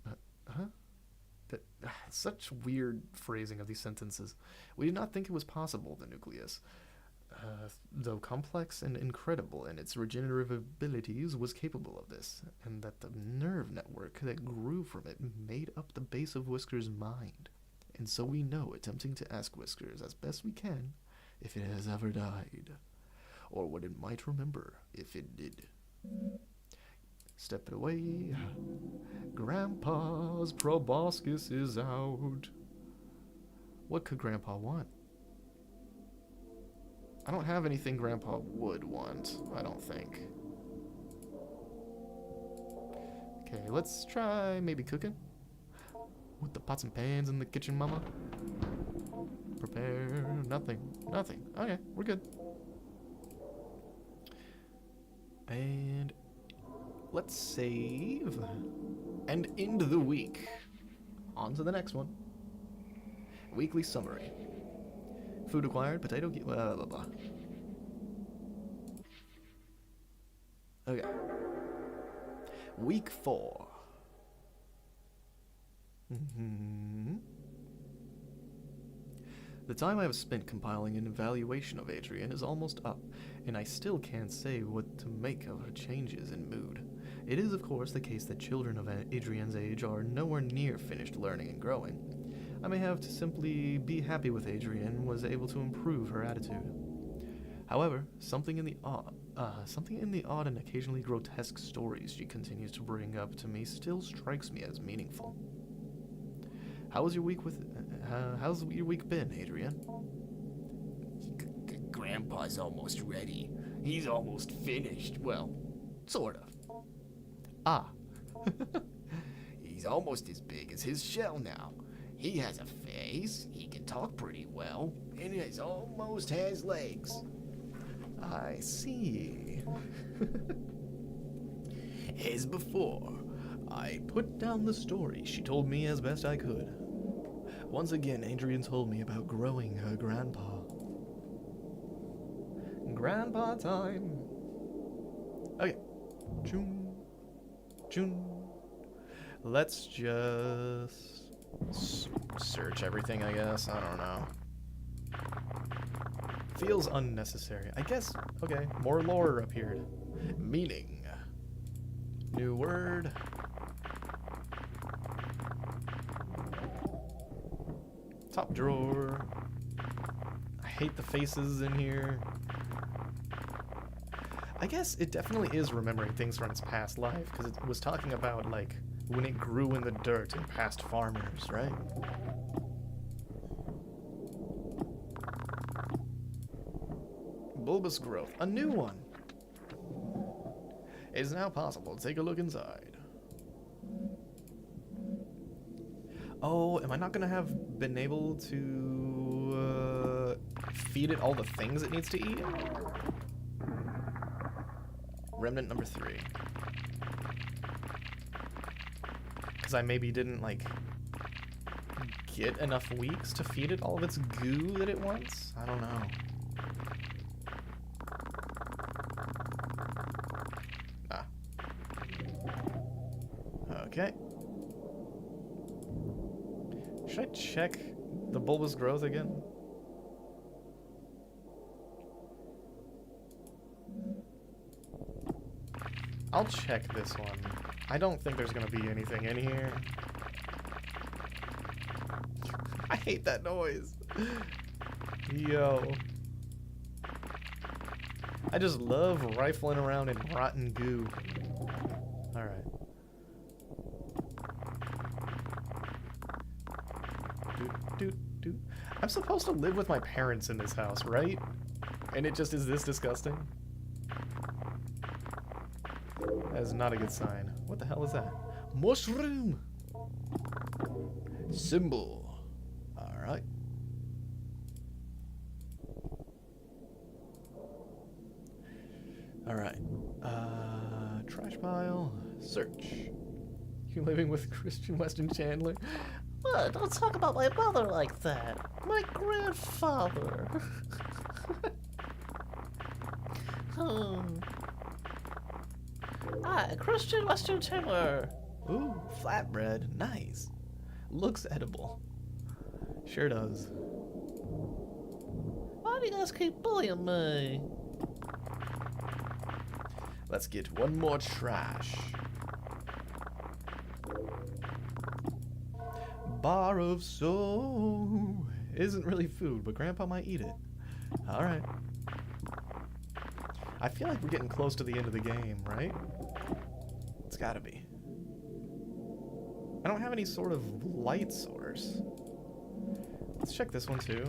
such weird phrasing of these sentences. We did not think it was possible, the nucleus, though complex and incredible in its regenerative abilities, was capable of this, and that the nerve network that grew from it made up the base of Whiskers' mind. And so we know, attempting to ask Whiskers as best we can, if it has ever died, or what it might remember if it did. Step it away. Grandpa's proboscis is out. What could Grandpa want? I don't have anything Grandpa would want, I don't think. Okay, let's try maybe cooking. With the pots and pans in the kitchen, mama. Prepare. Nothing. Nothing. Okay, we're good. And let's save and end the week. On to the next one. Weekly summary. Food acquired, potato, blah, blah, blah. Okay. Week 4. The time I have spent compiling an evaluation of Adrian is almost up, and I still can't say what to make of her changes in mood. It is, of course, the case that children of Adrian's age are nowhere near finished learning and growing. I may have to simply be happy with Adrian was able to improve her attitude. However, something in the odd and occasionally grotesque stories she continues to bring up to me still strikes me as meaningful. How's your week been, Adrian? Grandpa's almost ready. He's almost finished. Well, sort of. Ah. He's almost as big as his shell now. He has a face, he can talk pretty well, and he almost has legs. I see. As before, I put down the story she told me as best I could. Once again, Adrian told me about growing her grandpa. Grandpa time. Okay. June. Let's just search everything, I guess. I don't know. Feels unnecessary. I guess, okay, more lore appeared. Meaning. New word. Top drawer. I hate the faces in here. I guess it definitely is remembering things from its past life, because it was talking about, like, when it grew in the dirt and past farmers, right? Bulbous growth. A new one. It is now possible to take a look inside. Oh, am I not going to have been able to feed it all the things it needs to eat? Remnant number 3. Because I maybe didn't, like, get enough weeks to feed it all of its goo that it wants? I don't know. Ah. Okay. Should I check the bulbous growth again? I'll check this one. I don't think there's gonna be anything in here. I hate that noise. Yo. I just love rifling around in rotten goo. Alright. Doot. I'm supposed to live with my parents in this house, right? And it just is this disgusting? That is not a good sign. What the hell is that? Mushroom! Symbol. Alright. Alright. Trash pile. Search. You living with Christian Weston Chandler? What? Don't talk about my mother like that. My grandfather. Hi, Christian Western Taylor. Ooh, flatbread. Nice. Looks edible. Sure does. Why do you guys keep bullying me? Let's get one more trash. Bar of soul. Isn't really food, but Grandpa might eat it. Alright. I feel like we're getting close to the end of the game, right? It's gotta be. I don't have any sort of light source. Let's check this one too.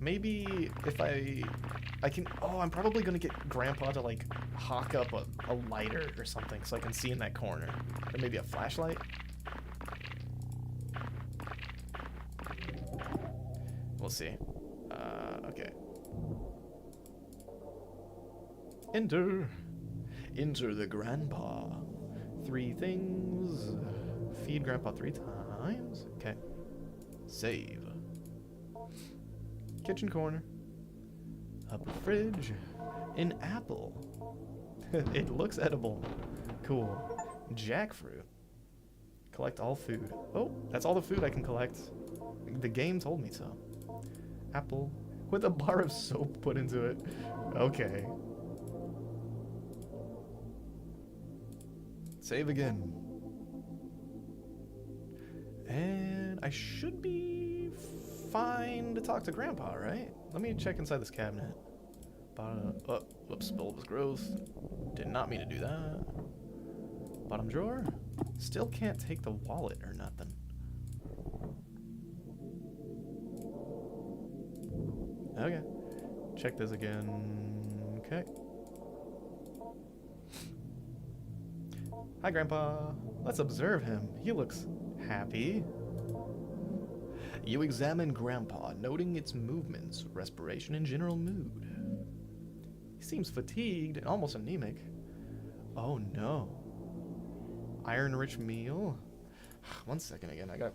Maybe if I can... Oh, I'm probably gonna get Grandpa to like hawk up a lighter or something so I can see in that corner. Or maybe a flashlight. We'll see. Okay. Enter. Enter the Grandpa. 3 things. Feed Grandpa 3 times. Okay. Save. Kitchen corner. Upper fridge. An apple. It looks edible. Cool. Jackfruit. Collect all food. Oh, that's all the food I can collect. The game told me so. Apple with a bar of soap put into it. Okay. Save again. And I should be fine to talk to Grandpa, right? Let me check inside this cabinet. Whoops, bulbous growth. Did not mean to do that. Bottom drawer. Still can't take the wallet or nothing. Okay. Check this again. Okay. Hi, Grandpa. Let's observe him. He looks happy. You examine Grandpa, noting its movements, respiration, and general mood. He seems fatigued and almost anemic. Oh no. Iron-rich meal? 1 second again, I gotta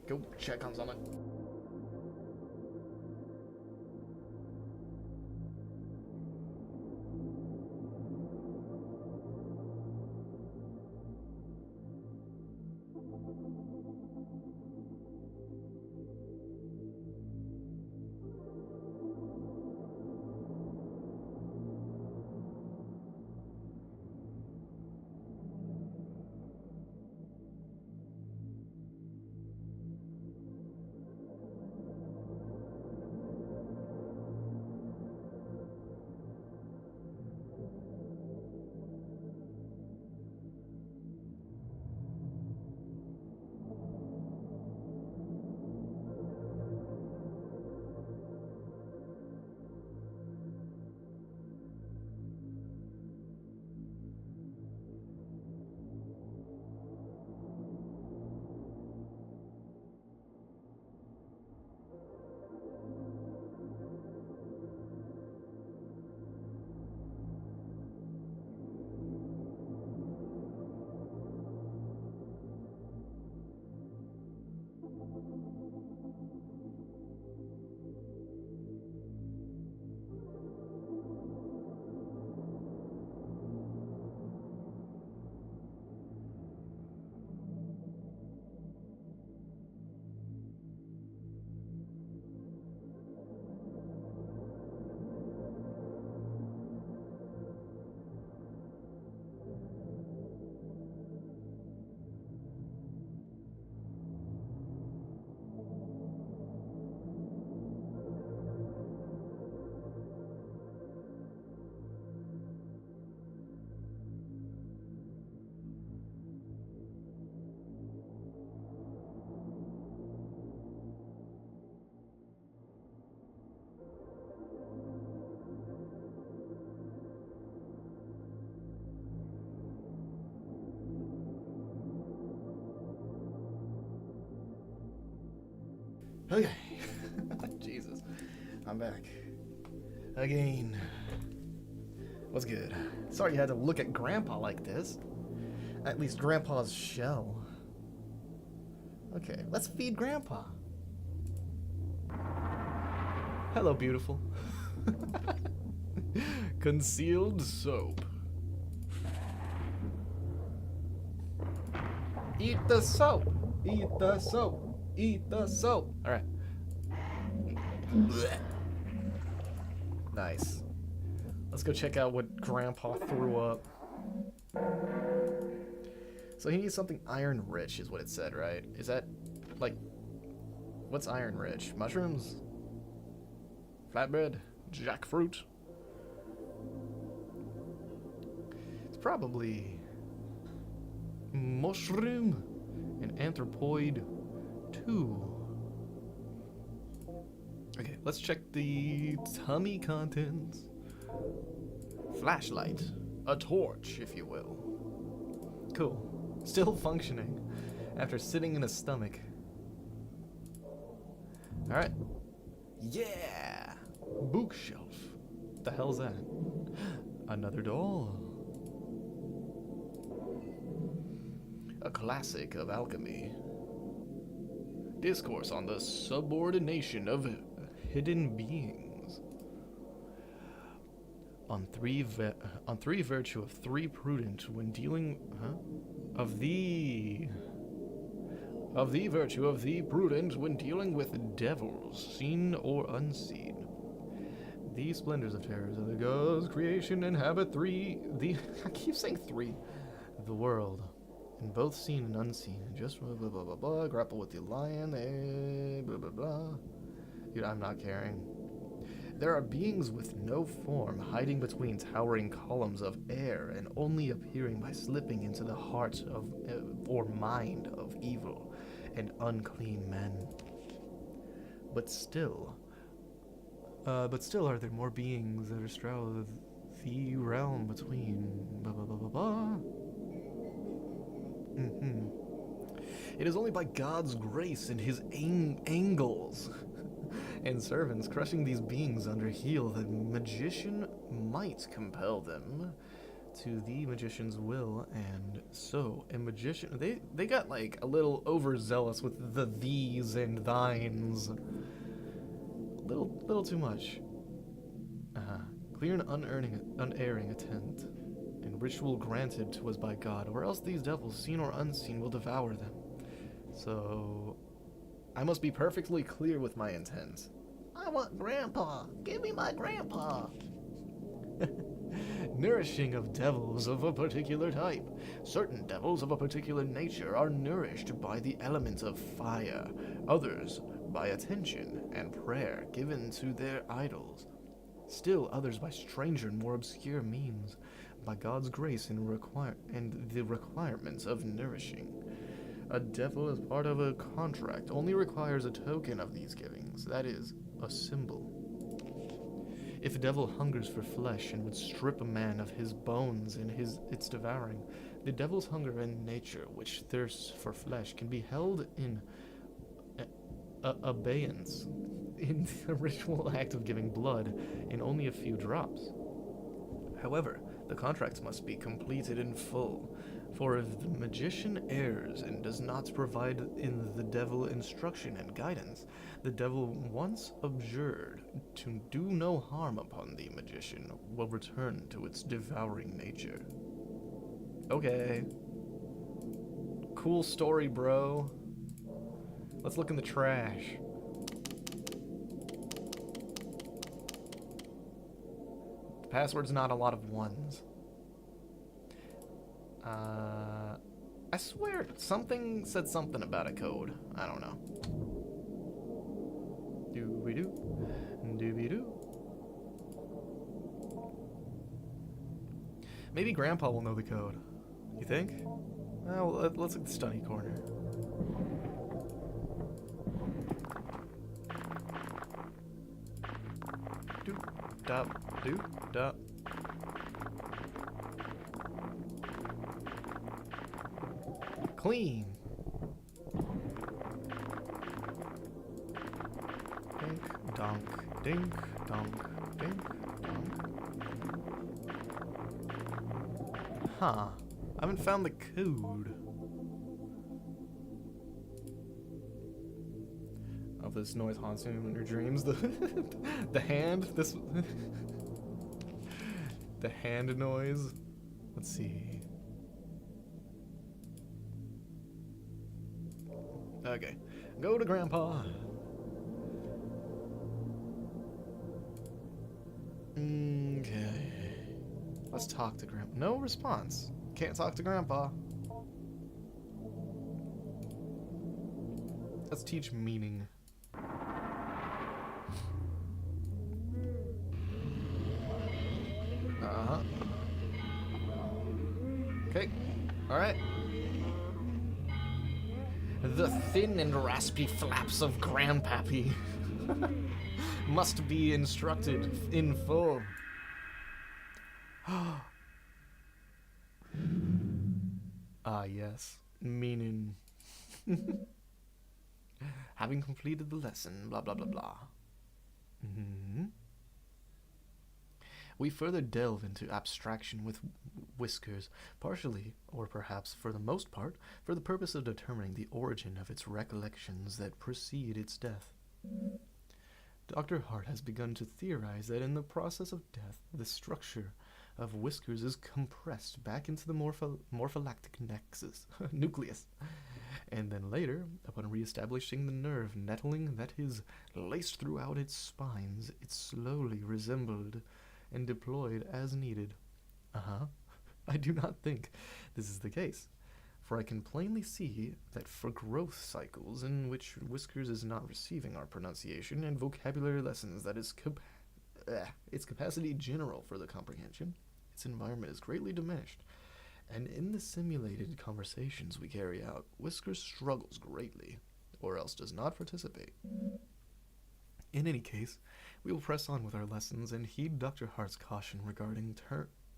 go check on something. Okay. Jesus. I'm back. Again. What's good? Sorry you had to look at Grandpa like this. At least Grandpa's shell. Okay, let's feed Grandpa. Hello, beautiful. Concealed soap. Eat the soap. Eat the soap. Eat the soap. All right. Nice. Let's go check out what Grandpa threw up. So he needs something iron rich, is what it said, right? Is that, like, what's iron rich? Mushrooms? Flatbread? Jackfruit? It's probably mushroom and anthropoid 2. Okay, let's check the tummy contents. Flashlight. A torch, if you will. Cool. Still functioning after sitting in a stomach. Alright. Yeah! Bookshelf. What the hell's that? Another doll. A classic of alchemy. Discourse on the subordination of hidden beings. On three virtue of three prudent when dealing of the virtue of the prudent when dealing with devils, seen or unseen. These splendors of terrors of the God's creation inhabit I keep saying three. The world. In both seen and unseen. Just blah blah blah blah blah. Grapple with the lion, blah blah blah. Dude, I'm not caring. There are beings with no form, hiding between towering columns of air, and only appearing by slipping into the heart of, or mind of evil and unclean men. But still are there more beings that are straddle the realm between blah blah blah blah blah. It is only by God's grace and his angels and servants crushing these beings under heel that magician might compel them to the magician's will. And so a magician, they got like a little overzealous with the these and thines. Little too much. Clear and unerring intent, and ritual granted to us by God, or else these devils, seen or unseen, will devour them. So I must be perfectly clear with my intent. I want Grandpa. Give me my Grandpa. Nourishing of devils of a particular type. Certain devils of a particular nature are nourished by the element of fire, others by attention and prayer given to their idols. Still others by stranger and more obscure means, by God's grace and the requirements of nourishing. A devil, as part of a contract, only requires a token of these givings, that is, a symbol. If a devil hungers for flesh and would strip a man of his bones in its devouring, the devil's hunger and nature, which thirsts for flesh, can be held in abeyance in the ritual act of giving blood in only a few drops. However, the contracts must be completed in full, for if the magician errs and does not provide in the devil instruction and guidance, the devil, once abjured to do no harm upon the magician, will return to its devouring nature. Okay. Cool story, bro. Let's look in the trash. The password's not a lot of ones. I swear something said something about a code. I don't know. Doo-wee-doo. Doo-wee-doo. Maybe Grandpa will know the code. You think? Well, let's look at the study corner. Doop-dop, doop-dop. Clean. Donk, dink, donk, dink, donk. Huh. I haven't found the code. Oh, this noise haunts you in your dreams. The hand, this the hand noise. Let's see. Okay. Go to Grandpa. Okay. Let's talk to Grandpa. No response. Can't talk to Grandpa. Let's teach meaning. Uh-huh. Okay. Alright. The thin and raspy flaps of Grandpappy must be instructed in full. Ah, yes. Meaning. Having completed the lesson, blah, blah, blah, blah. We further delve into abstraction with Whiskers, partially, or perhaps for the most part, for the purpose of determining the origin of its recollections that precede its death. Dr. Hart has begun to theorize that in the process of death, the structure of Whiskers is compressed back into the morpholactic nucleus, and then later, upon re-establishing the nerve nettling that is laced throughout its spines, it slowly resembled and deployed as needed. I do not think this is the case, for I can plainly see that for growth cycles in which Whiskers is not receiving our pronunciation and vocabulary lessons, that is its capacity general for the comprehension, its environment is greatly diminished, and in the simulated conversations we carry out, Whiskers struggles greatly, or else does not participate. In any case, we will press on with our lessons and heed Dr. Hart's caution regarding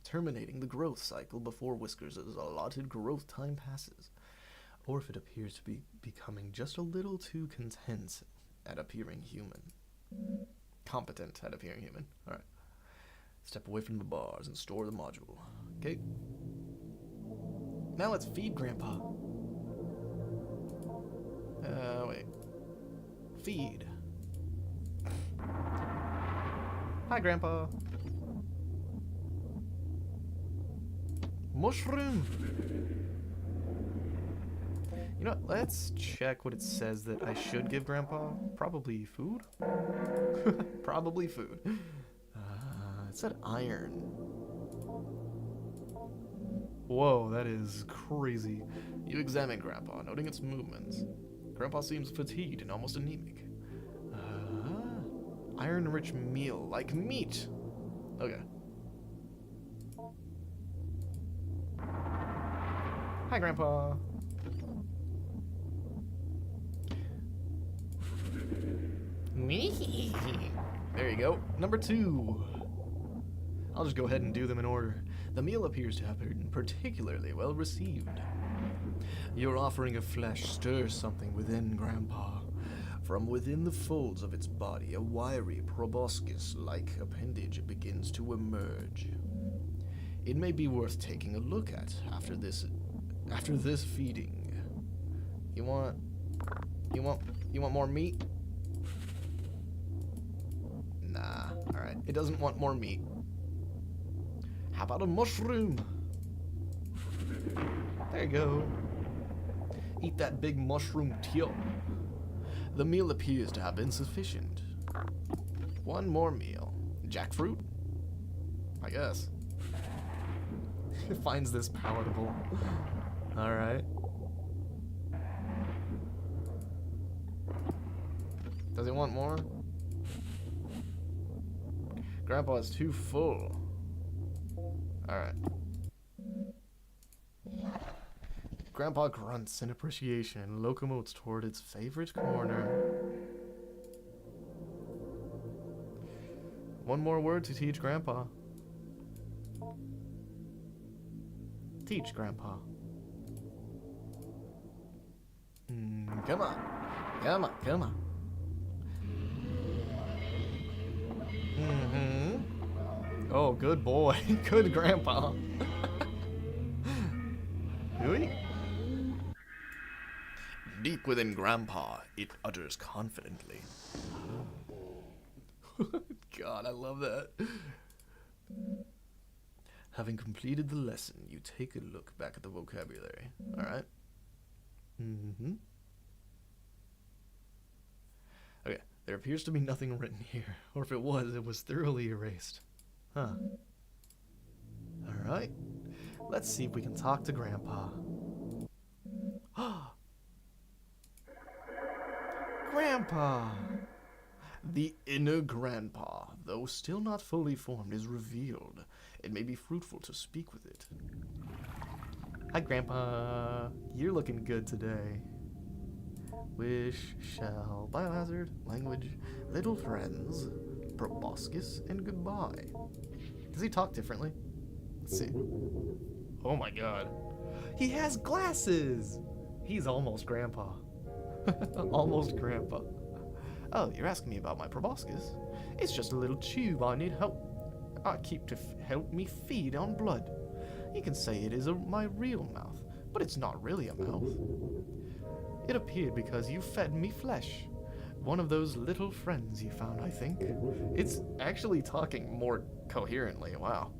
terminating the growth cycle before Whiskers' allotted growth time passes, or if it appears to be becoming just a little too content at appearing human. Competent at appearing human. Alright. Step away from the bars and store the module. Okay. Now let's feed Grandpa. Wait. Feed. Hi, Grandpa. Mushroom. You know what? Let's check what it says that I should give Grandpa. Probably food? Probably food. It said iron. Whoa, that is crazy. You examine Grandpa, noting its movements. Grandpa seems fatigued and almost anemic. Iron-rich meal, like meat. Okay. Hi, Grandpa. There you go. Number 2. I'll just go ahead and do them in order. The meal appears to have been particularly well received. Your offering of flesh stirs something within Grandpa. From within the folds of its body, a wiry proboscis-like appendage begins to emerge. It may be worth taking a look at after this feeding. You want more meat? Nah, alright. It doesn't want more meat. How about a mushroom? There you go. Eat that big mushroom tio. The meal appears to have been sufficient. One more meal. Jackfruit? I guess. It finds this palatable. Alright. Does he want more? Grandpa is too full. Alright. Grandpa grunts in appreciation and locomotes toward its favorite corner. One more word to teach Grandpa. Teach Grandpa. Come on. Come on, come on. Oh, good boy. Good grandpa. Really? Deep within Grandpa, it utters confidently. God, I love that. Having completed the lesson, you take a look back at the vocabulary. Alright? Mm-hmm. Okay, there appears to be nothing written here. Or if it was thoroughly erased. Huh. Alright. Let's see if we can talk to Grandpa. Grandpa! The inner grandpa, though still not fully formed, is revealed. It may be fruitful to speak with it. Hi, Grandpa. You're looking good today. Wish, shall, biohazard, language, little friends, proboscis, and goodbye. Does he talk differently? Let's see. Oh my god. He has glasses! He's almost Grandpa. Almost Grandpa. Oh, you're asking me about my proboscis? It's just a little tube I need help. I keep to help me feed on blood. You can say it is my real mouth, but it's not really a mouth. It appeared because you fed me flesh. One of those little friends you found, I think. It's actually talking more coherently, wow.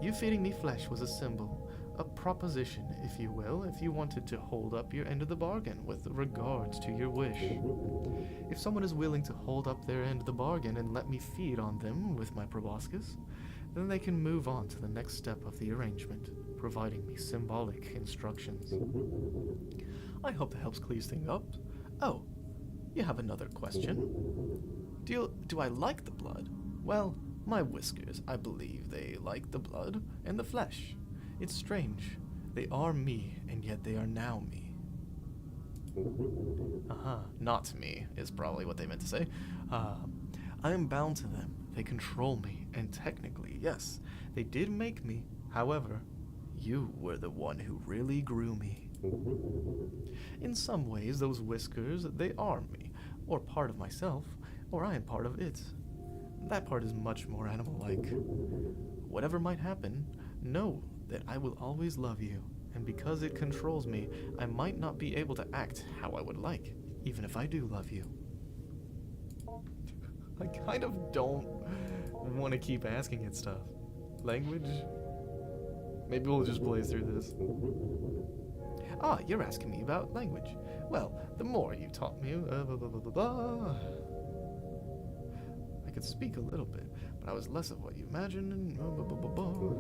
You feeding me flesh was a symbol, a proposition, if you will, if you wanted to hold up your end of the bargain with regards to your wish. If someone is willing to hold up their end of the bargain and let me feed on them with my proboscis, then they can move on to the next step of the arrangement, providing me symbolic instructions. I hope that helps clear things up. Oh, you have another question? Do I like the blood? Well, my whiskers, I believe they like the blood and the flesh. It's strange. They are me, and yet they are now me. Not me, is probably what they meant to say. I am bound to them. They control me, and technically, yes, they did make me. However, you were the one who really grew me. In some ways, those whiskers, they are me, or part of myself, or I am part of it. That part is much more animal-like. Whatever might happen, know that I will always love you, and because it controls me, I might not be able to act how I would like, even if I do love you. I kind of don't want to keep asking it stuff. Language? Maybe we'll just blaze through this. Ah, you're asking me about language. Well, the more you taught me, blah, blah, blah, blah, blah. I could speak a little bit, but I was less of what you imagined, and blah, blah, blah, blah, blah.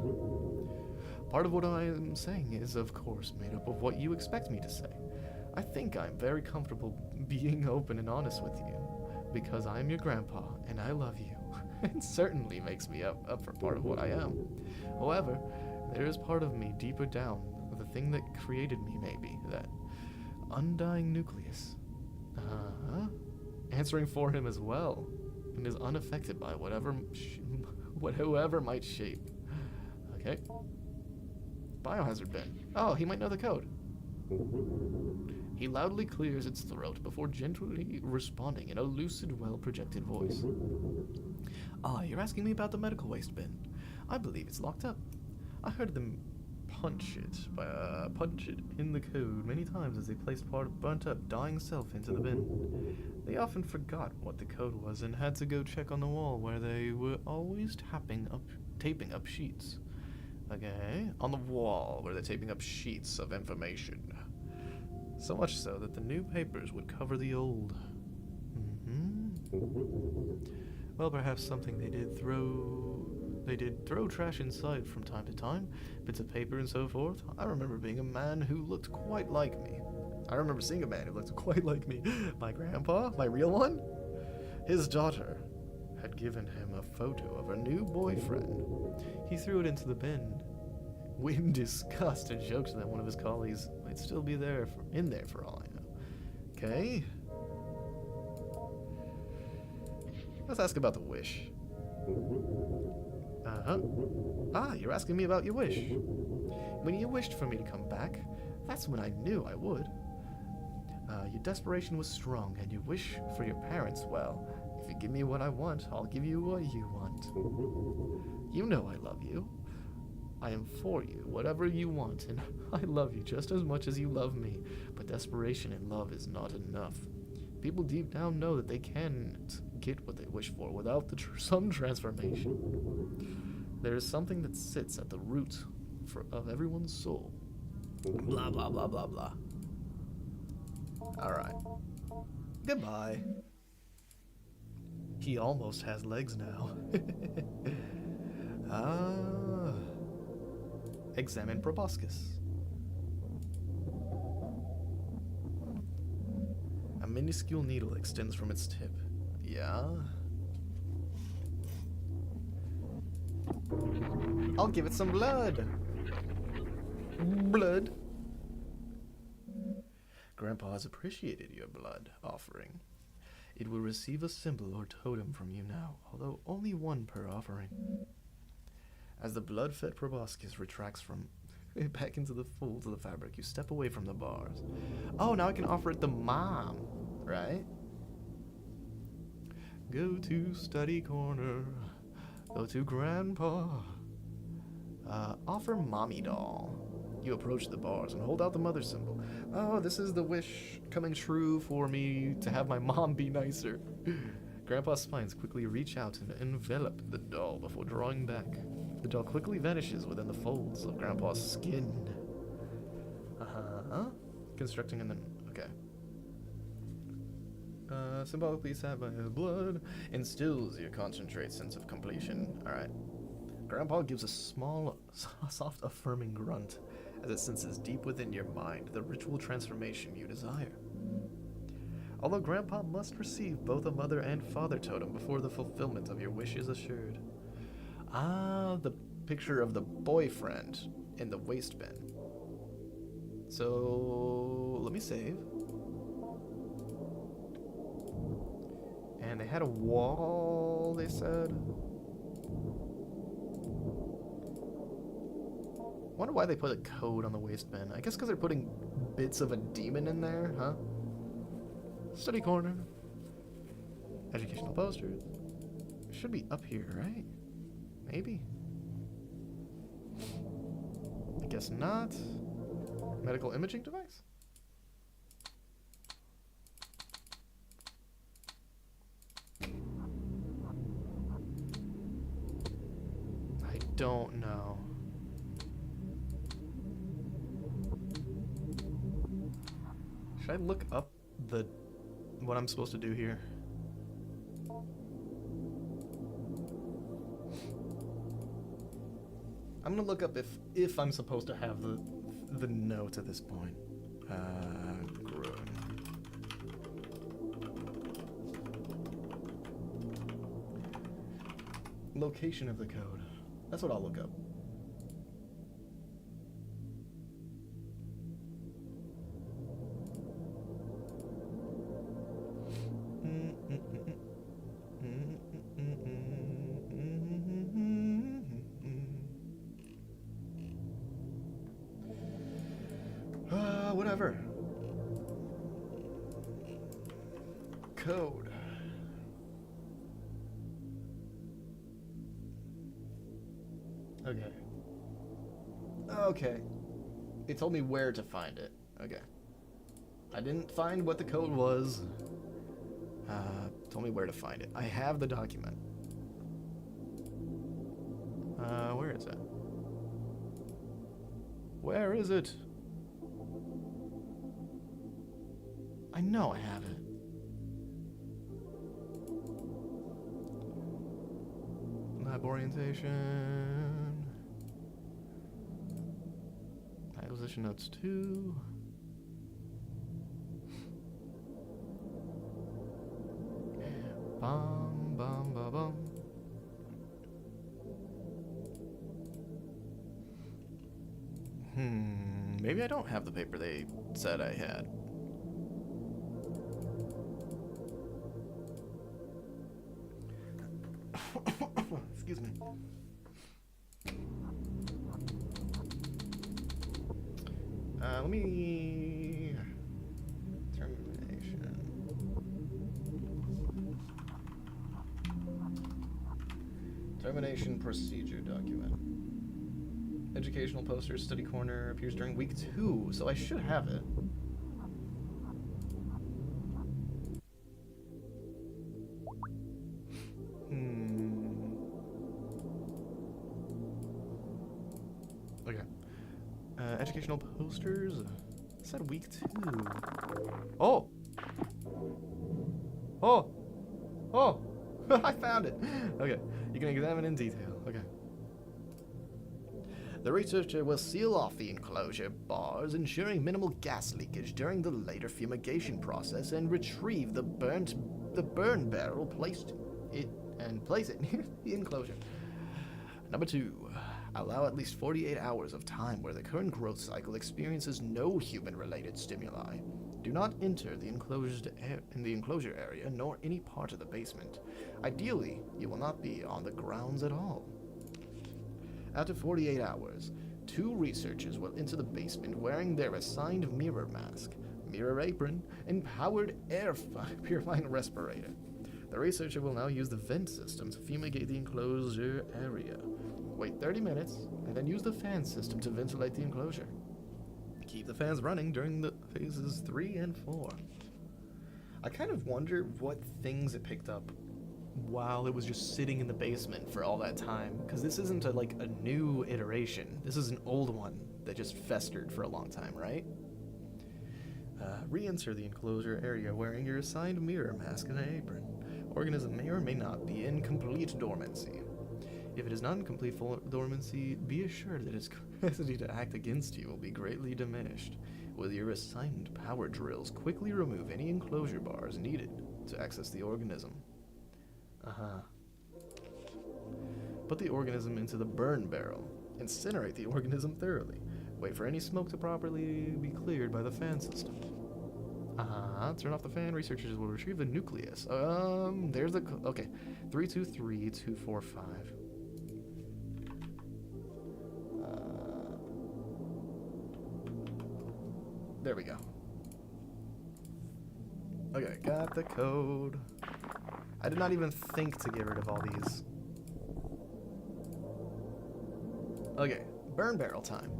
Part of what I am saying is, of course, made up of what you expect me to say. I think I'm very comfortable being open and honest with you, because I am your grandpa, and I love you. It certainly makes me up for part of what I am. However, there is part of me deeper down, the thing that created me maybe, that undying nucleus. Answering for him as well, and is unaffected by whoever might shape. Okay. Biohazard bin. Oh, he might know the code. He loudly clears its throat before gently responding in a lucid, well-projected voice. Ah, you're asking me about the medical waste bin. I believe it's locked up. I heard them punch it in the code many times as they placed part of burnt-up, dying self into the bin. They often forgot what the code was and had to go check on the wall where they were always taping up sheets. Okay, on the wall where they're taping up sheets of information. So much so that the new papers would cover the old. Well, perhaps something they did throw trash inside from time to time, bits of paper and so forth. I remember being a man who looked quite like me. I remember seeing a man who looked quite like me. My grandpa, my real one, his daughter had given him a photo of her new boyfriend. He threw it into the bin. In disgust, and joked that one of his colleagues might still be in there for all I know. Okay. Let's ask about the wish. Ah, you're asking me about your wish. When you wished for me to come back, that's when I knew I would. Your desperation was strong, and your wish for your parents, well, If you give me what I want, I'll give you what you want. You know I love you. I am for you, whatever you want, and I love you just as much as you love me. But desperation in love is not enough. People deep down know that they can't get what they wish for without some transformation. There is something that sits at the root of everyone's soul. Blah, blah, blah, blah, blah. Alright. Goodbye. He almost has legs now. Examine proboscis. A minuscule needle extends from its tip. Yeah? I'll give it some blood. Blood. Grandpa has appreciated your blood offering. It will receive a symbol or totem from you now, although only one per offering. As the blood-fed proboscis retracts from back into the folds of the fabric, you step away from the bars. Oh, now I can offer it to Mom, right? Go to study corner. Go to Grandpa. Offer Mommy doll. You approach the bars and hold out the mother symbol. Oh, this is the wish coming true for me to have my mom be nicer. Grandpa's spines quickly reach out and envelop the doll before drawing back. The doll quickly vanishes within the folds of Grandpa's skin. Constructing and then... okay. Symbolically sat by blood instills your concentrate sense of completion. Alright. Grandpa gives a small, soft, affirming grunt as it senses deep within your mind the ritual transformation you desire. Although Grandpa must receive both a mother and father totem before the fulfillment of your wish is assured. Ah, the picture of the boyfriend in the waste bin. So, let me save. And they had a wall, they said. Wonder why they put a code on the waste bin. I guess because they're putting bits of a demon in there, huh? Study corner. Educational posters. Should be up here, right? Maybe. I guess not. Medical imaging device? I don't know. Should I look up what I'm supposed to do here? I'm gonna look up if I'm supposed to have the note at this point. Grown. Location of the code. That's what I'll look up. Whatever. Code. Okay. Okay. It told me where to find it. Okay. I didn't find what the code was. Told me where to find it. I have the document. Where is it? Where is it? I know I have it. Lab orientation. Acquisition notes 2. Bum, bum, bum, bum. Maybe I don't have the paper they said I had. Excuse me. Let me... Termination. Termination procedure document. Educational poster, study corner, appears during week 2, so I should have it. Okay. Educational posters. It said week 2. Oh! Oh! Oh! I found it! Okay. You can examine in detail. Okay. The researcher will seal off the enclosure bars, ensuring minimal gas leakage during the later fumigation process, and retrieve the burn barrel, place it near the enclosure. Number 2. Allow at least 48 hours of time where the current growth cycle experiences no human-related stimuli. Do not enter the enclosure area nor any part of the basement. Ideally, you will not be on the grounds at all. After 48 hours, 2 researchers will enter the basement wearing their assigned mirror mask, mirror apron, and powered air purifying respirator. The researcher will now use the vent system to fumigate the enclosure area. Wait 30 minutes, and then use the fan system to ventilate the enclosure. Keep the fans running during the phases 3 and 4. I kind of wonder what things it picked up while it was just sitting in the basement for all that time, because this isn't a new iteration. This is an old one that just festered for a long time, right? Re-enter the enclosure area wearing your assigned mirror mask and an apron. Organism may or may not be in complete dormancy. If it is not in complete dormancy, be assured that its capacity to act against you will be greatly diminished. With your assigned power drills, quickly remove any enclosure bars needed to access the organism. Put the organism into the burn barrel. Incinerate the organism thoroughly. Wait for any smoke to properly be cleared by the fan system. Turn off the fan. Researchers will retrieve the nucleus. There's the... Okay. 323245. There we go. Okay, got the code. I did not even think to get rid of all these. Okay, burn barrel time.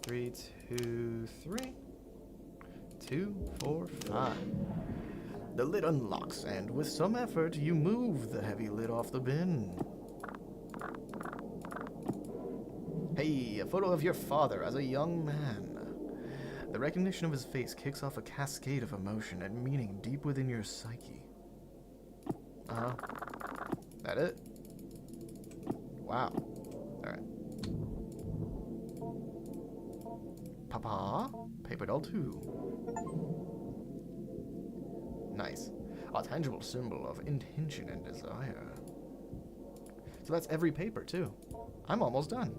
3, 2, 3. 2, 4, 5. The lid unlocks, and with some effort, you move the heavy lid off the bin. Hey, a photo of your father as a young man. The recognition of his face kicks off a cascade of emotion and meaning deep within your psyche. That it? Wow. Alright. Papa? Paper doll 2. Nice. A tangible symbol of intention and desire. So that's every paper, too. I'm almost done.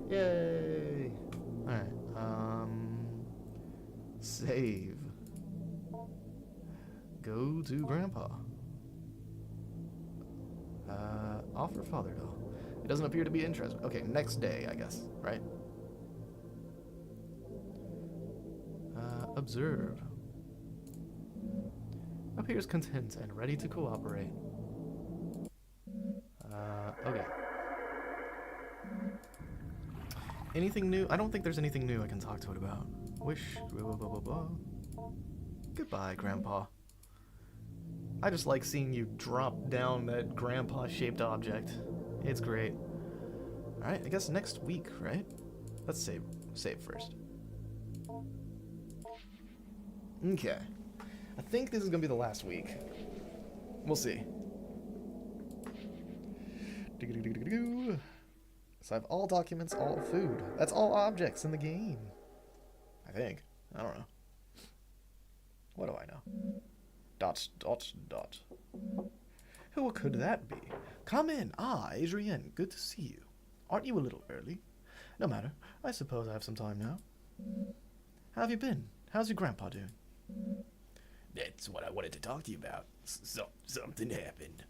Yay! Alright, save. Go to Grandpa. Offer father doll. It doesn't appear to be interested. Okay, next day, I guess, right? Observe. Appears content and ready to cooperate. Okay. Anything new? I don't think there's anything new I can talk to it about. Wish, blah, blah, blah, blah, blah. Goodbye, Grandpa. I just like seeing you drop down that grandpa-shaped object. It's great. Alright, I guess next week, right? Let's save first. Okay. I think this is gonna be the last week. We'll see. So I have all documents, all food. That's all objects in the game. I think. I don't know. What do I know? Dot, dot, dot. Who could that be? Come in. Ah, Adrienne, good to see you. Aren't you a little early? No matter. I suppose I have some time now. How have you been? How's your grandpa doing? That's what I wanted to talk to you about. Something happened.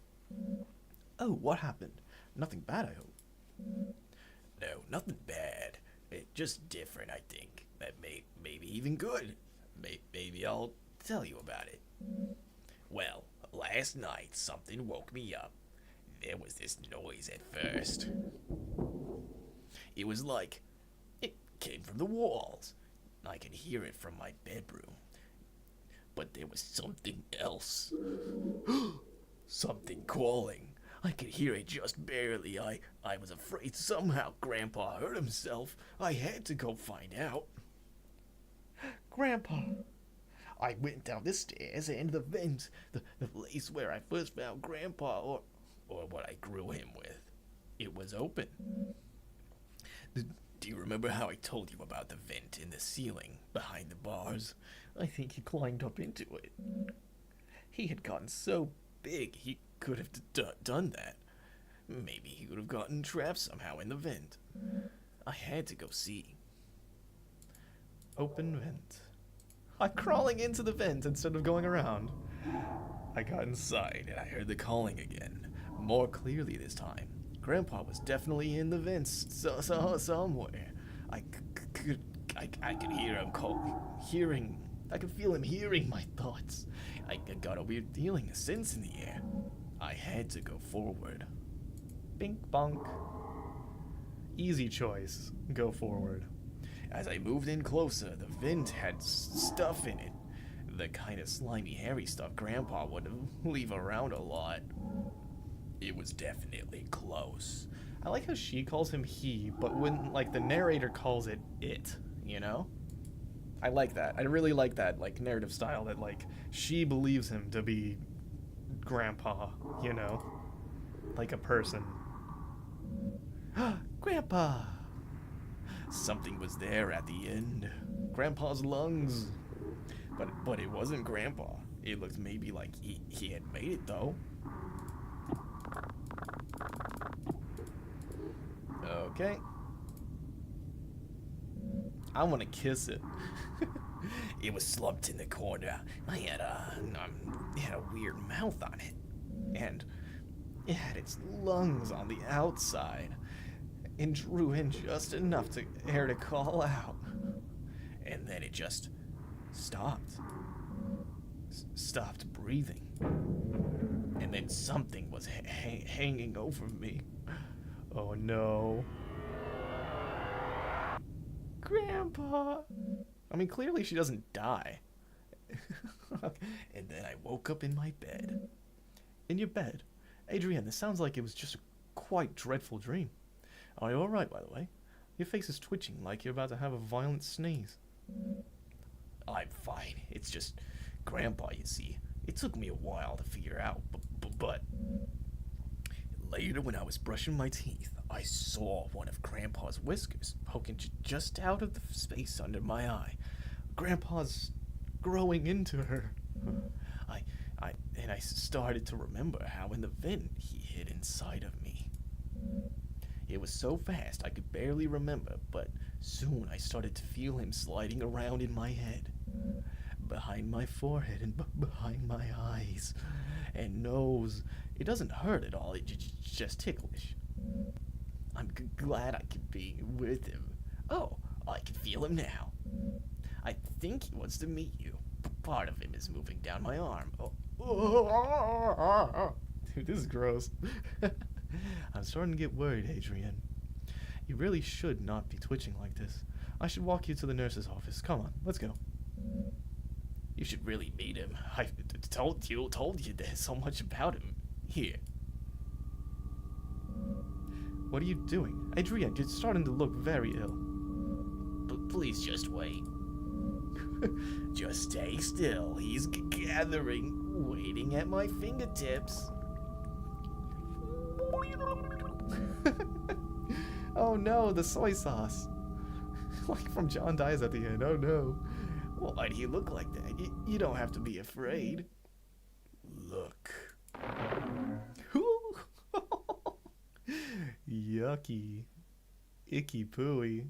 Oh, what happened? Nothing bad, I hope. No, nothing bad. Just different, I think. Maybe even good. Maybe I'll tell you about it. Well, last last night something woke me up. There was this noise at first. It was like it came from the walls. I could hear it from my bedroom. But there was something else. Something calling. I could hear it just barely. I was afraid somehow Grandpa hurt himself. I had to go find out. Grandpa. I went down the stairs and the vent, the place where I first found Grandpa, or what I grew him with. It was open. Do you remember how I told you about the vent in the ceiling behind the bars? I think he climbed up into it. He had gotten so big he could have done that. Maybe he would have gotten trapped somehow in the vent. I had to go see. Open vent. I'm crawling into the vent instead of going around. I got inside and I heard the calling again, more clearly this time. Grandpa was definitely in the vents somewhere. I could hear him I could feel him hearing my thoughts. I got a weird feeling, a sense in the air. I had to go forward. Bink bonk. Easy choice. Go forward. As I moved in closer, the vent had stuff in it. The kind of slimy, hairy stuff Grandpa would leave around a lot. It was definitely close. I like how she calls him he, but when, like, the narrator calls it, you know? I like that. I really like that, like, narrative style that, like, she believes him to be Grandpa, you know? Like a person. Grandpa! Something was there at the end. Grandpa's lungs. But it wasn't Grandpa. It looked maybe like he had made it, though. Okay. I want to kiss it. It was slumped in the corner. It had a weird mouth on it. And it had its lungs on the outside. And drew in just enough air to call out. And then it just stopped. Stopped breathing. And then something was hanging over me. Oh no. Grandpa! I mean, clearly she doesn't die. And then I woke up in my bed. In your bed? Adrienne, this sounds like it was just a quite dreadful dream. Are you alright, by the way? Your face is twitching like you're about to have a violent sneeze. I'm fine. It's just Grandpa, you see. It took me a while to figure out, but later when I was brushing my teeth, I saw one of Grandpa's whiskers poking just out of the space under my eye. Grandpa's growing into her. I started to remember how in the vent he hid inside of me. It was so fast I could barely remember, but soon I started to feel him sliding around in my head, behind my forehead and behind my eyes and nose. It doesn't hurt at all, it's just ticklish. I'm glad I could be with him. Oh, I can feel him now. I think he wants to meet you. Part of him is moving down my arm. Dude, this is gross. I'm starting to get worried, Adrienne. You really should not be twitching like this. I should walk you to the nurse's office. Come on, let's go. You should really meet him. I told you there's so much about him. Here. What are you doing? Adrienne, you're starting to look very ill. Please just wait. Just stay still. He's gathering, waiting at my fingertips. Oh no, the soy sauce. Like from John Dies at the end. Oh no. Why do you look like that? You don't have to be afraid. Look. Yucky. Icky pooey.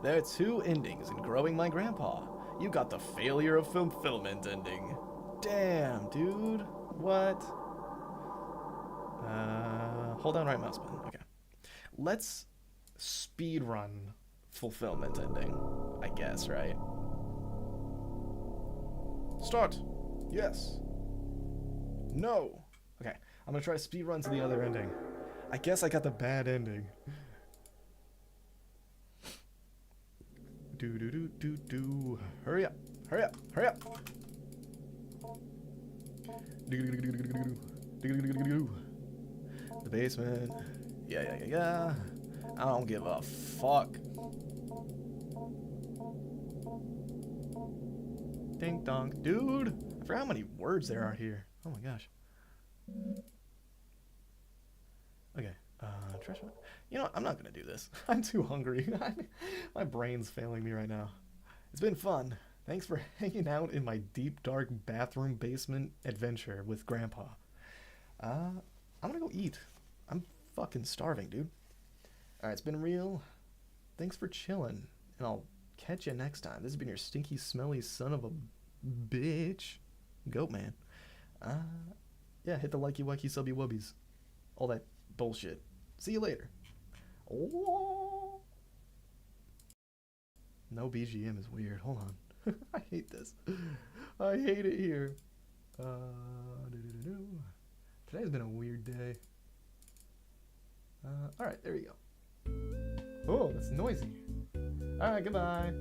There are two endings in Growing My Grandpa. You got the failure of fulfillment ending. Damn, dude. What? Hold down right mouse button. Okay. Let's speed run fulfillment ending, I guess, right? Start. Yes. No. Okay, I'm gonna try speed run to the other ending. I guess I got the bad ending. Do do do do do. Hurry up! Hurry up! Hurry up! The basement. Yeah. I don't give a fuck. Ding dong. Dude! I forgot how many words there are here. Oh my gosh. Okay. Trash. You know what? I'm not gonna do this. I'm too hungry. My brain's failing me right now. It's been fun. Thanks for hanging out in my deep, dark bathroom basement adventure with Grandpa. I'm gonna go eat. I'm fucking starving, dude. Alright, it's been real. Thanks for chilling. And I'll catch you next time. This has been your stinky, smelly son of a bitch. Goat man. Yeah, hit the likey, wakey, subby, wubbies. All that bullshit. See you later. Oh. No BGM is weird. Hold on. I hate this. I hate it here. Today's been a weird day. Alright, there you go. Oh, that's noisy. Alright, goodbye.